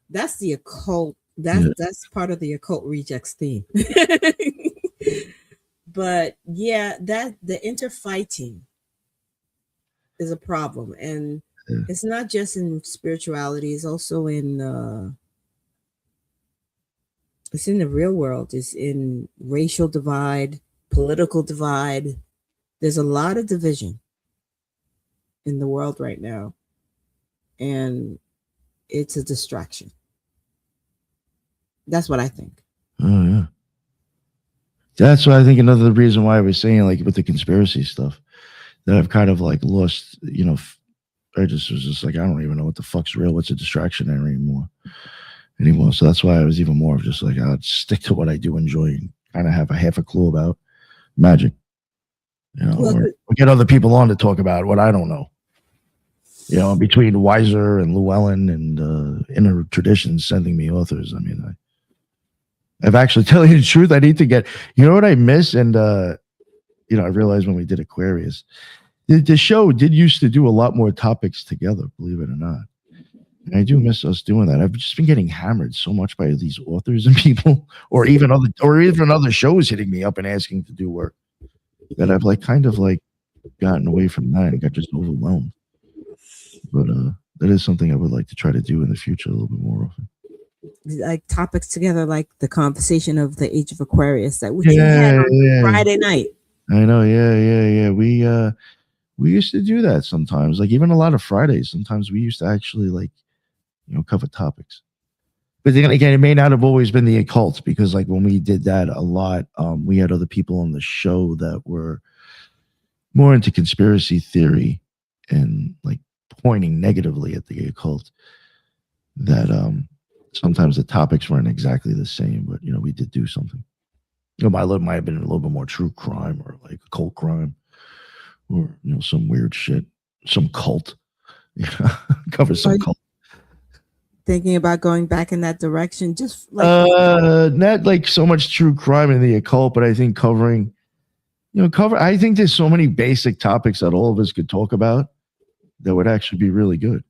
That's the occult. That's part of the Occult Rejects theme. But yeah, that the interfighting is a problem, and it's not just in spirituality; it's also in. It's in the real world. It's in racial divide, political divide. There's a lot of division in the world right now, and it's a distraction. That's what I think. Oh yeah. That's why I think another reason why I was saying, like, with the conspiracy stuff, that I've kind of like lost, I just was just like, I don't even know what the fuck's real, what's a distraction anymore. So that's why I was even more of just like, I'll stick to what I do enjoy and kind of have a half a clue about magic. Or get other people on to talk about what I don't know. Between Weiser and Llewellyn and Inner Traditions sending me authors. I mean, I've actually, telling you the truth, I need to get, what I miss? And, I realized when we did Aquarius, The show did used to do a lot more topics together, believe it or not. And I do miss us doing that. I've just been getting hammered so much by these authors and people, or even other shows hitting me up and asking to do work, that I've like kind of like gotten away from that and got just overwhelmed. But that is something I would like to try to do in the future a little bit more often. Like topics together, like the conversation of the Age of Aquarius that we had on Friday night. I know, yeah. We used to do that sometimes, like even a lot of Fridays. Sometimes we used to actually like, cover topics. But then again, it may not have always been the occult, because like when we did that a lot, we had other people on the show that were more into conspiracy theory and like pointing negatively at the occult, that sometimes the topics weren't exactly the same, but we did do something. It might have been a little bit more true crime or like occult crime, or some weird shit, some cult. Cover some cult. Thinking about going back in that direction, just like not like so much true crime in the occult, but I think covering, I think there's so many basic topics that all of us could talk about that would actually be really good.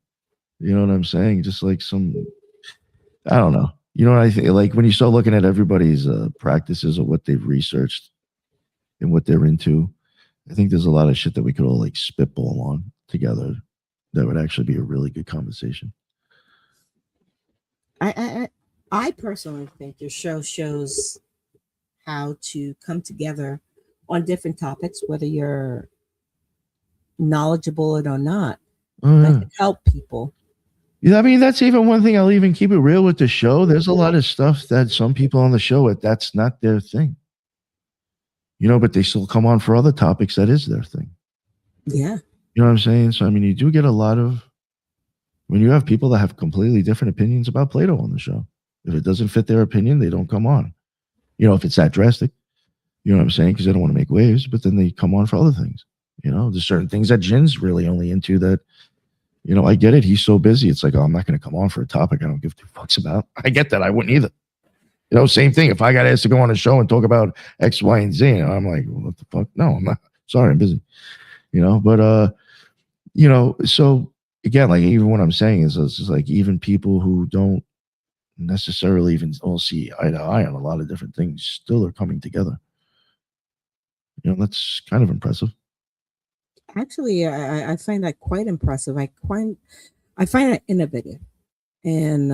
You know what I'm saying? Just like I don't know. You know what I think? Like when you start looking at everybody's practices or what they've researched and what they're into, I think there's a lot of shit that we could all like spitball on together that would actually be a really good conversation. I personally think your show shows how to come together on different topics, whether you're knowledgeable or not, to help people. Yeah, I mean, that's even one thing. I'll even keep it real with the show. There's a lot of stuff that some people on the show, that's not their thing. But they still come on for other topics that is their thing. Yeah. You know what I'm saying? So, I mean, you do get a lot of, when you have people that have completely different opinions about Plato on the show. If it doesn't fit their opinion, they don't come on. If it's that drastic, you know what I'm saying? Because they don't want to make waves, but then they come on for other things. There's certain things that Jin's really only into that, I get it. He's so busy. It's like, oh, I'm not going to come on for a topic I don't give two fucks about. I get that. I wouldn't either. Same thing. If I got asked to go on a show and talk about X, Y, and Z, I'm like, well, what the fuck? No, I'm not. Sorry, I'm busy. But so again, like even what I'm saying is it's just like even people who don't necessarily even all see eye to eye on a lot of different things still are coming together. That's kind of impressive. Actually, I find that quite impressive. I find that innovative, and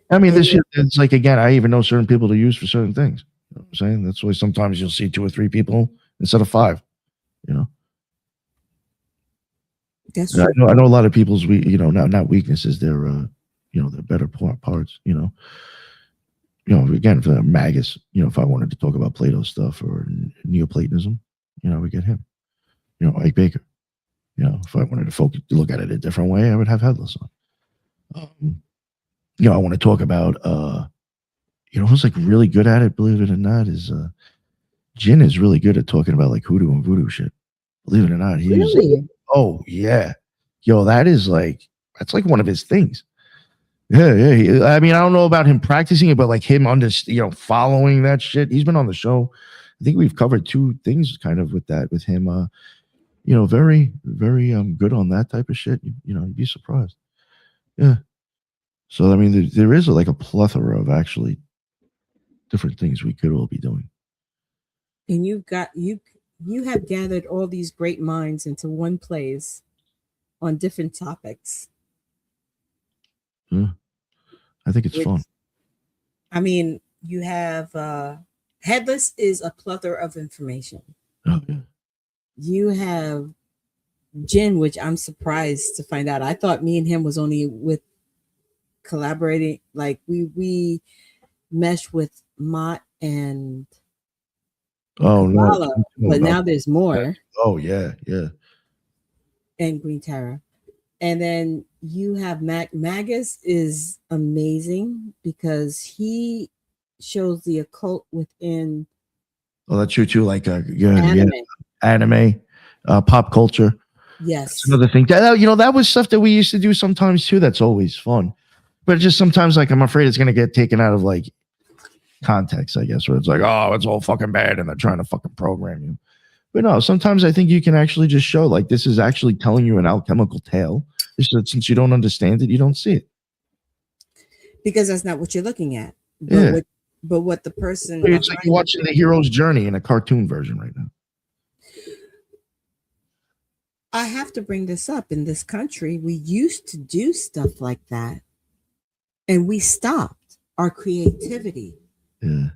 I mean, this shit, it's like, again, I even know certain people to use for certain things. You know what I'm saying? That's why sometimes you'll see 2 or 3 people instead of 5. That's true. I know a lot of people's not weaknesses. They're they're better parts. Again, for the Magus, if I wanted to talk about Plato stuff or Neoplatonism, we get him. Ike Baker. If I wanted to look at it a different way, I would have Headless on. I want to talk about who's like really good at it, believe it or not, is Jin is really good at talking about like hoodoo and voodoo shit. Believe it or not. Really? Oh yeah. Yo, that's like one of his things. Yeah. I mean, I don't know about him practicing it, but like him following that shit. He's been on the show. I think we've covered 2 things kind of with him. Very, very good on that type of shit. You'd be surprised. Yeah. So I mean, there is like a plethora of actually different things we could all be doing. And you have gathered all these great minds into one place on different topics. Yeah. I think it's fun. I mean, you have Headless is a plethora of information. Oh, yeah. You have Jin, which I'm surprised to find out. I thought me and him was only with collaborating, like we mesh with Mott and Kabbalah, but now there's more. Oh yeah. And Green Terror. And then you have Magus is amazing because he shows the occult within. Oh, that's true too. Like anime, pop culture. Yes, that's another thing. That was stuff that we used to do sometimes too. That's always fun, but just sometimes like I'm afraid it's gonna get taken out of like context, I guess, where it's like, oh, it's all fucking bad and they're trying to fucking program you. But no, sometimes I think you can actually just show like this is actually telling you an alchemical tale. It's that since you don't understand it, you don't see it. Because that's not what you're looking at. Yeah. But what the person It's like you're watching the hero's journey in a cartoon version right now. I have to bring this up. In this country, we used to do stuff like that, and we stopped our creativity. Yeah.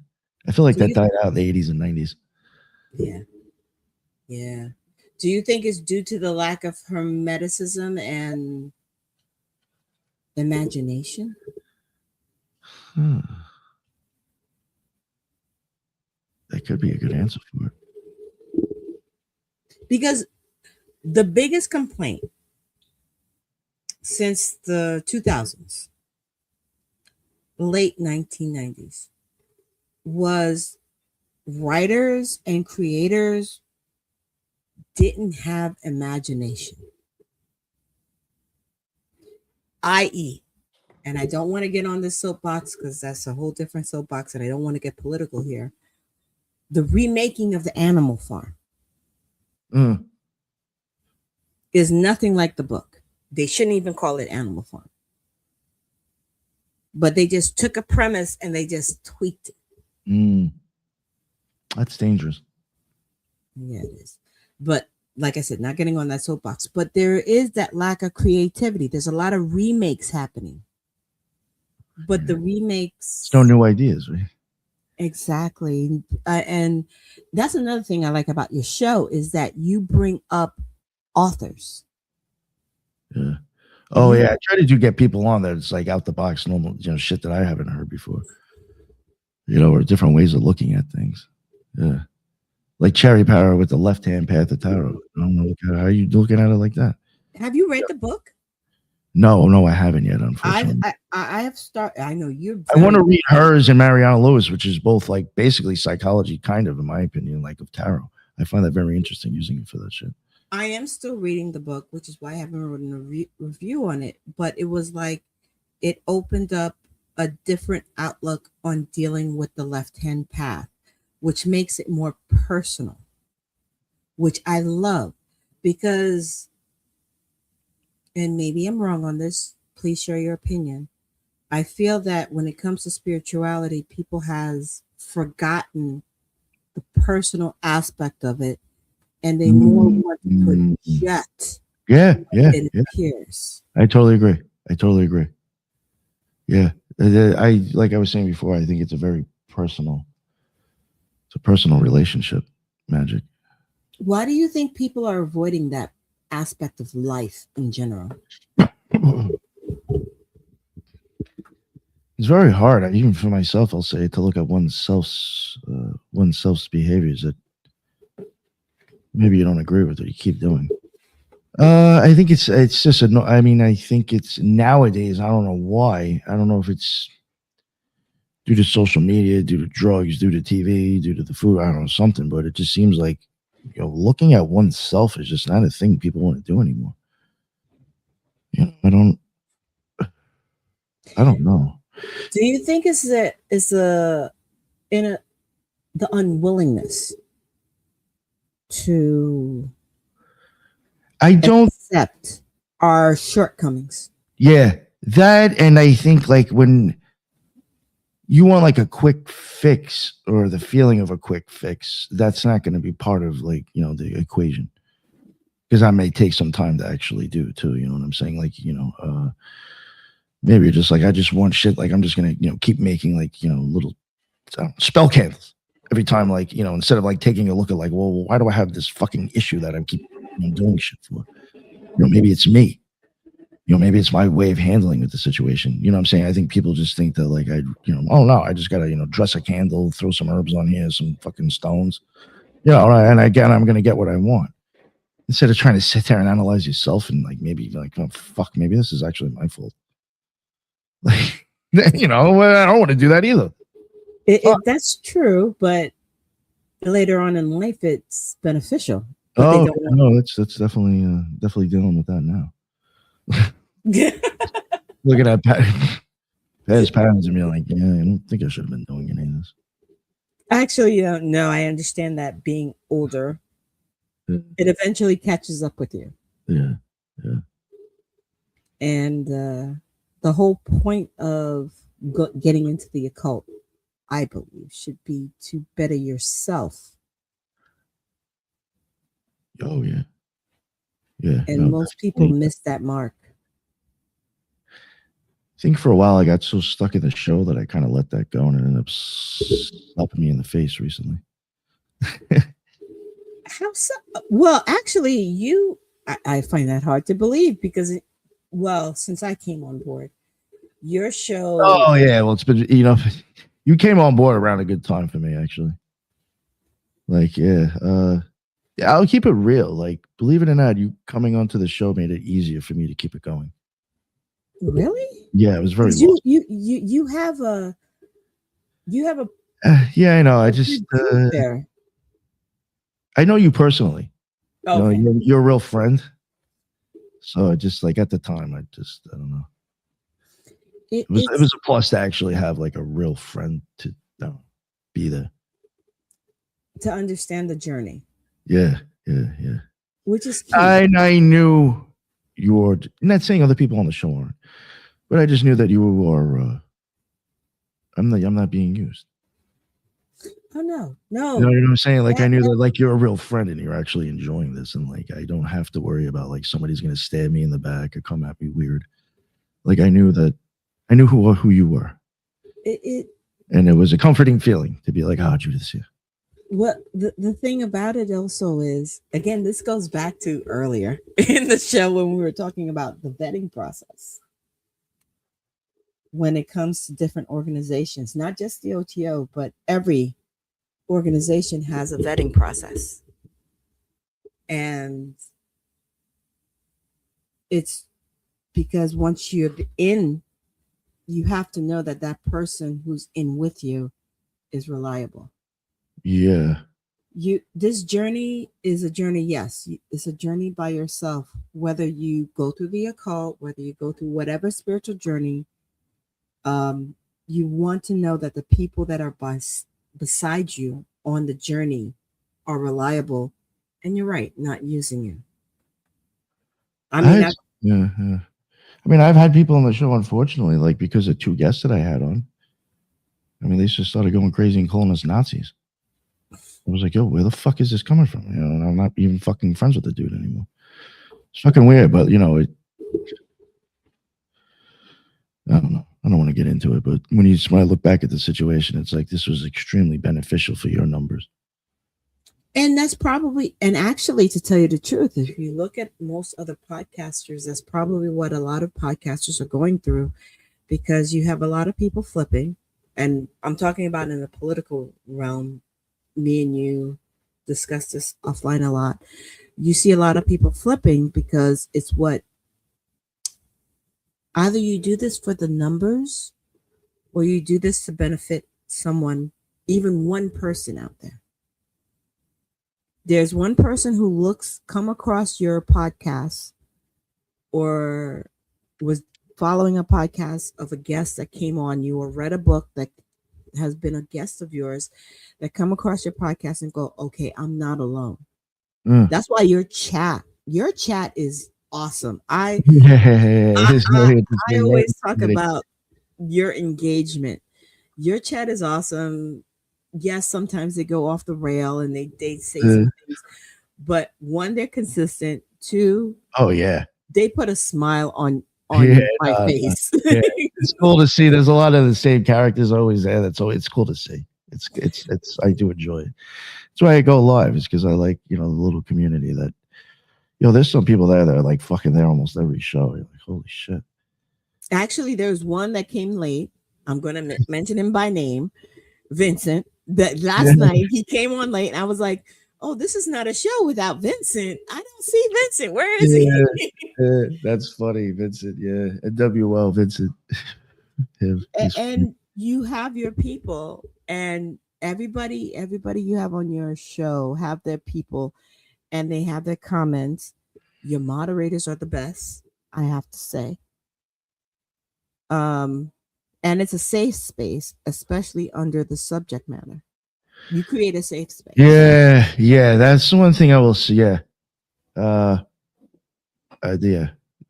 I feel like Do that you- died out in the 80s and 90s. Yeah. Yeah. Do you think it's due to the lack of hermeticism and imagination? That could be a good answer for it. Because the biggest complaint since the 2000s, late 1990s, was writers and creators didn't have imagination. I.e., and I don't want to get on this soapbox because that's a whole different soapbox and I don't want to get political here. The remaking of the Animal Farm is nothing like the book. They shouldn't even call it Animal Farm. But they just took a premise and they just tweaked it. That's dangerous. Yeah, it is. But like I said, not getting on that soapbox, but there is that lack of creativity. There's a lot of remakes happening. But the remakes... It's no new ideas, right? Exactly. And that's another thing I like about your show is that you bring up authors. Yeah. Oh, yeah. I try to get people on that it's like out the box, normal, shit that I haven't heard before. Or different ways of looking at things. Yeah. Like Cherry Power with the left-hand path of tarot. I don't know. How are you looking at it like that? Have you read the book? No, I haven't yet, unfortunately. I have started. I know you're. I want to read hers and Mariana Lewis, which is both like basically psychology, kind of, in my opinion, like of tarot. I find that very interesting using it for that shit. I am still reading the book, which is why I haven't written a review on it. But it was like it opened up a different outlook on dealing with the left-hand path, which makes it more personal, which I love because, and maybe I'm wrong on this, please share your opinion. I feel that when it comes to spirituality, people has forgotten the personal aspect of it and they more want to project. Yeah. It appears. I totally agree. Yeah. Like I was saying before, I think it's a very personal, relationship, magic. Why do you think people are avoiding that aspect of life in general? It's very hard, even for myself. I'll say to look at oneself's behaviors that maybe you don't agree with or you keep doing. I think it's just I think it's nowadays. I don't know why. I don't know if it's due to social media, due to drugs, due to TV, due to the food. I don't know, something, but it just seems like looking at oneself is just not a thing people want to do anymore. I don't know. Do you think it's the unwillingness to accept our shortcomings? Yeah, that, and I think like when you want like a quick fix or the feeling of a quick fix, that's not going to be part of like the equation, because that may take some time to actually do too. You know what I'm saying? Like maybe you're just like, I just want shit. Like I'm just gonna keep making like little spell candles every time. Like instead of like taking a look at like, well, why do I have this fucking issue that I keep doing shit for? Maybe it's me. Maybe it's my way of handling with the situation. You know what I'm saying? I think people just think that like I just gotta dress a candle, throw some herbs on here, some fucking stones, and again I'm gonna get what I want. Instead of trying to sit there and analyze yourself and like maybe like, oh fuck, maybe this is actually my fault. Like I don't want to do that either. That's true, but later on in life it's beneficial. Oh no, that's definitely dealing with that now. Looking at past patterns and being like, yeah, I don't think I should have been doing any of this. Actually, no, I understand that being older it eventually catches up with you. Yeah. And the whole point of getting into the occult, I believe, should be to better yourself. Oh yeah. Yeah. And most people miss that mark. I think for a while I got so stuck in the show that I kind of let that go, and it ended up slapping me in the face recently. How so? Well, actually, I find that hard to believe because, since I came on board, your show. Oh yeah, well it's been, you came on board around a good time for me actually. Like yeah, I'll keep it real. Like believe it or not, you coming onto the show made it easier for me to keep it going. Really? Yeah, it was very. You have a. Yeah, I know. I just there. I know you personally. Okay. You're a real friend. So I just like at the time, I don't know. It was a plus to actually have like a real friend to be there. To understand the journey. Yeah. Which is key. I knew you were, I'm not saying other people on the show aren't, but I just knew that you were, I'm not being used. Oh, no. You know what I'm saying? Like I knew that like you're a real friend and you're actually enjoying this, and like I don't have to worry about like somebody's gonna stab me in the back or come at me weird. Like I knew who you were. And it was a comforting feeling to be like, Judith, yeah. What the thing about it also is, again, this goes back to earlier in the show when we were talking about the vetting process. When it comes to different organizations, not just the OTO, but every organization has a vetting process. And it's because once you're in, you have to know that that person who's in with you is reliable. Yeah. This journey is a journey. Yes, it's a journey by yourself. Whether you go through the occult, whether you go through whatever spiritual journey, you want to know that the people that are beside you on the journey are reliable, and you're right, not using you. I mean, I've had people on the show, unfortunately, like because of 2 guests that I had on. I mean, they just started going crazy and calling us Nazis. I was like, yo, where the fuck is this coming from? And I'm not even fucking friends with the dude anymore. It's fucking weird, but I don't know. I don't want to get into it, but when I look back at the situation, it's like this was extremely beneficial for your numbers. And that's probably, and actually, to tell you the truth, if you look at most other podcasters, that's probably what a lot of podcasters are going through, because you have a lot of people flipping. And I'm talking about in the political realm. Me and you discussed this offline a lot. You see a lot of people flipping because it's what either you do this for the numbers or you do this to benefit someone, even one person out there. There's one person who come across your podcast or was following a podcast of a guest that came on you or read a book that has been a guest of yours that come across your podcast and go, okay, I'm not alone. That's why your chat is awesome. I always talk about your engagement. Your chat is awesome. Yes, sometimes they go off the rail and they say some things, but 1, they're consistent. 2, oh yeah, they put a smile on my face. Yeah. It's cool to see. There's a lot of the same characters always there. It's cool to see. It's I do enjoy it. That's why I go live, is because I like, the little community that, there's some people there that are like fucking there almost every show. You're like, holy shit. Actually, there's one that came late. I'm going to mention him by name, Vincent. That last night he came on late and I was like, oh, this is not a show without Vincent. I don't see Vincent. Where is he? That's funny, Vincent. Yeah, and WL Vincent. And you have your people, and everybody you have on your show have their people, and they have their comments. Your moderators are the best, I have to say. And it's a safe space, especially under the subject matter. You create a safe space. Yeah, that's the one thing I will say. Yeah, yeah,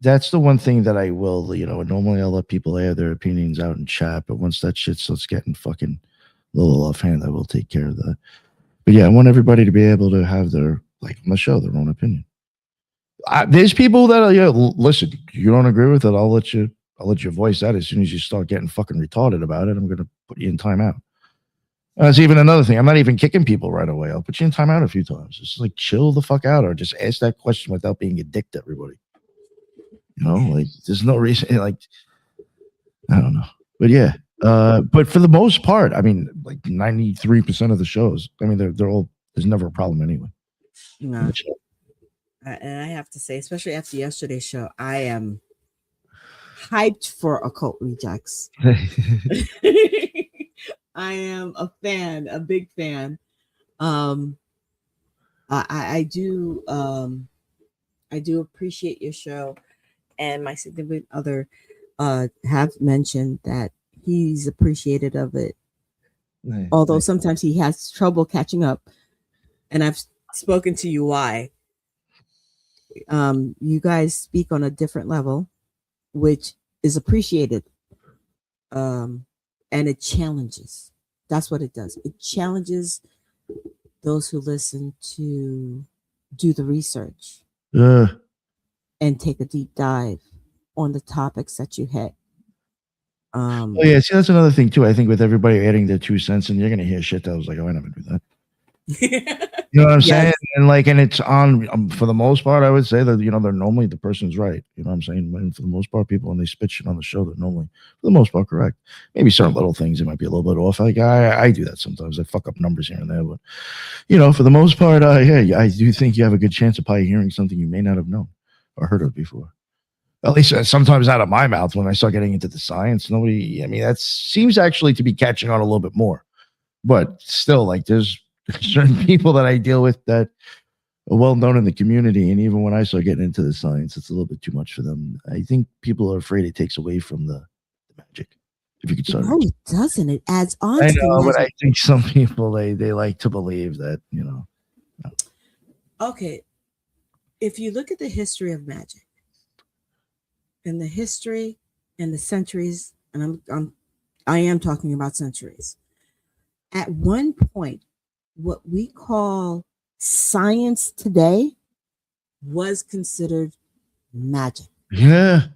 that's the one thing that I will. Normally I'll let people air their opinions out in chat, but once that shit starts getting fucking a little offhand, I will take care of that. But yeah, I want everybody to be able to have their, like on the show, their own opinion. There's people that listen. You don't agree with it, I'll let you voice that. As soon as you start getting fucking retarded about it, I'm gonna put you in timeout. That's even another thing. I'm not even kicking people right away. I'll put you in timeout a few times. Just like chill the fuck out, or just ask that question without being a dick to everybody. Like there's no reason. Like I don't know, but yeah. But for the most part, I mean, like 93% of the shows, I mean, they're all. There's never a problem anyway. No. And I have to say, especially after yesterday's show, I am hyped for Occult Rejects. I am a fan, a big fan. I do appreciate your show, and my significant other have mentioned that he's appreciative of it. Nice. Although sometimes he has trouble catching up, and I've spoken to you why. You guys speak on a different level, which is appreciated. And it challenges. That's what it does. It challenges those who listen to do the research and take a deep dive on the topics that you hit. Oh yeah, see, that's another thing too. I think with everybody adding their 2 cents, and you're gonna hear shit that was like, oh, I never do that. You know what I'm saying? And it's on for the most part. I would say that they're normally the person's right. You know what I'm saying? And for the most part, people when they spit shit on the show, they're normally for the most part correct. Maybe certain little things it might be a little bit off. Like I do that sometimes. I fuck up numbers here and there, but for the most part, yeah, I do think you have a good chance of probably hearing something you may not have known or heard of before. At least sometimes out of my mouth when I start getting into the science. Nobody. I mean, that seems actually to be catching on a little bit more, but still, like there's certain people that I deal with that are well known in the community, and even when I start getting into the science, it's a little bit too much for them. I think people are afraid it takes away from the magic. If you could start, no, it doesn't. It adds on. I know, but I think some people they like to believe that Okay, if you look at the history of magic, and the history and the centuries, and I am talking about centuries. At one point, what we call science today was considered magic. Yeah.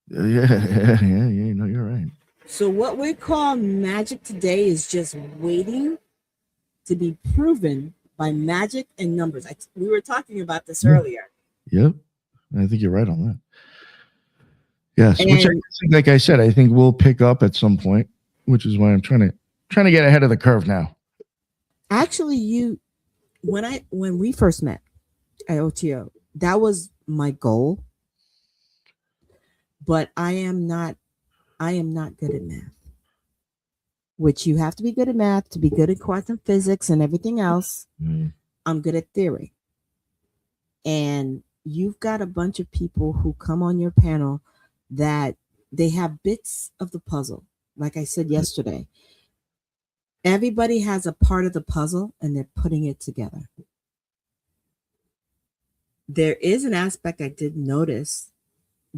You're right. So what we call magic today is just waiting to be proven by magic and numbers. We were talking about this earlier. Yep. I think you're right on that. Yes. Which like I said, I think we'll pick up at some point, which is why I'm trying to get ahead of the curve now. Actually, when we first met at OTO, that was my goal. But I am not good at math. Which you have to be good at math to be good at quantum physics and everything else. Mm. I'm good at theory. And you've got a bunch of people who come on your panel that they have bits of the puzzle. Like I said yesterday, everybody has a part of the puzzle and they're putting it together. There is an aspect I did notice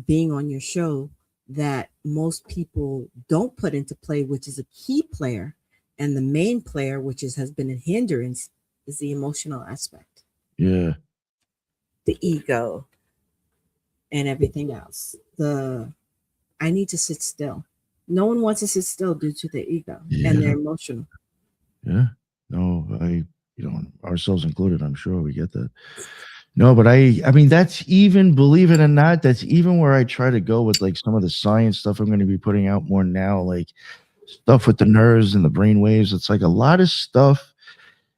being on your show that most people don't put into play, which is a key player, and the main player, which has been a hindrance, is the emotional aspect. Yeah. The ego and everything else. I need to sit still. No one wants to sit still due to the ego and they're emotional. Yeah. No, ourselves included, I'm sure we get that. No, but I mean, that's even, believe it or not, that's even where I try to go with like some of the science stuff I'm going to be putting out more now, like stuff with the nerves and the brain waves. It's like a lot of stuff.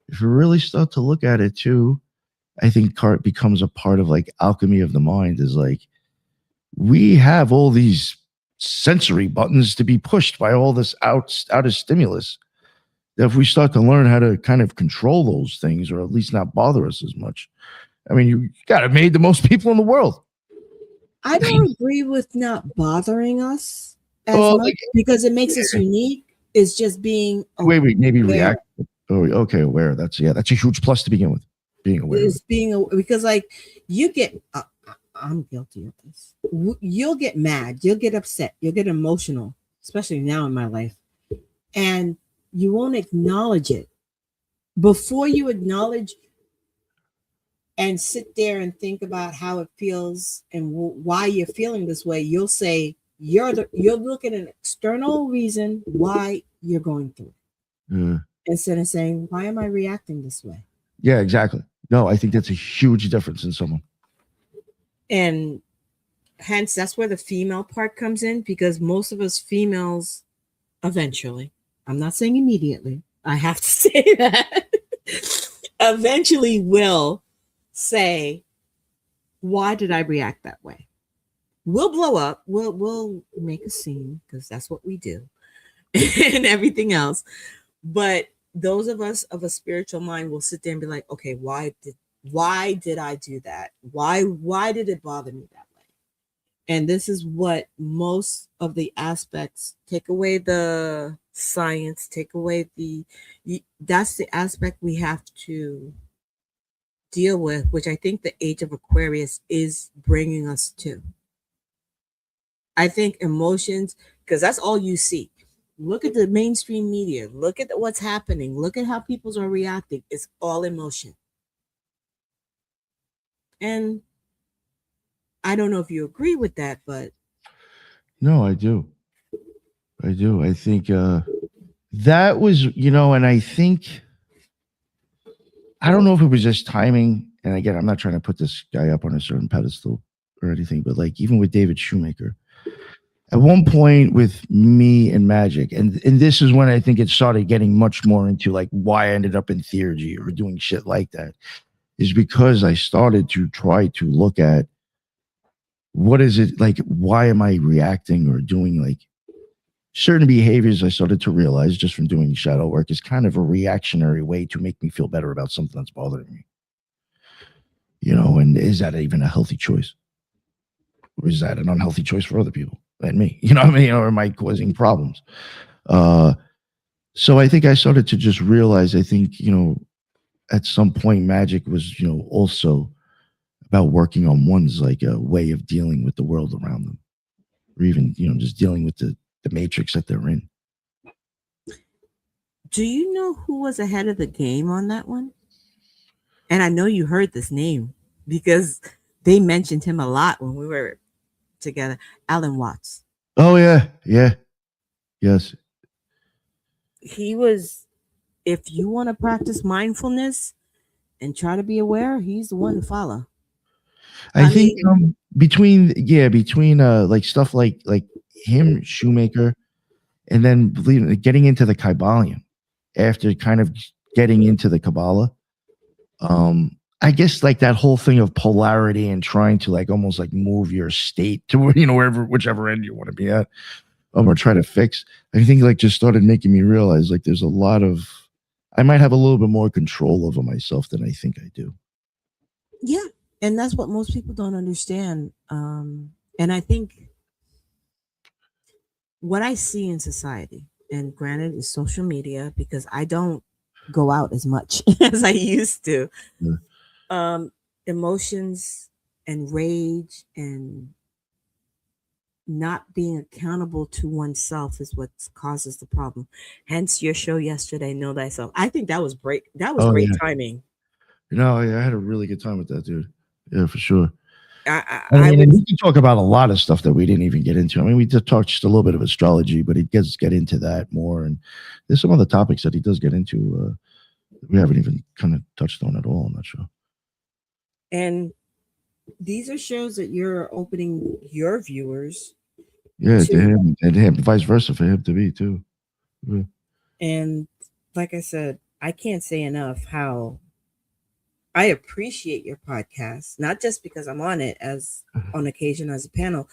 If you really start to look at it too, I think it becomes a part of like alchemy of the mind is like, we have all these sensory buttons to be pushed by all this outer stimulus. That if we start to learn how to kind of control those things, or at least not bother us as much, I mean, you got to made the most people in the world. I don't agree with not bothering us as much because it makes us unique. It's just being maybe react. Oh, okay, aware. That's a huge plus to begin with. Being aware. Is because like you get I'm guilty of this. You'll get mad, you'll get upset, you'll get emotional, especially now in my life, and you won't acknowledge it. Before you acknowledge and sit there and think about how it feels and why you're feeling this way, you'll say you're looking at an external reason why you're going through it. Yeah. Instead of saying, why am I reacting this way? Yeah, exactly. No, I think that's a huge difference in someone. And hence, that's where the female part comes in, because most of us females, eventually, I'm not saying immediately, I have to say that, eventually will say, why did I react that way? We'll blow up. We'll make a scene because that's what we do and everything else. But those of us of a spiritual mind will sit there and be like, okay, why did I do that? Why did it bother me that way? And this is what most of the aspects, take away the science, take away that's the aspect we have to deal with, which I think the age of Aquarius is bringing us to. I think emotions, because that's all you see. Look at the mainstream media. Look at what's happening. Look at how people are reacting. It's all emotion. And I don't know if you agree with that, but no, I do. I think that was, and I think, I don't know if it was just timing. And again, I'm not trying to put this guy up on a certain pedestal or anything, but like even with David Shoemaker, at one point with me and magic, and this is when I think it started getting much more into like why I ended up in theurgy or doing shit like that, is because I started to try to look at what is it like, why am I reacting or doing like certain behaviors. I started to realize just from doing shadow work is kind of a reactionary way to make me feel better about something that's bothering me. And is that even a healthy choice? Or is that an unhealthy choice for other people and me? You know what I mean? Or am I causing problems? So I think I started to just realize, I think, at some point magic was, also about working on one's like a way of dealing with the world around them, or even, just dealing with the matrix that they're in. Do you know who was ahead of the game on that one? And I know you heard this name because they mentioned him a lot when we were together. Alan Watts. Oh, yeah. Yeah. Yes. He was, if you want to practice mindfulness and try to be aware, he's the one to follow. I think between like stuff like him, Shoemaker, and then getting into the Kybalion after kind of getting into the Kabbalah. I guess like that whole thing of polarity and trying to like almost like move your state to whichever end you want to be at, or try to fix. I think like just started making me realize like there's a lot of, I might have a little bit more control over myself than I think I do. Yeah. And that's what most people don't understand. And I think what I see in society, and granted it's social media because I don't go out as much as I used to. Yeah. Emotions and rage and not being accountable to oneself is what causes the problem. Hence your show yesterday, Know Thyself. I think that was great. That was great timing. I had a really good time with that, dude. Yeah, for sure. I mean, we can talk about a lot of stuff that we didn't even get into. I mean, we did talk just a little bit of astrology, but he does get into that more. And there's some other topics that he does get into. We haven't even kind of touched on at all. I'm not sure. And these are shows that you're opening your viewers. Yeah, to him, and him, vice versa for him to be too. Yeah. And like I said, I can't say enough how I appreciate your podcast, not just because I'm on it as on occasion as a panel,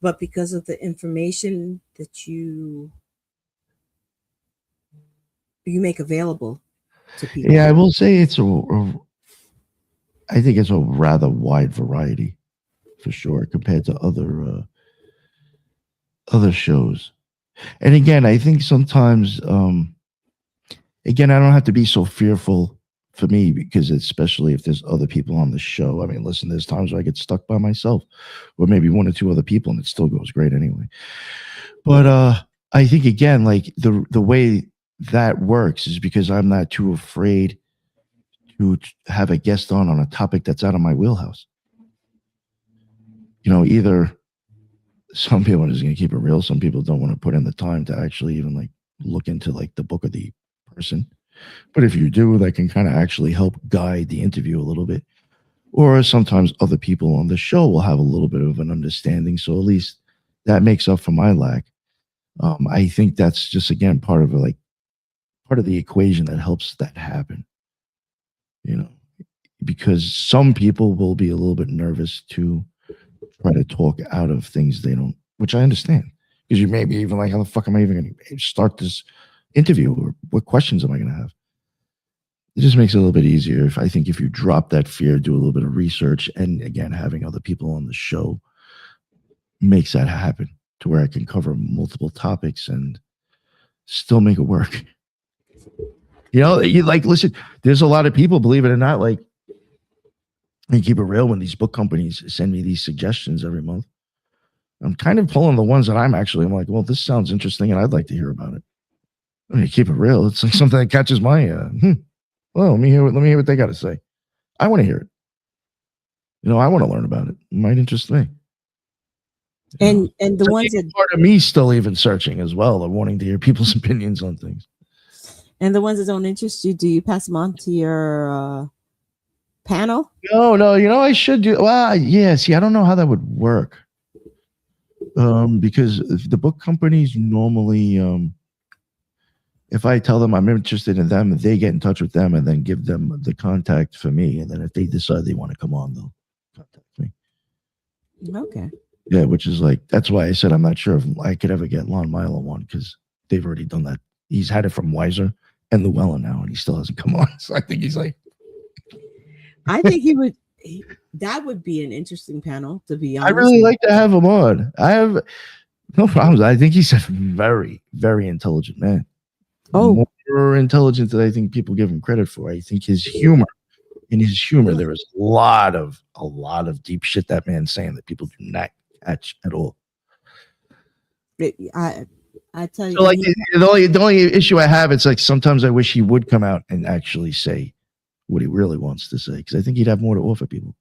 but because of the information that you make available to people. Yeah, I will say I think it's a rather wide variety for sure compared to other shows. And again, I think sometimes again, I don't have to be so fearful for me, because especially if there's other people on the show. I mean, listen, there's times where I get stuck by myself, or maybe one or two other people, and it still goes great anyway. But I think, again, like the way that works is because I'm not too afraid to have a guest on a topic that's out of my wheelhouse. Either some people are just going to keep it real. Some people don't want to put in the time to actually even like look into like the book of the person. But if you do, that can kind of actually help guide the interview a little bit. Or sometimes other people on the show will have a little bit of an understanding. So at least that makes up for my lack. I think that's just, again, part of the equation that helps that happen. Because some people will be a little bit nervous to try to talk out of things they don't, which I understand. Because you may be even like, how the fuck am I even going to start this interview? Or what questions am I going to have? It just makes it a little bit easier if you drop that fear, do a little bit of research, and again, having other people on the show makes that happen to where I can cover multiple topics and still make it work. Listen, there's a lot of people, believe it or not, like, and keep it real, when these book companies send me these suggestions every month, I'm kind of pulling the ones that I'm like, well, this sounds interesting and I'd like to hear about it. I mean, keep it real. It's like something that catches my well, let me hear what they got to say. I want to hear it. I want to learn about it. It might interest me. And the ones that part of me still even searching as well, of wanting to hear people's opinions on things. And the ones that don't interest you, do you pass them on to your panel? No, I should do. Well, yeah. See, I don't know how that would work. Because the book companies normally, if I tell them I'm interested in them, they get in touch with them and then give them the contact for me. And then if they decide they want to come on, they'll contact me. Okay. Yeah, which is like, that's why I said I'm not sure if I could ever get Lon Milo on, because they've already done that. He's had it from Weiser and Llewellyn now, and he still hasn't come on. So I think he's like, I think he would. That would be an interesting panel, to be honest. I really like to have him on. I have no problems. I think he's a very, very intelligent man. Oh, more intelligent than I think people give him credit for. I think his humor, there is a lot of deep shit that man's saying that people do not catch at all. I tell you, so like the only issue I have, it's like sometimes I wish he would come out and actually say what he really wants to say, because I think he'd have more to offer people.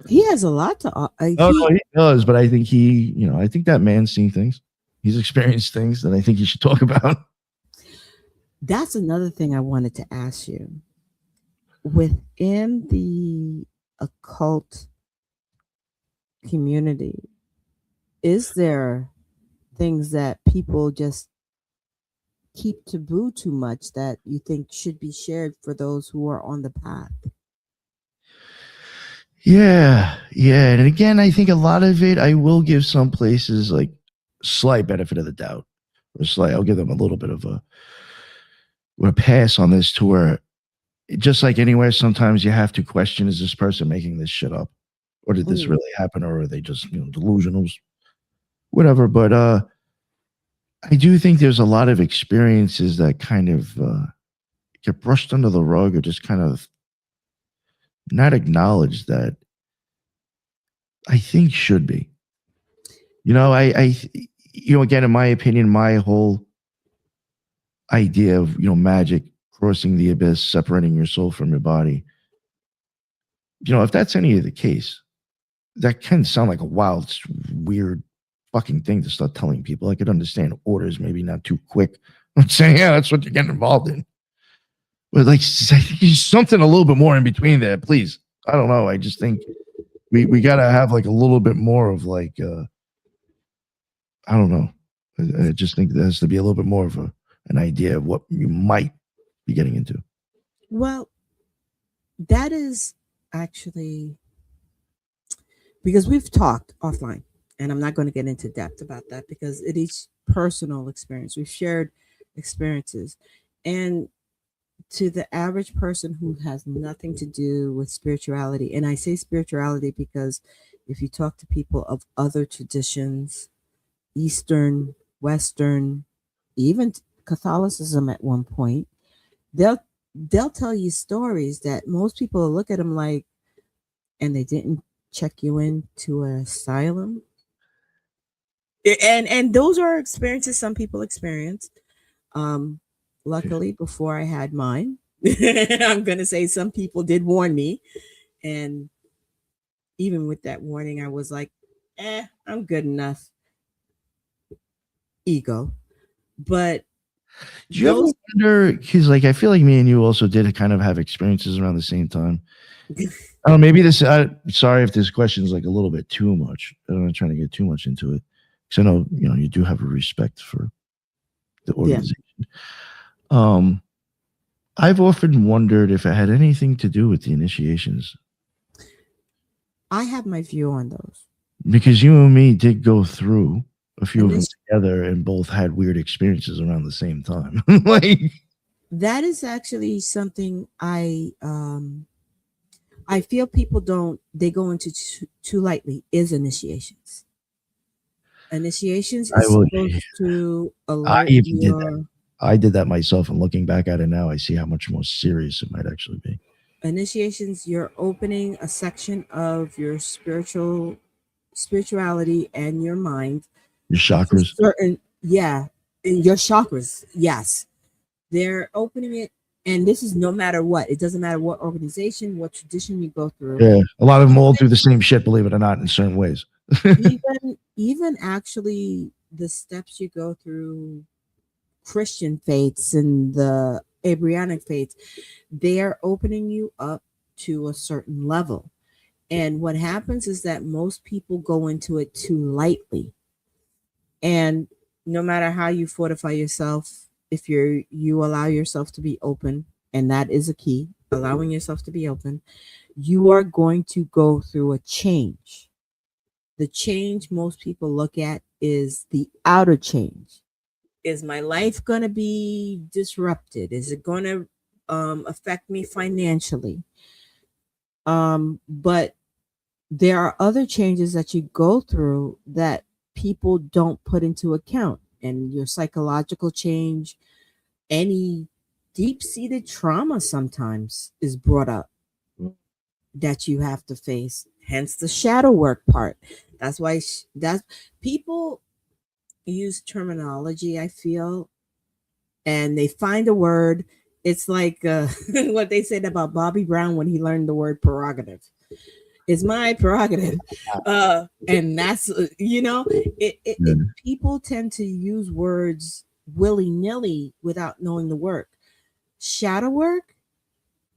He has a lot to offer. He does, but I think I think that man's seen things. He's experienced things that I think he should talk about. That's another thing I wanted to ask you. Within the occult community, is there things that people just keep taboo too much that you think should be shared for those who are on the path? Yeah. And again, I think a lot of it, I will give some places like slight benefit of the doubt, or I'll give them a little bit of a pass on this, to where, just like anywhere, sometimes you have to question, is this person making this shit up, or did this really happen, or are they just delusionals, whatever. But I do think there's a lot of experiences that kind of get brushed under the rug, or just kind of not acknowledged, that I think should be. Again, in my opinion, my whole idea of magic crossing the abyss, separating your soul from your body, if that's any of the case, that can sound like a wild, weird fucking thing to start telling people. I could understand orders, maybe not too quick. I'm saying, yeah, that's what you're getting involved in. But like, something a little bit more in between there, please. I don't know. I just think we got to have like a little bit more of like, I don't know. I just think there has to be a little bit more of an idea of what you might be getting into. Well, that is actually, because we've talked offline, and I'm not going to get into depth about that, because it is personal experience. We've shared experiences, and to the average person who has nothing to do with spirituality, and I say spirituality because if you talk to people of other traditions, Eastern, Western, even Catholicism at one point, they'll tell you stories that most people look at them like, and they didn't check you into an asylum. And those are experiences some people experience. Um, Luckily, before I had mine, I'm gonna say some people did warn me, and even with that warning, I was like, I'm good enough. Ego, but Do you ever those wonder? Because like I feel like me and you also did kind of have experiences around the same time. Oh, maybe this. Sorry if this question is like a little bit too much. I'm not trying to get too much into it because I know you do have a respect for the organization. I've often wondered if it had anything to do with the initiations. I have my view on those. Because you and me did go through a few And of them this, together and both had weird experiences around the same time. Like, that is actually something I feel people don't they go into too lightly is initiations. Initiations I is would, supposed to I alert even did that. your I did that myself, and looking back at it now, I see how much more serious it might actually be. initiations. You're opening a section of your spirituality and your mind Your to chakras. certain, yeah, and your chakras. Yes, they're opening it, and this is no matter what. It doesn't matter what organization, what tradition you go through. Yeah, a lot of them all do the same shit, believe it or not, in certain ways. Even actually the steps you go through Christian faiths and the Abrahamic faiths, they are opening you up to a certain level. And what happens is that most people go into it too lightly. And no matter how you fortify yourself, if you allow yourself to be open, and that is a key, allowing yourself to be open, you are going to go through a change. The change most people look at is the outer change. Is my life going to be disrupted? Is it going to affect me financially? But there are other changes that you go through that people don't put into account, and your psychological change, any deep-seated trauma sometimes is brought up that you have to face, hence the shadow work part. That's why that's people use terminology, I feel, and they find a word. It's like what they said about Bobby Brown when he learned the word prerogative. It's my prerogative. And that's, people tend to use words willy nilly without knowing the work. Shadow work,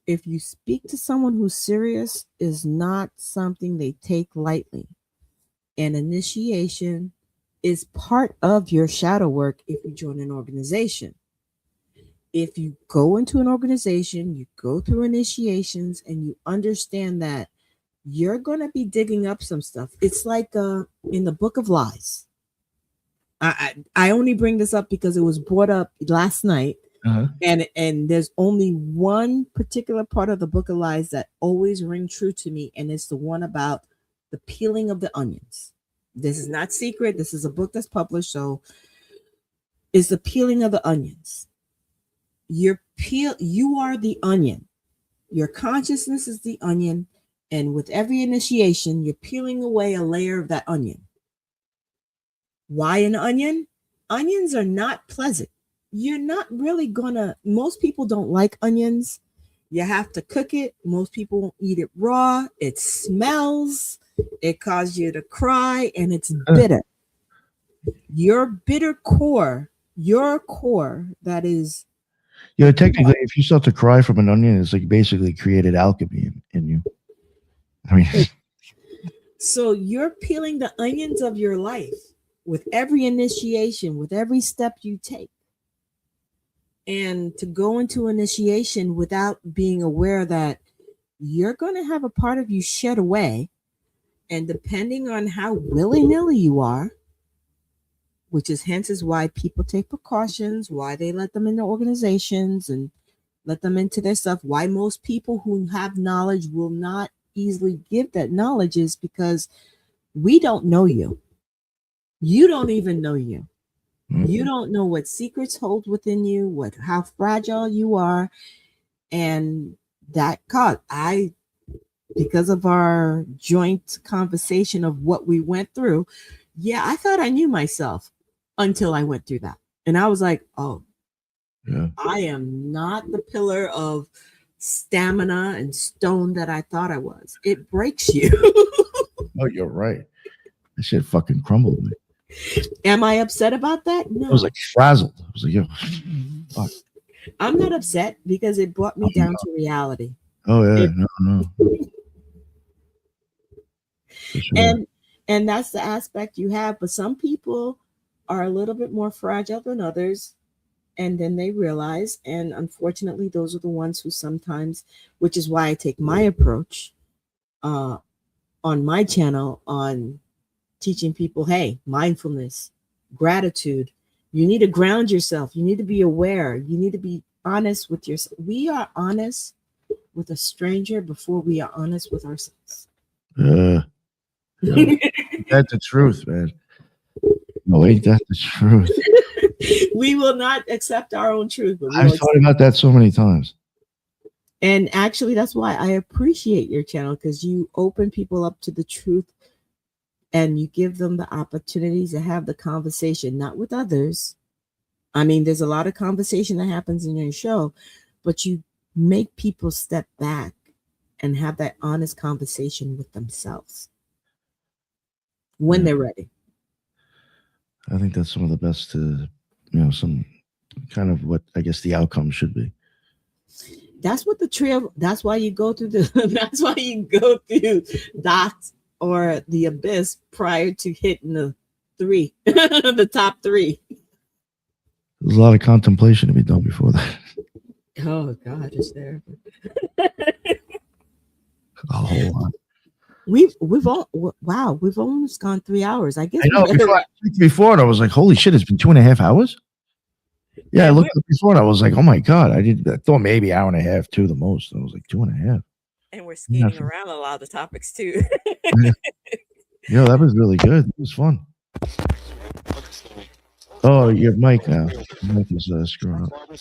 if you speak to someone who's serious, is not something they take lightly. And initiation is part of your shadow work if you join an organization. If you go into an organization, you go through initiations, and you understand that you're going to be digging up some stuff. It's like in the Book of Lies. I only bring this up because it was brought up last night. Uh-huh. And there's only one particular part of the Book of Lies that always ring true to me, and it's the one about the peeling of the onions. This is not secret. This is a book that's published, so it's the peeling of the onions. You are the onion. Your consciousness is the onion, and with every initiation, you're peeling away a layer of that onion. Why an onion? Onions are not pleasant. You're not really gonna, most people don't like onions. You have to cook it. Most people won't eat it raw. It smells. It causes you to cry, and it's bitter. Your bitter core, that is. Technically, if you start to cry from an onion, it's like basically created alchemy in you. I mean, so you're peeling the onions of your life with every initiation, with every step you take. And to go into initiation without being aware that you're going to have a part of you shed away. And depending on how willy-nilly you are, which is hence is why people take precautions, why they let them into organizations and let them into their stuff, why most people who have knowledge will not easily give that knowledge is because we don't know you. You don't even know you. You don't know what secrets hold within you, how fragile you are, and that because of our joint conversation of what we went through, I thought I knew myself until I went through that, and I was like, oh, Yeah. I am not the pillar of stamina and stone that I thought I was. It breaks you. Oh, you're right. That shit fucking crumbled me. Am I upset about that? No. I was like frazzled. I was like, yo, fuck. I'm not upset because it brought me down to reality. Oh yeah, no. For sure. And that's the aspect you have. But some people are a little bit more fragile than others. And then they realize, and unfortunately, those are the ones who sometimes, which is why I take my approach on my channel on teaching people, hey, mindfulness, gratitude. You need to ground yourself. You need to be aware. You need to be honest with yourself. We are honest with a stranger before we are honest with ourselves. Yeah. That's the truth, man. No, ain't that the truth? We will not accept our own truth. But I've thought about that so many times. And actually, that's why I appreciate your channel, because you open people up to the truth and you give them the opportunities to have the conversation, not with others. I mean, there's a lot of conversation that happens in your show, but you make people step back and have that honest conversation with themselves when they're ready. I think that's some of the best, some kind of what I guess the outcome should be. That's what that's why you go through that's why you go through dots or the abyss prior to hitting the the top 3. There's a lot of contemplation to be done before that. Oh God, is there? A whole lot. We've almost gone 3 hours. I guess I know. Before and I was like, holy shit, it's been 2.5 hours. Yeah, I looked up before and I was like, oh my God, I thought maybe hour and a half, 2 the most. I was like 2.5. And we're skating around a lot of the topics too. Yeah, that was really good. It was fun. Oh, your mic now. Your mic is screwing up. It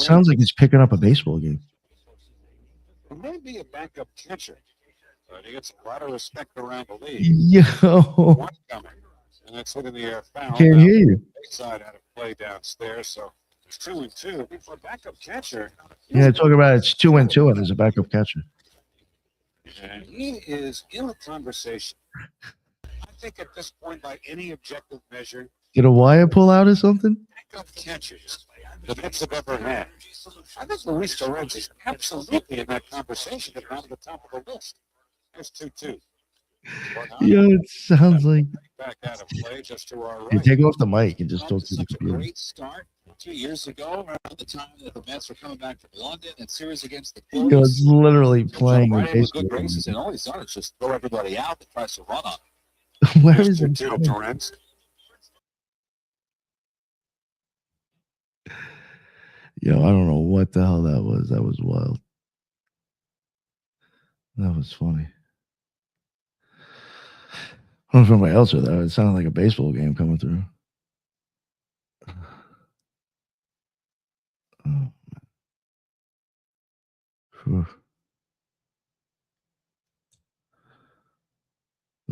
sounds like it's picking up a baseball game. It may be a backup catcher, but he gets a lot of respect around the league. Yo. One coming, and that's hit in the air foul. Can't hear you. Side had a play downstairs, so it's 2-2. For a backup catcher. Yeah, talking about it's 2-2, and there's a backup catcher. And he is in a conversation. I think at this point, by any objective measure, did a wire pull out or something? Backup catchers the Mets have ever had. I think Luis Torrens is absolutely in that conversation, if not at the top of the list. There's 2-2. Yeah, it sounds like. Back out of play just to our right. You take off the mic and just talk to the computer. Great start 2 years ago, around the time that the Mets were coming back from London and series against the Phillies. You know, it's literally playing right with good graces, and all he's done is just throw everybody out that tries to run on him. Where is it? Torrens. Yo, I don't know what the hell that was. That was wild. That was funny. I don't know if anybody else heard that. It sounded like a baseball game coming through.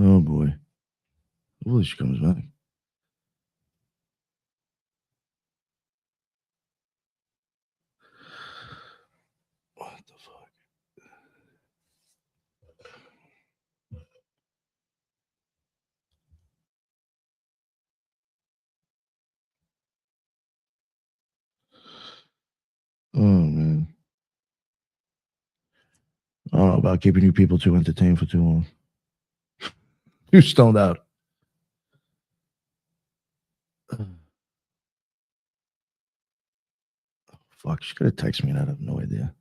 Oh boy. Hopefully she comes back. What the fuck? Oh man. I don't know about keeping you people too entertained for too long. You're stoned out. Oh, fuck, she could have texted me and I have no idea.